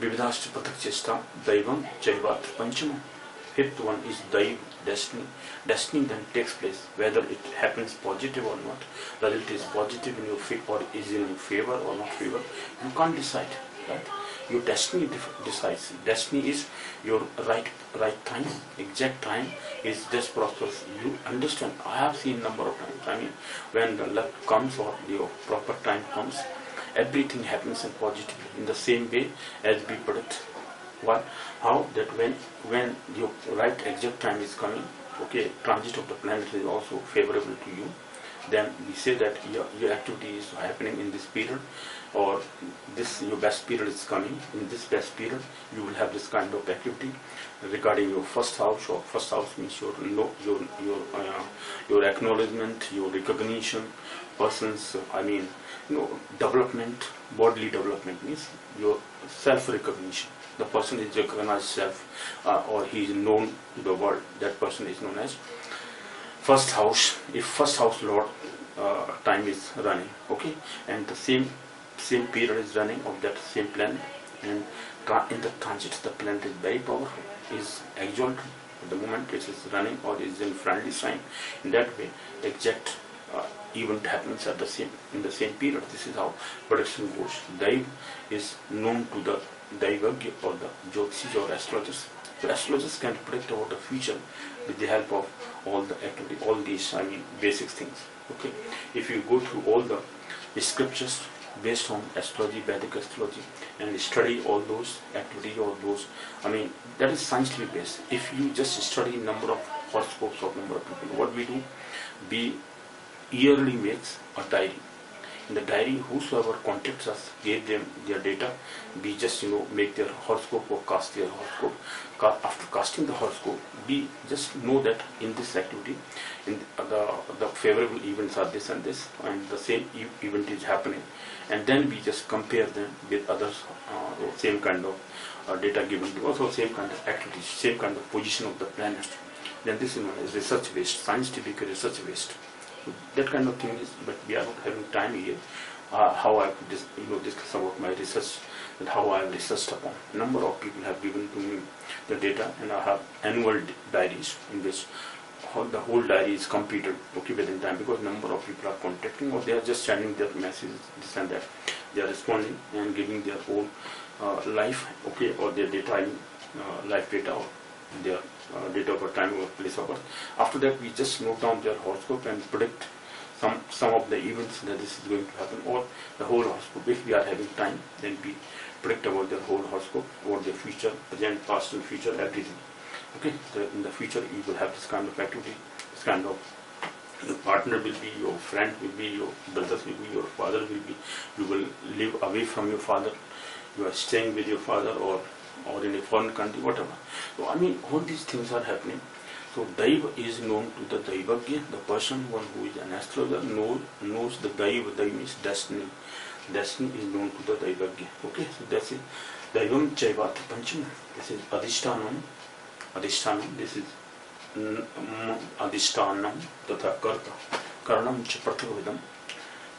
vividascha pathak chesta daivam chaivat panchamam. 5th one is Daiv, destiny. Destiny then takes place, whether it happens positive or not. Whether it is positive in your favor or is in your favor or not favor, you can't decide. Right? Your destiny decides. Destiny is your right time, exact time is just prosperous. You understand? I have seen number of times. I mean, when the luck comes or your proper time comes, everything happens in positive, in the same way as we predict. What? How? That when your right exact time is coming, okay, transit of the planet is also favorable to you. then we say that your activity is happening in this period, or this your best period is coming. In this best period, you will have this kind of activity regarding your first house. Or first house means your acknowledgement, your recognition, persons. Development, bodily development means your self-recognition. The person is recognized self, or he is known to the world. That person is known as first house. If first house lord time is running, okay, and the same period is running of that same planet, and in the transit the planet is very powerful, is exalted at the moment it is running, or is in friendly sign. In that way, exact event happens at in the same period. This is how prediction goes. Daiv is known to the Daivagya or the Jyotishis or astrologers. So astrologers can predict about the future with the help of all the activity, all these basic things. Okay, if you go through all the scriptures based on astrology, Vedic astrology, and study all those activities, all those, that is scientifically based. If you just study number of horoscopes of number of people, what we do, we yearly makes a diary. In the diary, whosoever contacts us, gave them their data, we just make their horoscope or cast their horoscope. After casting the horoscope, we just know that in this activity, in the favorable events are this and this, and the same event is happening, and then we just compare them with others, same kind of data given to us, or same kind of activities, same kind of position of the planet. Then this is known as research based, scientific research based. That kind of thing is, but we are not having time here. How I could discuss about my research and how I have researched upon. A number of people have given to me the data, and I have annual diaries in which the whole diary is completed, okay, within time, because number of people are contacting, or they are just sending their messages, this and that. They are responding and giving their own life, okay, or their data, life data, or their date of birth, time or place of birth. After that, we just note down their horoscope and predict some of the events that this is going to happen, or the whole horoscope. If we are having time, then we predict about their whole horoscope, or their future, present, past and future, everything. Okay, in the future you will have this kind of activity, this kind of, your partner will be, your friend will be, your brothers will be, your father will be, you will live away from your father, you are staying with your father, or in a foreign country, whatever. So all these things are happening. So Daiva is known to the Daivagya, the person, one who is an astrologer, knows the Daiva. Daiva means destiny. Destiny is known to the Daivagya. Okay, so that's it. Daivam Chaivati Pancham. This is Adhishtanam. Adhishtanam. This is Adhishtanam Tatha Karta. Karanam Cha Prathakvidam.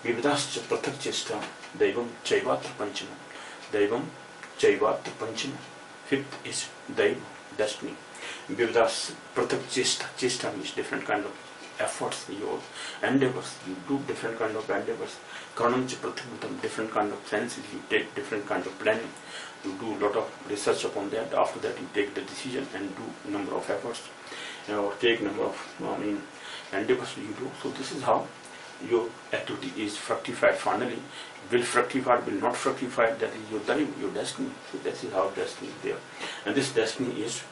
Vividascha Prathak Chesta. Daivam Chaivati Pancham. Daivam Chaivati Pancham. Fifth is Daiva, destiny. Vividas Prathak Chesta. Chesta means different kind of efforts, your endeavors. You do different kind of endeavors. Karanam Cha Prathakvidam, different kind of senses. You take different kind of planning. You do a lot of research upon that. After that, you take the decision and do number of efforts, or take number of endeavors you do. So this is how your activity is fructified finally. Will fructify, will not fructify, that is your dharma, your destiny. So that is how destiny is there. And this destiny is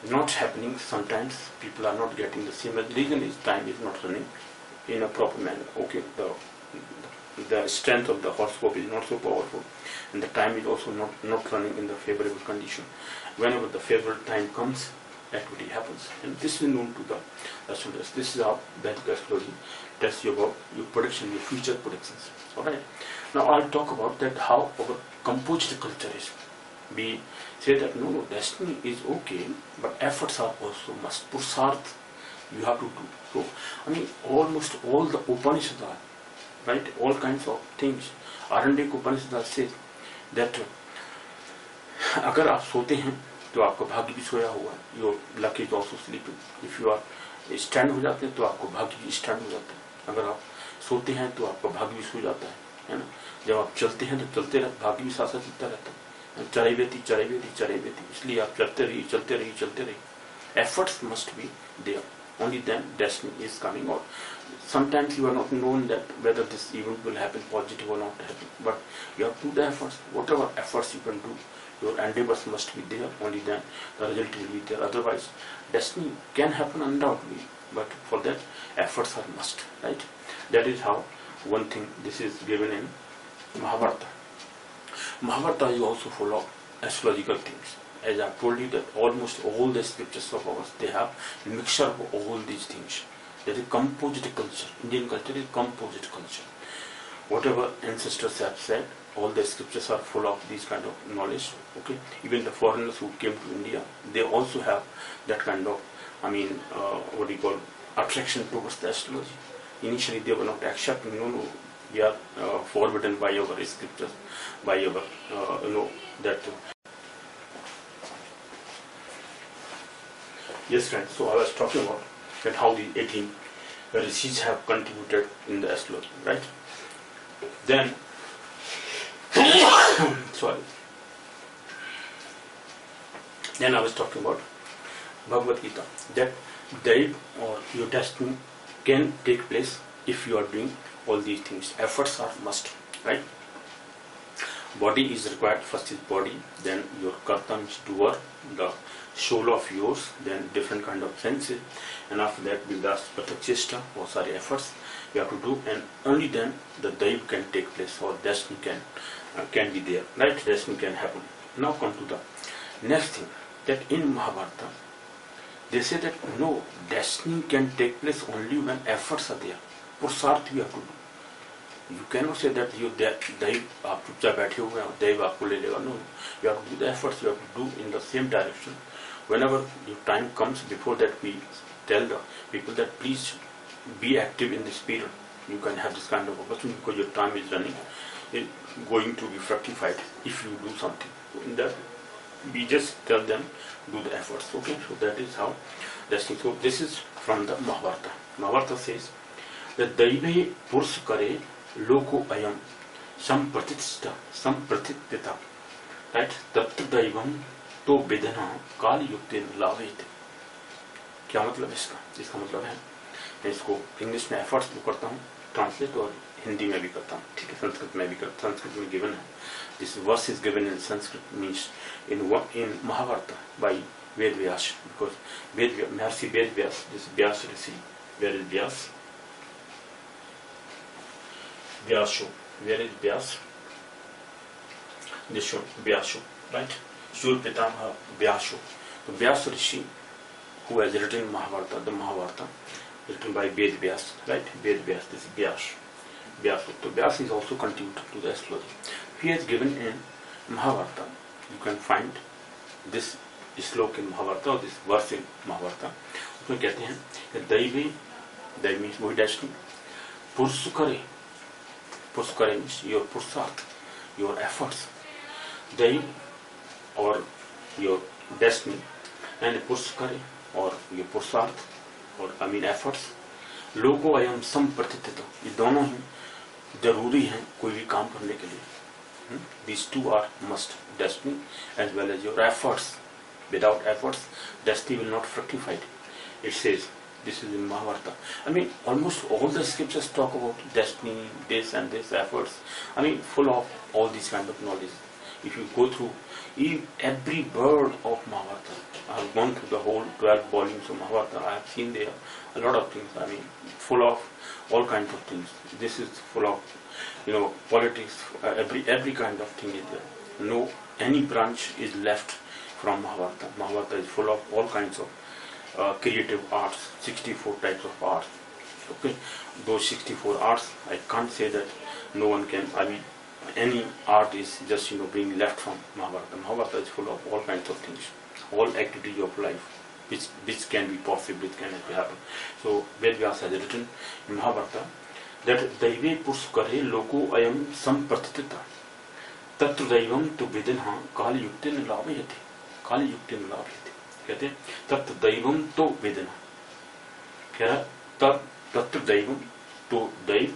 not happening. Sometimes people are not getting the same. The reason is time is not running in a proper manner. Okay, the strength of the horoscope is not so powerful, and the time is also not running in the favorable condition. Whenever the favorable time comes, activity happens, and this is known to the astrologers. This is how Vedic astrology tests you about your prediction, your future predictions. Alright. Now I'll talk about that how our composite culture is. We say that no, destiny is okay, but efforts are also must. Pursarth you have to do. So almost all the Upanishads are, right? All kinds of things. Arandyak Upanishads says that अगर आप सोते हैं तो आपका भाग्य भी सोया हुआ है. Your luck is also sleeping. If you are stand हो जाते हैं तो आपको भाग्य भी stand हो जाता है. अगर आप सोते हैं तो आपका भाग्य भी सो जाता है ना. जब आप चलते हैं तो चलते रहते, भाग्य भी साथ साथ चलता रहता है. चढ़ेवेती, इसलिए आप चलते रहिए. Efforts must be there. Only then destiny is coming out. Sometimes you are not known that whether this event will happen positive or not happen, but you have to do the efforts. Whatever efforts you can do, your endeavors must be there. Only then the result will be there. Otherwise, destiny can happen undoubtedly. but for that efforts are must, right? That is how one thing this is given in Mahabharata. Mahabharata is also full of astrological things. As I told you that almost all the scriptures of ours, they have a mixture of all these things. That is composite culture. Indian culture is composite culture. Whatever ancestors have said, all the scriptures are full of these kind of knowledge. Okay, even the foreigners who came to India, they also have that kind of, what do you call, attraction towards the astrology. Initially, they were not accepting. No, we are forbidden by our scriptures, by our that. Yes, friends. So I was talking about that how the 18 rishis have contributed in the astrology, right? Then, sorry. Then I was talking about Bhagavad Gita, that Daiv or your destiny can take place if you are doing all these things. Efforts are must, right? Body is required. First is body, then your karta means doer, the soul of yours, then different kind of senses, and after that Vidas Pratyachesta, or sorry, efforts you have to do, and only then the Daiv can take place, or destiny can be there, right? Destiny can happen. Now come to the next thing, that in Mahabharata they say that no, destiny can take place only when efforts are there. पुरुषार्थ you have to do. You cannot say that you दैव आप चुपचाप बैठे हुए हैं दैव आपको ले लेगा. No, you have to do the efforts. You have to do in the same direction. Whenever your time comes, before that we tell the people that please be active in this period. You can have this kind of opportunity because your time is running. It's going to be fructified if you do something. So in that, we just tell them do the efforts. Okay, so that is how destiny. So this is from the Mahabharata. Mahabharata says that Daive Purus Kare Loko Ayam Sampratitita, right? Tatra Daivam तो विधना काल युक्ति लाभेत. क्या मतलब इसका? इसका मतलब है, मैं इसको इंग्लिश में एफर्ट्स भी करता हूँ ट्रांसलेट, और हिंदी में भी करता हूँ, ठीक है, संस्कृत में भी करता हूँ. संस्कृत में गिवन है, this verse is given in Sanskrit means in Mahabharata by Ved Vyas, because Maharshi Ved Vyas, this Vyas rishi, where is Vyas? व्यासो, वेयर इज व्यास? दिस व्यासो, right? Surya Pitamaha Vyasa. The Vyasa Rishi, who has written Mahabharata, the Mahabharata, written by Ved Vyas, right? Ved Vyas, this is Vyasa. So Vyasa is also contributed to the astrology. He has given in Mahabharata, you can find this slok in Mahabharata, or this verse in Mahabharata. उसमें कहते हैं कि दैव means वही destiny, पुरुषकरे means your पुरुषार्थ, your efforts, दैव or your destiny, and पुरुषकरे or your पुरुषार्थ, or efforts, लोको अयम संप्रतित, ये दोनों ही जरूरी हैं कोई भी काम करने के लिए. These two are must, destiny as well as your efforts. Without efforts, destiny will not fructify. It says, this is in Mahabharata. Almost all the scriptures talk about destiny, this and this, efforts. Full of all these kind of knowledge. If you go through every word of Mahabharata, I have gone through the whole 12 volumes of Mahabharata. I have seen there a lot of things. Full of all kinds of things. This is full of, politics. Every kind of thing is there. No, any branch is left from Mahabharata. Mahabharata is full of all kinds of creative arts, 64 types of arts. Okay, those 64 arts, I can't say that no one can. Any art is just being left from Mahabharata. Mahabharata is full of all kinds of things, all activities of life, which can be possible, which can happen. So Ved Vyas has written in Mahabharata that Daive Puruskare Loko Ayam Sampratitita Tatra Daivam Tu Vidinha Kali Yuktin Lavayati. Kali Yuktin Lavayati. कहते हैं तत्र दैवम तो वेदना, कह रहा तत्र दैवम तो दैव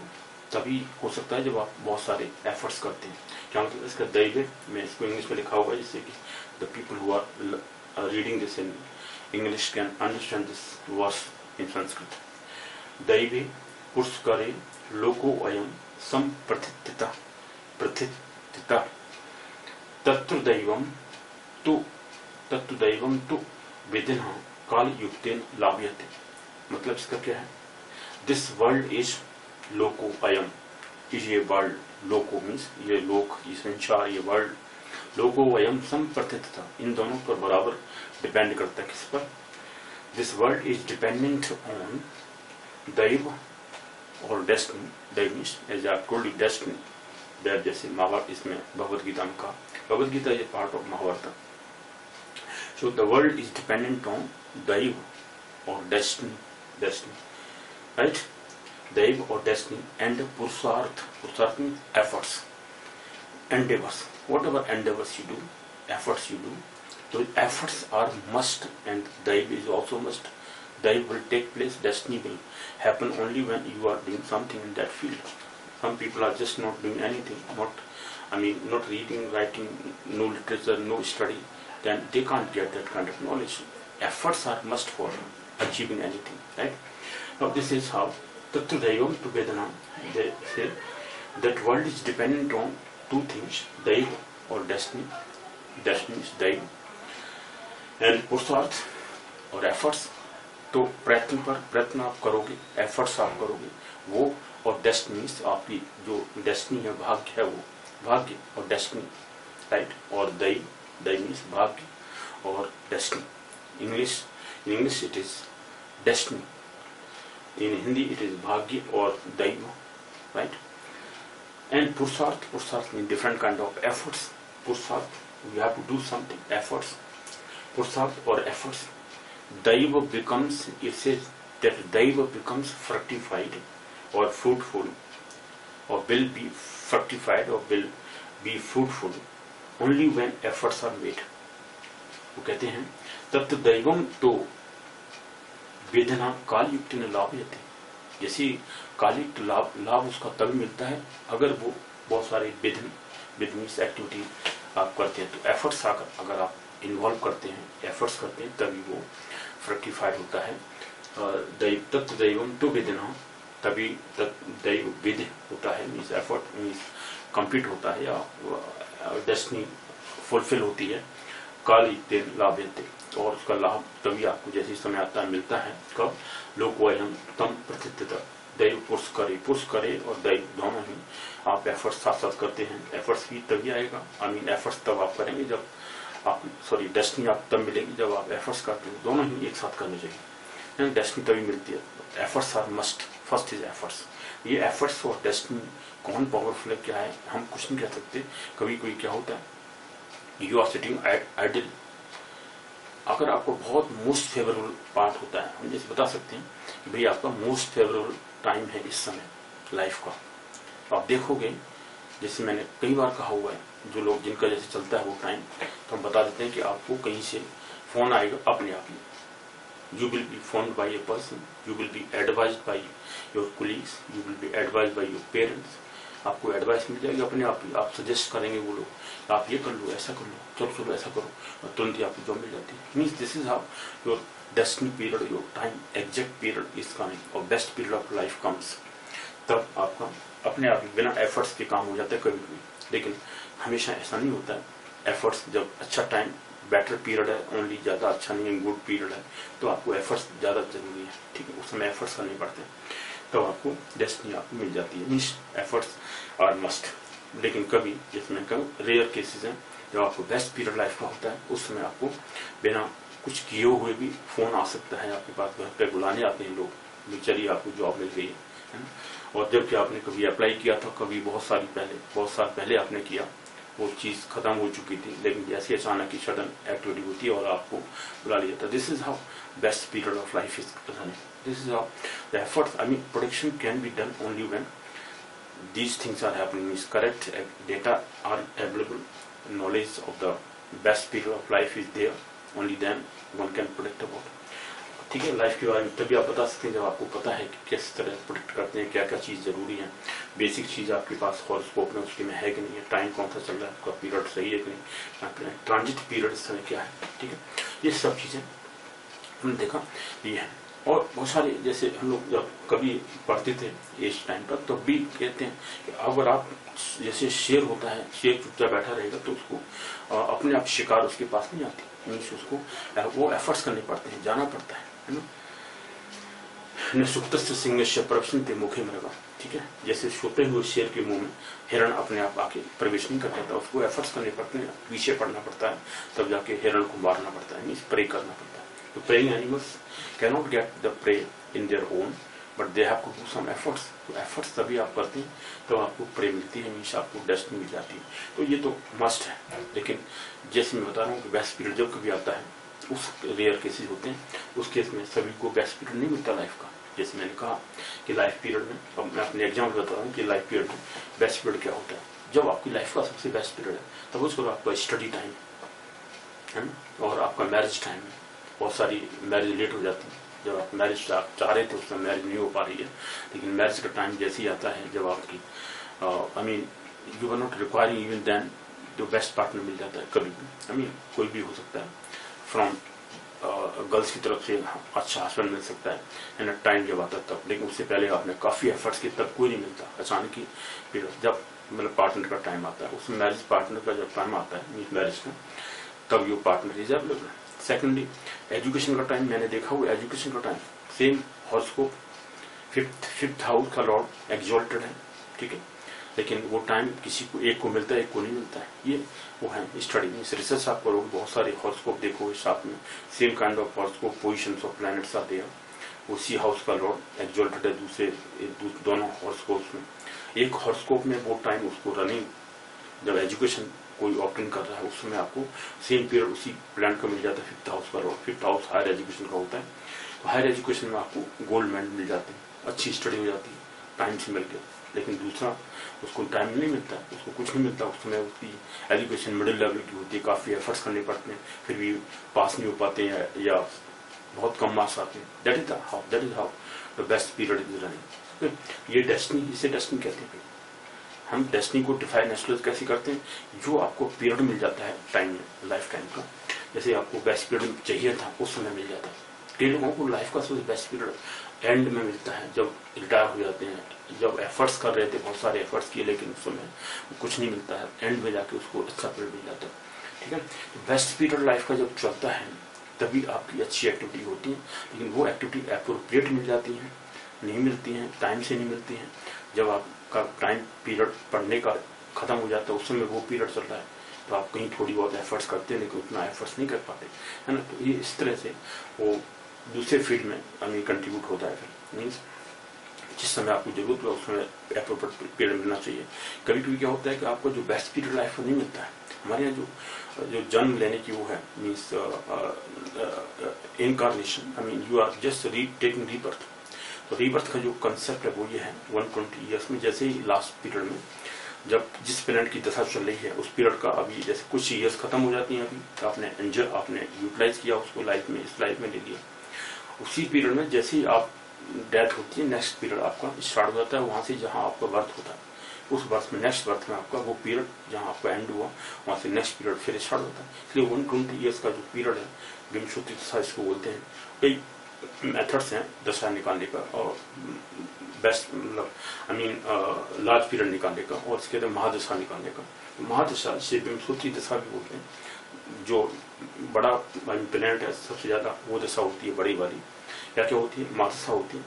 तभी हो सकता है जब आप बहुत सारे एफर्ट्स करते हैं. क्या मतलब इसका दैव, मैं इसको इंग्लिश में लिखा हुआ है जिससे कि the people who are reading this in English can understand this verse in Sanskrit. दैवे पुरुषकरे लोको अयम संप्रथिता प्रथिता तत्र दैवम तो विधिना काल युक्तेन लाभयते. मतलब इसका क्या है, दिस वर्ल्ड इज लोको अयम, ये वर्ल्ड, लोको मीन्स ये लोक, ये संसार, ये वर्ल्ड, लोको अयम संप्रतिष्ठिता, इन दोनों पर बराबर डिपेंड करता है। किस पर? This world is dependent on daiva और destiny. Daiva means as I told you destiny, दैव जैसे महाभारत, इसमें भगवद गीता में कहा, भगवद गीता ये part of Mahabharata. So the world is dependent on daiva और डेस्टिनी, डेस्टिनी, राइट, दैव और डेस्टिनी एंड पुरुषार्थ, पुरुषार्थ means efforts, endeavors, whatever endeavors you do, efforts you do, those efforts are must, and Daiv is also must. Daiv will take place, destiny will happen only when you are doing something in that field. Some people are just not doing anything, not reading, writing, no literature, no study, then they can't get that kind of knowledge. Efforts are must for achieving anything, right? Now this is how Tattva Daivam to Vedanam, they say that world is dependent on two things, Daiv or destiny, destiny is Daiv, and पुरुषार्थ और एफर्ट्स। तो प्रयत्न आप करोगे, एफर्ट्स आप करोगे, वो और डेस्टिनी आपकी जो डेस्टिनी है, भाग्य है, वो भाग्य और डेस्टिनी, राइट, और दैव, दैव मीन्स भाग्य और destiny. English it is destiny, in Hindi it is भाग्य और दैव, right. And Purusarth means different kind of efforts. Purusarth, we have to do something, efforts. Purusarth or efforts. Daiva becomes, it says that Daiva becomes fructified or fruitful, or will be fructified or will be fruitful only when efforts are made. वो कहते हैं तत् दैवम तो वेदना काल युक्ति ने लाभ लेते, जैसे कालिक लाभ उसका तभी मिलता है अगर वो बहुत सारे बिजनेस एक्टिविटी आप करते हैं। तो एफर्ट्स अगर आप इन्वॉल्व करते हैं, एफर्ट्स करते हैं, तभी वो फ्रक्टिफाइड होता है। तत्व दैवम तो वेदना, तभी दैव विधि होता है, मीन्स एफर्ट मीन्स कंप्लीट होता है, या डेस्टिनी फुलफिल होती है। काल युक्तेन लाभेते, और उसका लाभ तभी आपको जैसे समय आता है मिलता है। कब? लोकवयम तम प्रतिष्ठिता, दैव पुरुष करे और दैव दोनों ही आप एफर्ट्स साथ साथ करते हैं। एफर्ट्स भी तभी आएगा, एफर्ट्स तब आप करेंगे जब आप, डेस्टिनी आप तब मिलेगी जब आप एफर्ट्स करते हैं। दोनों ही एक साथ करने चाहिए, डेस्टिनी तभी मिलती है। Efforts are must, first is efforts. ये एफर्ट्स और डेस्टिनी कौन पावरफुल है, क्या है, हम कुछ नहीं कह सकते। कभी कोई क्या होता है, यू आर सिटिंग आइडल, अगर आपको बहुत मोस्ट फेवरेबल पार्ट होता है, हम जैसे बता सकते हैं कि भाई आपका मोस्ट फेवरेबल टाइम है इस समय लाइफ का, तो आप देखोगे, जैसे मैंने कई बार कहा हुआ है, जो लोग जिनका जैसे चलता है वो टाइम, तो हम बता देते हैं कि आपको कहीं से फोन आएगा अपने आप ही, you will be phone by a person, you will be advise by your colleagues, you will be advise by your parents, आपको एडवाइस मिल जाएगी अपने आप ही, आप सजेस्ट करेंगे वो लोग, आप ये कर लो, ऐसा कर लो, चलो चलो ऐसा करो, और तुरंत ही आपको जॉब मिल जाती है। Means this is how your destiny period, your time exact period is coming, और best period of life comes. तब आपका अपने आप बिना एफर्ट्स के काम हो जाता है कभी कभी, लेकिन हमेशा ऐसा नहीं होता है। एफर्ट्स जब अच्छा टाइम, बेटर पीरियड है, ओनली ज्यादा अच्छा नहीं है, गुड पीरियड है, तो आपको एफर्ट्स ज्यादा जरूरी है, ठीक है, उस समय एफर्ट्स करने पड़ते हैं, तो आपको डेस्टिनी आपको मिल जाती है। Means efforts are must. लेकिन कभी, जिसमें कभी रेयर केसेस हैं, जब आपको बेस्ट पीरियड लाइफ का होता है, उस समय आपको बिना कुछ किए हुए भी फोन आ सकता है आपके पास, घर पे बुलाने आते हैं लोग, चलिए आपको जॉब मिल गई है। और जबकि आपने कभी अप्लाई किया था, कभी बहुत साल पहले आपने किया, वो चीज खत्म हो चुकी थी, लेकिन जैसे अचानक की सडन एक्टिविटी होती है और आपको बुला लिया था। This is how best period of life is running. This is how the efforts, production can be done only when these things are happening, is correct, data are available, knowledge of the best period of life is there, only then one can predict about. ठीक है, लाइफ के बारे में तभी आप बता सकते हैं जब आपको पता है कि किस तरह प्रोडिक्ट करते हैं, क्या क्या चीज़ जरूरी है, बेसिक चीज़ आपके पास हॉरोस्कोप में उसके में है कि नहीं है, टाइम कौन सा चल रहा है, आपका पीरियड सही है कि नहीं, ट्रांजिट पीरियड इस समय क्या है, ठीक है, ये सब चीज़ें हमने देखा ये है। और बहुत सारे, जैसे हम लोग जब कभी पढ़ते थे इस टाइम पर, तो भी कहते हैं कि अगर आप, जैसे शेर होता है, शेर चुपचाप बैठा रहेगा तो उसको अपने आप शिकार उसके पास नहीं आती, मीन्स उसको वो एफर्ट्स करने पड़ते हैं, जाना पड़ता है ना। न सुप्तस्य सिंहस्य प्रवेशन्ते मुखे मृगा, ठीक है। जैसे सोते हुए शेर के मुंह में हिरण अपने आप आके प्रवेश नहीं कर पाता, उसको एफर्ट्स करने पड़ते हैं, पीछे पड़ना पड़ता है, तब जाके हिरण को मारना पड़ता है, मीन्स प्रे करना पड़ता है। तो praying animals can not get the prey in their own, but they have to do some efforts. तो एफर्ट्स तभी आप करते हैं तो आपको प्रे मिलती है, मीन्स आपको डेस्टिनी मिल जाती है। तो ये तो मस्ट है। लेकिन जैसे मैं बता रहा हूँ कि बेस्ट पीरियड जब कभी आता है, उस रेयर केसेस होते हैं, उस केस में सभी को बेस्ट पीरियड नहीं मिलता लाइफ का। जैसे मैंने कहा कि लाइफ पीरियड में, अब मैं अपने एग्जाम्पल बता रहा हूँ कि लाइफ पीरियड में बेस्ट पीरियड क्या होता है। जब आपकी लाइफ का सबसे बेस्ट पीरियड है, तब उसको आपका स्टडी टाइम है ना, और आपका मैरिज टाइम है। बहुत सारी मैरिज लेट हो जाती है, जब आप मैरिज आप चाह रहे थे उस समय मैरिज नहीं हो पा रही है, लेकिन मैरिज का टाइम जैसे ही आता है, जब आपकी I mean you are not requiring even then, जो बेस्ट पार्टनर मिल जाता है कभी भी, आई मीन कोई भी हो सकता है, फ्रॉम गर्ल्स की तरफ से अच्छा हस्बैंड मिल सकता है एंड टाइम जब आता है तब। लेकिन उससे पहले आपने काफी एफर्ट्स किए, तब कोई नहीं मिलता। अचानक ही जब मतलब पार्टनर का टाइम आता है, उसमें मैरिज पार्टनर का जब टाइम आता है मैरिज का, तब ये partner is available. Secondly education का टाइम, मैंने देखा हुआ एजुकेशन का time same horoscope, fifth house का लॉर्ड एक्सॉल्टेड है, ठीक है, लेकिन वो टाइम किसी को एक को मिलता है, एक को नहीं मिलता है। ये वो है स्टडी में रिसर्च आप करोगे, बहुत सारे हॉरोस्कोप देखोगे साथ में, same kind of horoscope positions of planets आते हैं। वो सी हाउस का लॉर्ड एक्सॉल्टेड है दूसरे दोनों हॉरोस्कोप में। एक हॉरोस्कोप में वो टाइम उसको रनिंग, जब एजुकेशन कोई ऑप्टेन कर रहा है, उस समय आपको सेम पीरियड उसी प्लान का मिल जाता है। फिफ्थ हाउस का lord, fifth house higher education का होता है, तो हायर एजुकेशन में आपको गोल्ड मेडल मिल जाते हैं, अच्छी स्टडी हो जाती है टाइम से मिल गया। लेकिन दूसरा उसको टाइम नहीं मिलता, उसको कुछ नहीं मिलता, उस समय उसकी एजुकेशन मिडिल लेवल की होती है, काफी एफर्ट्स करने पड़ते हैं, फिर भी पास नहीं हो पाते हैं या बहुत कम मार्क्स आते हैं। That is how the best period is running. ये डेस्टिनी, इसे डेस्टिनी कहते हैं। हम डेस्टिनी को डिफाइन एस्ट्रोलॉजी कैसे करते हैं, जो आपको पीरियड मिल जाता है टाइम में, लाइफ टाइम का, जैसे आपको बेस्ट पीरियड चाहिए था उस समय मिल जाता है। कई लोगों को लाइफ का सबसे बेस्ट पीरियड एंड में मिलता है, जब रिटायर हो जाते हैं, जब एफर्ट्स कर रहे थे, बहुत सारे एफर्ट्स किए, लेकिन उस समय कुछ नहीं मिलता है, एंड में जाके उसको अच्छा पीरियड मिल जाता है, ठीक है। तो बेस्ट पीरियड लाइफ का जब चलता है, तभी आपकी अच्छी एक्टिविटी होती है। लेकिन वो एक्टिविटी एप्रोप्रिएट मिल जाती है, नहीं मिलती है, टाइम से नहीं मिलती है। जब आपका टाइम पीरियड पढ़ने का खत्म हो जाता है, उस समय वो पीरियड चल रहा है, तो आप कहीं थोड़ी बहुत एफर्ट्स करते हैं, लेकिन उतना एफर्ट्स नहीं कर पाते, है ना। तो ये इस तरह से वो दूसरे फील्ड में हमें कंट्रीब्यूट होता है। फिर मीन्स जिस समय आपको जरूरत है उस समय एप्रोप्रिएट पीरियड मिलना चाहिए। कभी कभी क्या होता है कि आपको जो बेस्ट पीरियड लाइफ में नहीं मिलता है। हमारे यहाँ जो जन्म लेने की वो है, means incarnation, I mean you are just taking rebirth. तो रीबर्थ का जो कंसेप्ट है वो ये है 120 ईयर्स में, जैसे ही लास्ट पीरियड में जब जिस प्लेनेट की दशा चल रही है, उस पीरियड का अभी जैसे कुछ ईयर्स खत्म हो जाती हैं, अभी तो आपने यूटिलाइज किया उसको लाइफ में, इस लाइफ में ले लिया। उसी पीरियड में जैसे ही आप डेथ होती है, नेक्स्ट पीरियड आपका स्टार्ट हो जाता है, वहां से जहां आपका बर्थ होता है, उस बर्थ में नेक्स्ट बर्थ में आपका वो पीरियड जहां आपका एंड हुआ, वहां से नेक्स्ट पीरियड फिर स्टार्ट होता है। इसलिए 120 ईयर्स का जो पीरियड है, विंशति दशा इसको बोलते हैं। कई मेथड्स हैं दशा निकालने का, और बेस्ट मतलब आई मीन लार्ज पीरियड निकालने का, और इसके अंदर महादशा निकालने का। महादशा से विंशति दशा भी बोलते हैं। जो बड़ा प्लेनेट है सबसे ज्यादा, वो दशा होती है बड़ी वाली। क्या क्या होती है? महादशा होती है,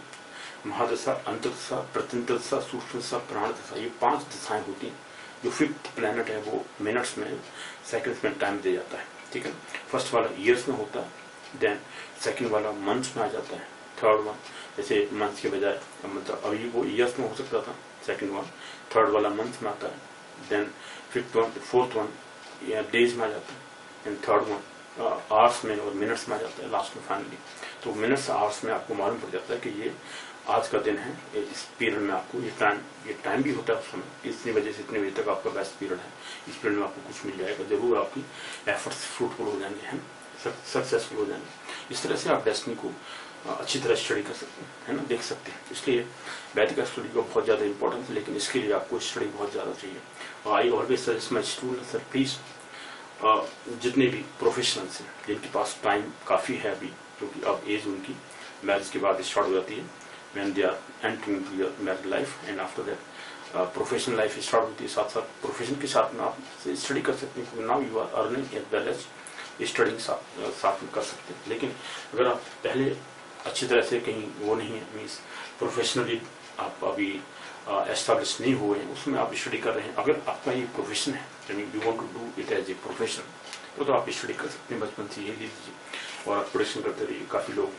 महादशा, अंतर्दशा, प्रत्यंतर दशा, सूक्ष्म दशा, प्राण दशा, ये 5 दशाएं होती हैं। जो 5th प्लेनेट है वो मिनट्स में, सेकंड्स में टाइम दे जाता है, ठीक है। फर्स्ट वाला ईयर्स में होता है, देन सेकंड वाला मंथ्स में आ जाता है, थर्ड वन जैसे मंथ्स के बजाय, मतलब अभी वो ईयर्स में हो सकता था, सेकंड वन, थर्ड वाला मंथ्स में आता है, then fifth one, fourth one या डेज में आ जाता है, एंड थर्ड वन आवर्स में और मिनट्स में आ जाता है लास्ट में फाइनली। तो मिनट्स आवर्स में आपको मालूम पड़ जाता है कि ये आज का दिन है, इस पीरियड में आपको ये टाइम भी होता है उस समय, इतनी बजे से इतने बजे तक आपका बेस्ट पीरियड है, इस पीरियड में आपको कुछ मिल जाएगा, जरूर आपकी एफर्ट्स फ्रूटफुल हो जाएंगे, हैं सक्सेसफुल हो जाएंगे। इस तरह से आप डेस्टिनी को अच्छी तरह स्टडी कर सकते हैं, है ना, देख सकते हैं। इसलिए वैदिक स्टडी को बहुत ज्यादा इंपॉर्टेंस है, लेकिन इसके लिए आपको स्टडी बहुत ज्यादा चाहिए। I always suggest my student, sir please जितने भी प्रोफेशनल्स हैं जिनके पास टाइम काफी है अभी, क्योंकि अब एज उनकी मैरिज के बाद स्टार्ट हो जाती है, when they are entering into your married life, and after that professional life start होती है। साथ साथ प्रोफेशन के साथ में आप स्टडी कर सकते हैं, क्योंकि now you are earning as well as studying साथ में कर सकते हैं। लेकिन अगर आप पहले अच्छी तरह से कहीं वो नहीं है, मीन्स प्रोफेशनली आप अभी एस्टेब्लिश नहीं हुए हैं, उसमें आप स्टडी कर रहे हैं। अगर आपका ये प्रोफेशन है, यानी you want to do it as a profession, तो आप स्टडी कर सकते हैं, बचपन से ये ले लीजिए और आप प्रोडक्शन करते रहिए। काफ़ी लोग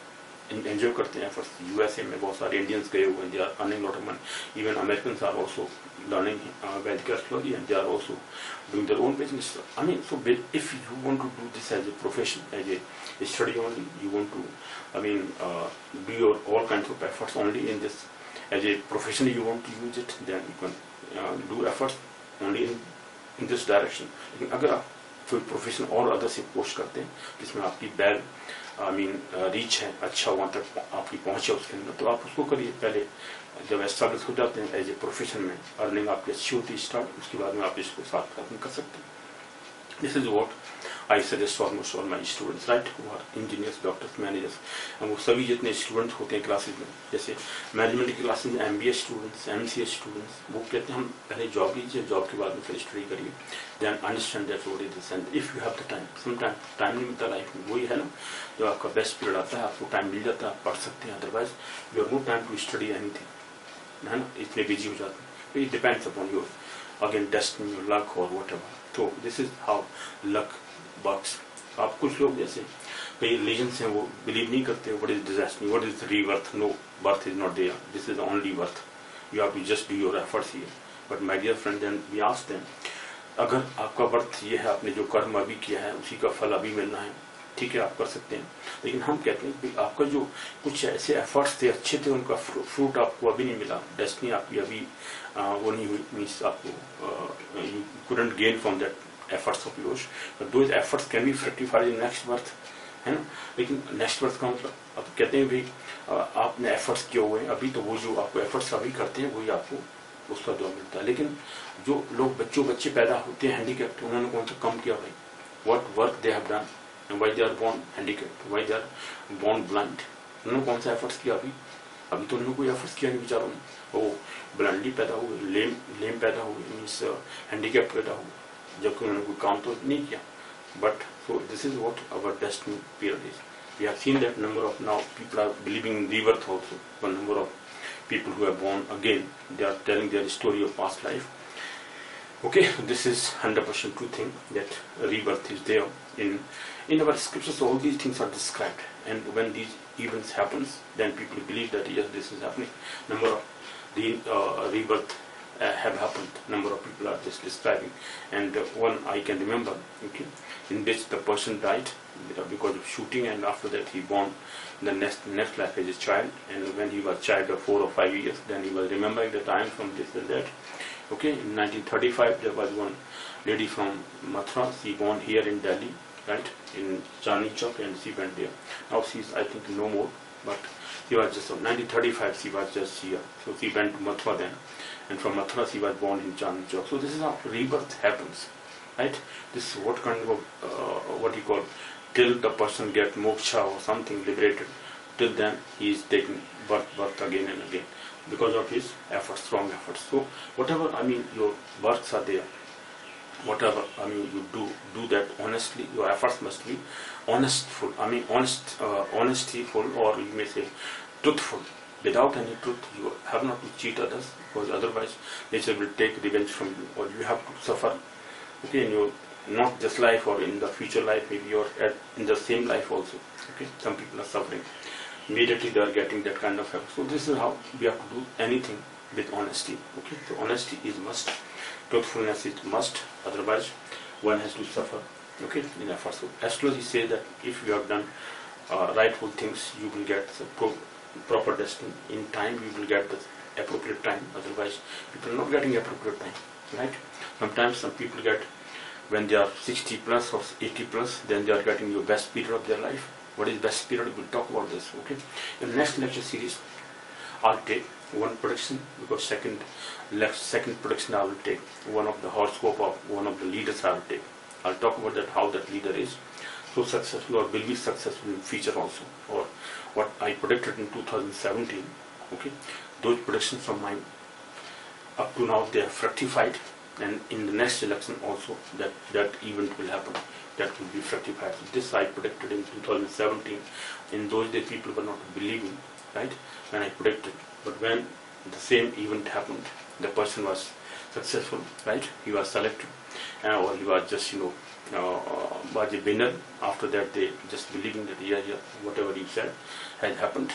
एंजॉय करते हैं एफर्ट्स। यूएसए में बहुत सारे इंडियंस गए हुए हैं, they are earning lot of money. Even Americans are also learning Vedic astrology, and they are also doing their own business. I mean, so if you want to do this as a profession, as a study only, you want to, I mean, do your all kinds of efforts only in this as a profession, you want to use it, then you can do efforts only in this direction. लेकिन अगर आप कोई प्रोफेशन और अदर से पोस्ट करते हैं जिसमें आपकी बैल रीच है, अच्छा वहाँ तक आपकी पहुँच है उसके अंदर, तो आप उसको करिए। पहले जब एस्टेब्लिश हो जाते हैं एज ए प्रोफेशन में, अर्निंग आपकी अच्छी होती है स्टार्ट, उसके बाद में आप इसको साथ खत्म कर सकते हैं। This is what I suggest almost all my students, right, who are engineers, doctors, managers. वो सभी जितने स्टूडेंट्स होते हैं क्लासेज में, जैसे मैनेजमेंट की क्लासेज में MBA स्टूडेंट्स, MCA स्टूडेंट्स, वो कहते हैं हम पहले जॉब लीजिए, जॉब के बाद में फिर स्टडी करिए, then understand that what is this, and if you have the time, some time नहीं मिलता लाइफ में, वही है ना, जो आपका बेस्ट पीरियड आता है, आपको टाइम मिल जाता है, आप पढ़ सकते हैं, otherwise you have no time to study anything, है ना, इतने बिजी हो जाते हैं। It depends upon your again destiny, your luck और व्हाटएवर। तो this is how luck works. आप कुछ लोग जैसे कई रिलीजन्स हैं वो बिलीव नहीं करते what is disaster, what is rebirth, no birth is not there, this is only birth, you have to just do your efforts here. But my dear friend, then we ask them, अगर आपका बर्थ ये है, आपने जो कर्म अभी किया है उसी का फल अभी मिलना है, ठीक है, आप कर सकते हैं। लेकिन हम कहते हैं कि आपका जो कुछ ऐसे एफर्ट्स थे, अच्छे थे, उनका फ्रूट आपको अभी नहीं मिला, डेस्टिनी आपकी अभी वो नहीं हुई, मीन्स आपको you couldn't gain from that efforts of yours, but those efforts can be fructified in next birth, है ना। लेकिन नेक्स्ट बर्थ का मतलब अब कहते हैं भाई आपने एफर्ट्स किए हुए हैं अभी, तो वो जो आपको एफर्ट्स अभी करते हैं वही आपको उसका जॉब मिलता है। लेकिन जो लोग बच्चे पैदा होते हैं हैंडीकैप्ड, उन्होंने कौन सा कम किया भाई, what work they have done, why they are born handicapped, why they are born blind, उन्होंने कौन सा एफर्ट्स किया अभी तो उन्होंने कोई एफर्ट्स किया नहीं बेचारों ने, वो ब्लाइंडली पैदा हुए, लेम पैदा हुए, मीन्स हैंडीकैप्ड पैदा हुए, जबकि उन्होंने कोई काम तो नहीं किया। But so this is what our destiny period is. We have seen that number of now people are believing in rebirth also, one number of people who are born again, they are telling their story of past life. Okay, this is 100% true thing that rebirth is there in our scriptures. All these things are described, and when these events happens, then people believe that yes, this is happening. Number of the rebirth have happened. Number of people are just describing, and one I can remember, okay, in which the person died because of shooting, and after that he born the next life as a child, and when he was child of 4 or 5 years, then he was remembering that I am from this and that. Okay, in 1935 there was one lady from Mathura, she born here in Delhi, right, in Chandni Chowk, and she went there. Now she is, I think, no more, but she was just 1935 she was just here, so she went to Mathura then, and from Mathura she was born in Chandni Chowk. So this is how rebirth happens, right? This is what kind of what you call, till the person get moksha or something, liberated, till then he is taking birth again and again because of his efforts, strong efforts. So whatever, I mean, your works are there, whatever, I mean, you do that honestly. Your efforts must be honestful, I mean honestyful, or you may say truthful. Without any truth, you have not to cheat others, because otherwise nature will take revenge from you, or you have to suffer, okay, in your not just life or in the future life, maybe you're in the same life also. Okay, some people are suffering, immediately they are getting that kind of help. So this is how we have to do anything with honesty. Okay, so honesty is must, truthfulness is must, otherwise one has to suffer, okay, in effort. So astrology says that if you have done rightful things, you will get the proper destiny. In time you will get the appropriate time, otherwise people are not getting appropriate time, right? Sometimes some people get, when they are 60 plus or 80 plus, then they are getting your best period of their life. What is best period? We'll talk about this, okay? In the next lecture series, I'll take one prediction, because second prediction I will take one of the horoscope of one of the leaders I will take. I'll talk about that, how that leader is so successful or will be successful in future also, or what I predicted in 2017, okay? Those predictions of mine, up to now, they are fructified, and in the next election also that event will happen, that will be fructified. So this I predicted in 2017. In those days people were not believing, right, when I predicted, but when the same event happened, the person was successful, right, he was selected, or he was just was a winner. After that they just believing that yeah, whatever he said has happened.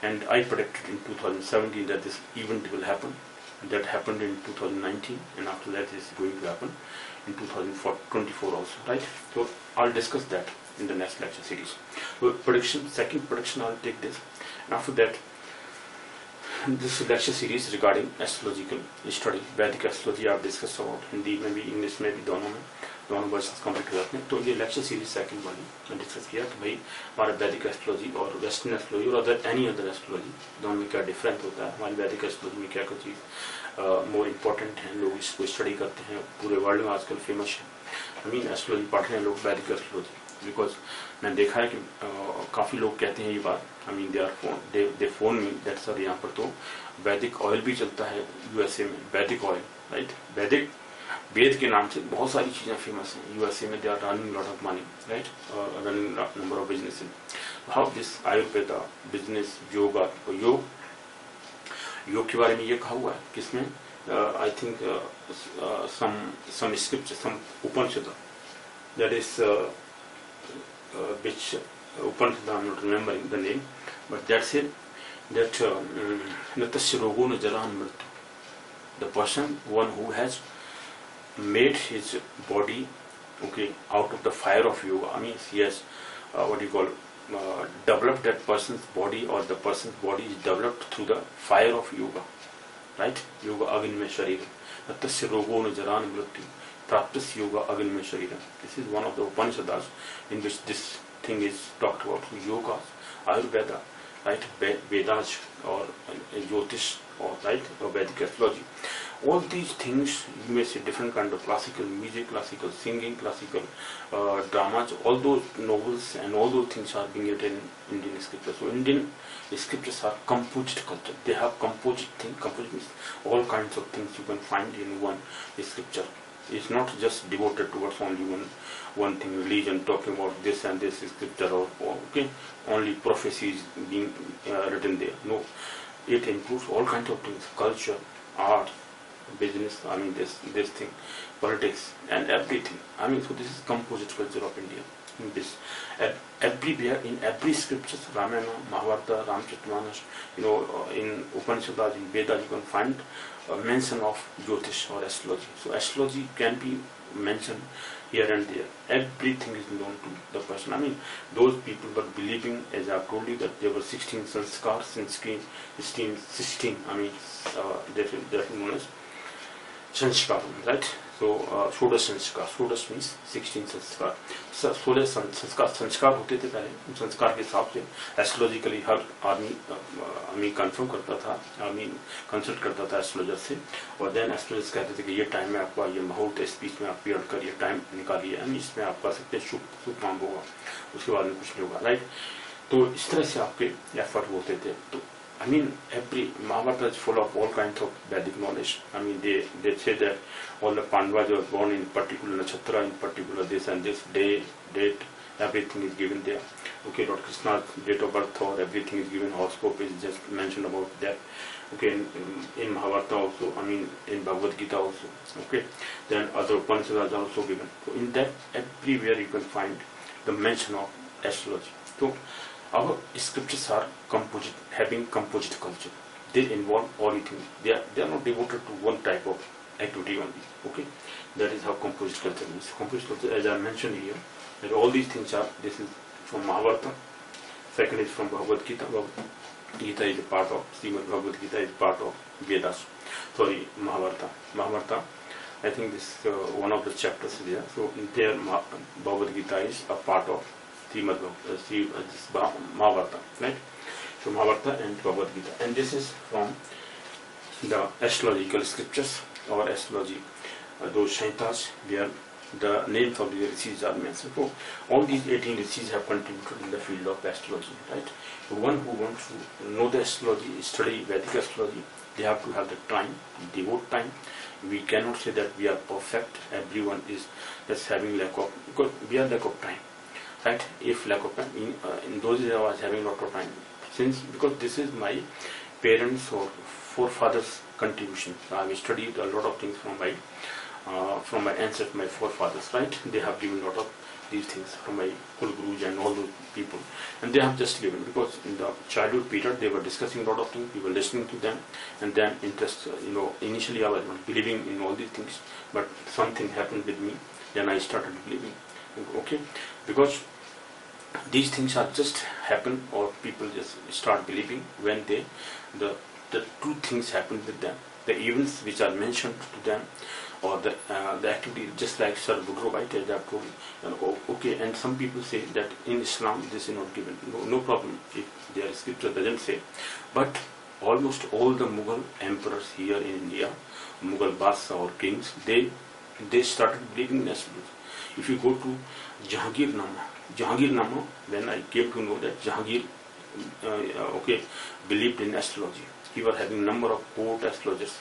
And I predicted in 2017 that this event will happen. That happened in 2019, and after that is going to happen in 2024 also, right? So I'll discuss that in the next lecture series. So prediction, second prediction, I'll take this, and after that this lecture series regarding astrological study, Vedic astrology आप डिस्कस about, हिंदी में भी इंग्लिश में भी दोनों वर्षन कंप्लीट हो जाते हैं. तो ये लेक्चर सीरीज सेकंड वाली मैं डिस्कस किया कि भाई हमारा वैदिक एस्ट्रोलॉजी और वेस्टर्न एस्ट्रोलॉजी और एनी अदर एस्ट्रोलॉजी दोनों में क्या डिफरेंस होता है. हमारी वैदिक एस्ट्रोलॉजी में क्या क्या चीज़ मोर इम्पोर्टेंट है, लोग इसको स्टडी करते हैं, पूरे वर्ल्ड में आजकल फेमस है. आई मीन एस्ट्रोलॉजी पढ़ रहे हैं लोग, वैदिक एस्ट्रोलॉजी, बिकॉज मैंने देखा है कि काफ़ी लोग कहते हैं ये बात. आई mean they phone me that sir यहाँ पर तो वैदिक ऑयल भी चलता है यूएसए में, वैदिक ऑयल, राइट. वैदिक वेद के नाम से बहुत सारी चीज़ें फेमस हैं यूएसए में. They are running lot of money, right, running number of business. How this Ayurveda business yoga, yoga के बारे में ये कहा हुआ है किसमें, I think some scripture, some Upanishad, that is which Upanishad, I am not remembering the name, but that said that natasya rogo na jaran mrityu. The person, one who has made his body, okay, out of the fire of yoga. I mean, he has developed that person's body, or the person's body is developed through the fire of yoga, right? Yoga aginme sharira. Natasya rogo na jaran mrityu. Practice yoga aginme sharira. This is one of the Upanishads in which this thing is talked about. Yoga, Ayurveda, right, Vedas, or Jyotish, or right, or Vedic astrology. All these things, you may see different kind of classical music, classical singing, classical dramas, all those novels and all those things are being written in Indian scriptures. So Indian scriptures are composite culture. They have composite thing. Composite means all kinds of things you can find in one scripture. It's not just devoted towards only one thing, religion, talking about this and this scripture, or okay, only prophecies being written there. No, it includes all kinds of things: culture, art, business. I mean this thing, politics, and everything. I mean, so this is composite culture of India. In this, everywhere in every scriptures, Ramayana, Mahabharata, Ramcharitamanas, in Upanishads, in Vedas, you can find mention of Jyotish or astrology. So astrology can be mentioned here and there. Everything is known to the person. I mean, those people were believing, as I told you, that there were 16 sanskars, 16. I mean, that known as sanskar, right? So Shodash sanskar. Shodash means 16 sanskar. 16 संस्कार होते थे पहले. संस्कार के हिसाब से एस्ट्रोलॉजिकली हर आदमी कंफर्म करता था, कंसल्ट करता था एस्ट्रोलॉजर से, और देन एस्ट्रोलॉजर्स कहते थे कि ये टाइम में आपका ये मुहूर्त है, इस बीच में आप पीरियड कर ये टाइम निकालिए, इसमें आप कर सकते हैं, शुभ काम होगा, उसके बाद में कुछ नहीं होगा, राइट. तो इस तरह से आपके एफर्ट होते थे. तो I mean, every Mahabharata is full of all kinds of Vedic knowledge. I mean, they say that all the Pandavas were born in particular nakshatra, in particular this and this day, date, everything is given there. Okay, Lord Krishna's date of birth or everything is given. Horoscope is just mentioned about that. Okay, in Mahabharata also, I mean, in Bhagavad Gita also. Okay, then other Upanishads are also given. So in that, everywhere you can find the mention of astrology. So our scriptures are composite, having composite culture. They involve all things. They are not devoted to one type of activity only. Okay, that is how composite culture is. Composite culture, as I mentioned here, that all these things are. This is from Mahabharata. Second is from Bhagavad Gita. Bhagavad Gita is a part of Srimad Bhagavad Gita is part of Vedas. Sorry, Mahabharata. I think this one of the chapters is there. So there, Bhagavad Gita is a part of Mahabharata, right? So Mahabharata and Bhagavad Gita, and this is from the astrological scriptures or astrology, those Shantas, where the names of the rishis are mentioned. So all these 18 rishis have contributed in the field of astrology, right? So one who wants to know the astrology, study Vedic astrology, they have to have the time, devote time we cannot say that we are perfect. Everyone is just having lack of, because we are lack of time, right? If lack of time, in those days I was having lot of time, since because this is my parents or forefathers contribution. I have studied a lot of things from my ancestors, my forefathers, right? They have given a lot of these things from my Kul Gurus and all those people, and they have just given, because in the childhood period they were discussing a lot of things, we were listening to them, and then interest, initially I was not believing in all these things, but something happened with me, then I started believing. Okay, because these things are just happen, or people just start believing when the true things happen with them, the events which are mentioned to them, or the activity, just like Sir Woodrow White as I have told you. Okay, and some people say that in Islam this is not given. No problem if their scripture doesn't say, but almost all the Mughal emperors here in India, Mughal Badshah or kings, they started believing in astrology. If you go to Jahangir, when I came to know that Jahangir believed in astrology, he was having number of court astrologers,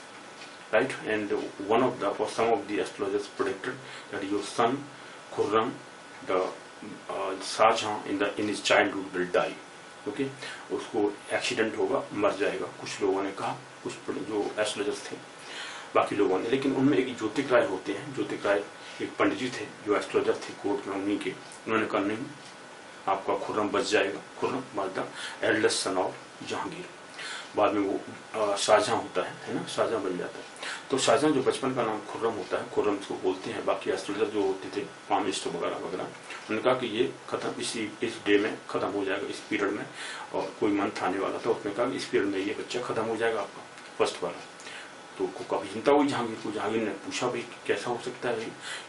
right? And some of the astrologers predicted that your son Khurram, the Shahjahan in his childhood will die. Okay, उसको एक्सीडेंट होगा, मर जाएगा, कुछ लोगों ने कहा, कुछ जो एस्ट्रोलॉजर्स थे, बाकी लोगों ने, लेकिन उनमें एक ज्योतिक राय होते हैं, ज्योतिक राय एक पंडित जी थे जो एस्ट्रोलॉजर थे कोर्ट में, उन्हीं के, उन्होंने कहा नहीं, आपका खुर्रम बच जाएगा। Khurram was the eldest son of Jahangir, बाद में वो शाहजहां होता है ना, शाहजहां बन जाता है। तो शाहजहां जो बचपन का नाम खुर्रम होता है, खुर्रम इसको बोलते हैं। बाकी एस्ट्रोलॉजर जो होते थे, पामिस्ट वगैरह वगैरह, उन्होंने कहा कि ये खत्म, इस डे में खत्म हो जाएगा, इस पीरियड में, और कोई मंथ आने वाला था, उसने कहा कि इस पीरियड में ये बच्चा खत्म हो जाएगा आपका, फर्स्ट वाला। तो को काफी चिंता हुई जहांगीर को। जहांगीर ने पूछा भाई कैसा हो सकता है,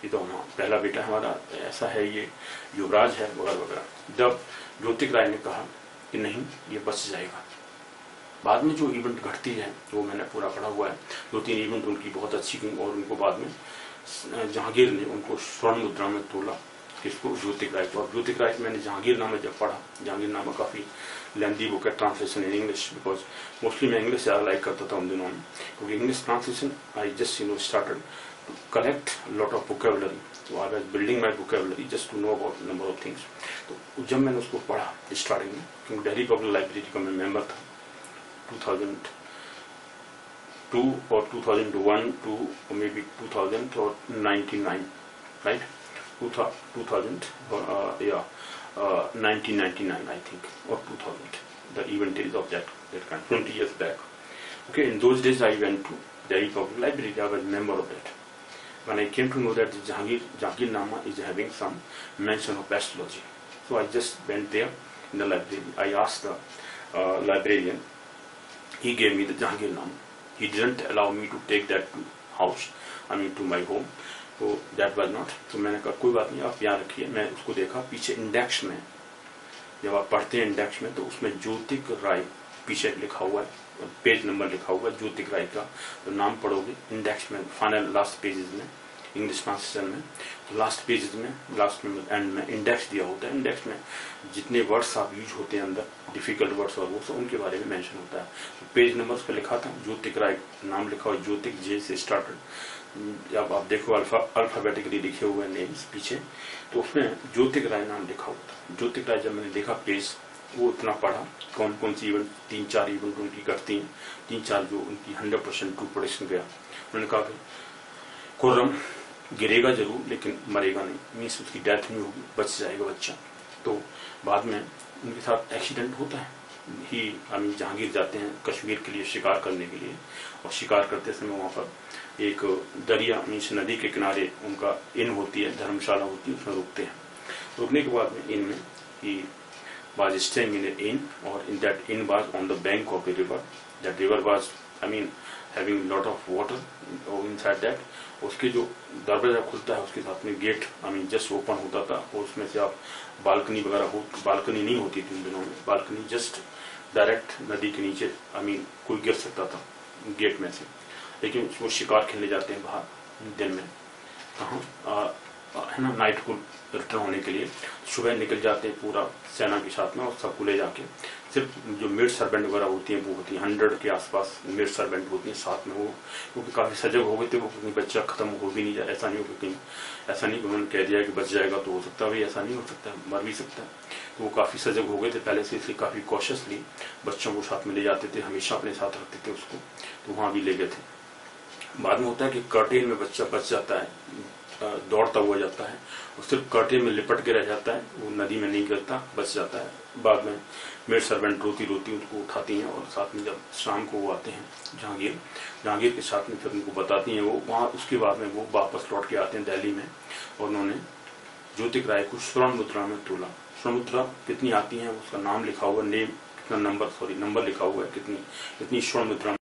ये तो पहला बेटा हमारा ऐसा है, ये युवराज है वगैरह वगैरह। जब ज्योतिक राय ने कहा कि नहीं, ये बच जाएगा। बाद में जो इवेंट घटती है वो मैंने पूरा पढ़ा हुआ है, 2-3 इवेंट उनकी बहुत अच्छी गई, और उनको बाद में जहांगीर ने उनको स्वर्ण मुद्रा में तोला, किसको, ज्योतिक राय को। और ज्योतिक राय मैंने जहांगीरनामा जब पढ़ा, जहांगीरनामा काफी लेंथी बुक है, translation in English, because mostly मैं इंग्लिश ज्यादा लाइक करता था उन दिनों में, क्योंकि English translation I just started to collect lot of vocabulary, so I was building my vocabulary just to know about number of things। तो जब मैंने उसको पढ़ा स्टार्टिंग में, क्योंकि दिल्ली पब्लिक लाइब्रेरी का मैं मेंबर था 2002 और 2001 to maybe 2000 or 99, right? 1999 I think, or 2000, the event is of that kind, 20 years back. Okay, in those days I went to Delhi Public Library, I was a member of that. When I came to know that the Jahangirnama is having some mention of astrology, so I just went there in the library. I asked the librarian, he gave me the Jahangirnama. He didn't allow me to take that to house, to my home. तो दैट वाज नॉट। तो मैंने कहा कोई बात नहीं, आप यहाँ रखिए। मैं उसको देखा, पीछे इंडेक्स में, जब आप पढ़ते हैं इंडेक्स में, तो उसमें ज्योतिक राय पीछे लिखा हुआ है, पेज नंबर लिखा हुआ है ज्योतिक राय का। तो नाम पढ़ोगे इंडेक्स में, फाइनल लास्ट पेजेस में, इंग्लिश ट्रांसलेशन में, तो लास्ट पेजेस में, लास्ट में एंड में इंडेक्स दिया होता है। इंडेक्स में जितने वर्ड्स आप यूज होते हैं अंदर, डिफिकल्ट वर्ड्स और वो सब, उनके बारे में मेंशन होता है। तो पेज नंबर उस पर लिखा था, ज्योतिक राय नाम लिखा हुआ, ज्योतिक जे से स्टार्टेड। जब आप देखो अल्फाबेटिकली लिखे हुए नेम्स पीछे, तो उसमें ज्योतिक राय नाम लिखा हुआ था। ज्योतिक राय जब मैंने देखा पेज, वो इतना पढ़ा, कौन कौन सी इवेंट, 3-4 इवेंट उनकी करती हैं, 3-4 जो उनकी 100% ट्रू प्रेडिक्शन गया। उन्होंने कहा कि खुर्रम गिरेगा जरूर लेकिन मरेगा नहीं, मीन्स उसकी डेथ नहीं होगी, बच जाएगा बच्चा। तो बाद में उनके साथ एक्सीडेंट होता है ही, जहांगीर जाते हैं कश्मीर के लिए शिकार करने के लिए, और शिकार करते समय वहां पर एक दरिया मीन्स नदी के किनारे उनका इन होती है, धर्मशाला होती है, उसमें रुकते हैं। रुकने के बाद में इन में ही was staying in an inn, or in that inn was on the bank of a river. That river was having lot of water inside that. उसके जो दरवाजा खुलता है उसके साथ में गेट जस्ट ओपन होता था, और उसमें से आप बालकनी वगैरह बालकनी नहीं होती थी उन दिनों में, बालकनी जस्ट डायरेक्ट नदी के नीचे कोई गिर सकता था गेट में से। लेकिन वो शिकार खेलने जाते हैं बाहर दिन में, कहाँ है ना, नाइट को रिटर्न होने के लिए सुबह निकल जाते हैं पूरा सेना के साथ में, और सबको ले जाके सिर्फ जो मेड सर्वेंट वगैरह होती हैं वो होती है 100 के आसपास मेड सर्वेंट होती हैं साथ में। वो क्योंकि काफी सजग हो गए थे, वो कहीं बच्चा खत्म हो भी नहीं जाए, ऐसा नहीं हो कहीं, ऐसा नहीं कि उन्होंने कह दिया कि बच जाएगा तो हो सकता है, ऐसा नहीं हो सकता, मर भी सकता है। तो वो काफी सजग हो गए थे पहले से, इसलिए काफी कॉशियसली बच्चों को साथ में ले जाते थे, हमेशा अपने साथ रखते थे उसको, तो वहां भी ले गए थे। बाद में होता है कि कर्टेन में बच्चा बच जाता है, दौड़ता हुआ जाता है और सिर्फ कर्टेन में लिपट के रह जाता है, वो नदी में नहीं गिरता, बच जाता है। बाद में मेड सर्वेंट रोती रोती उनको उठाती हैं और साथ में जब शाम को वो आते हैं जहांगीर के साथ में, फिर उनको बताती हैं वो वहाँ। उसके बाद में वो वापस लौट के आते हैं दिल्ली में, और उन्होंने ज्योतिक राय को स्वर्ण मुद्रा में तोला। स्वर्ण मुद्रा कितनी आती है उसका नाम लिखा हुआ, नंबर लिखा हुआ है कितनी स्वर्ण मुद्रा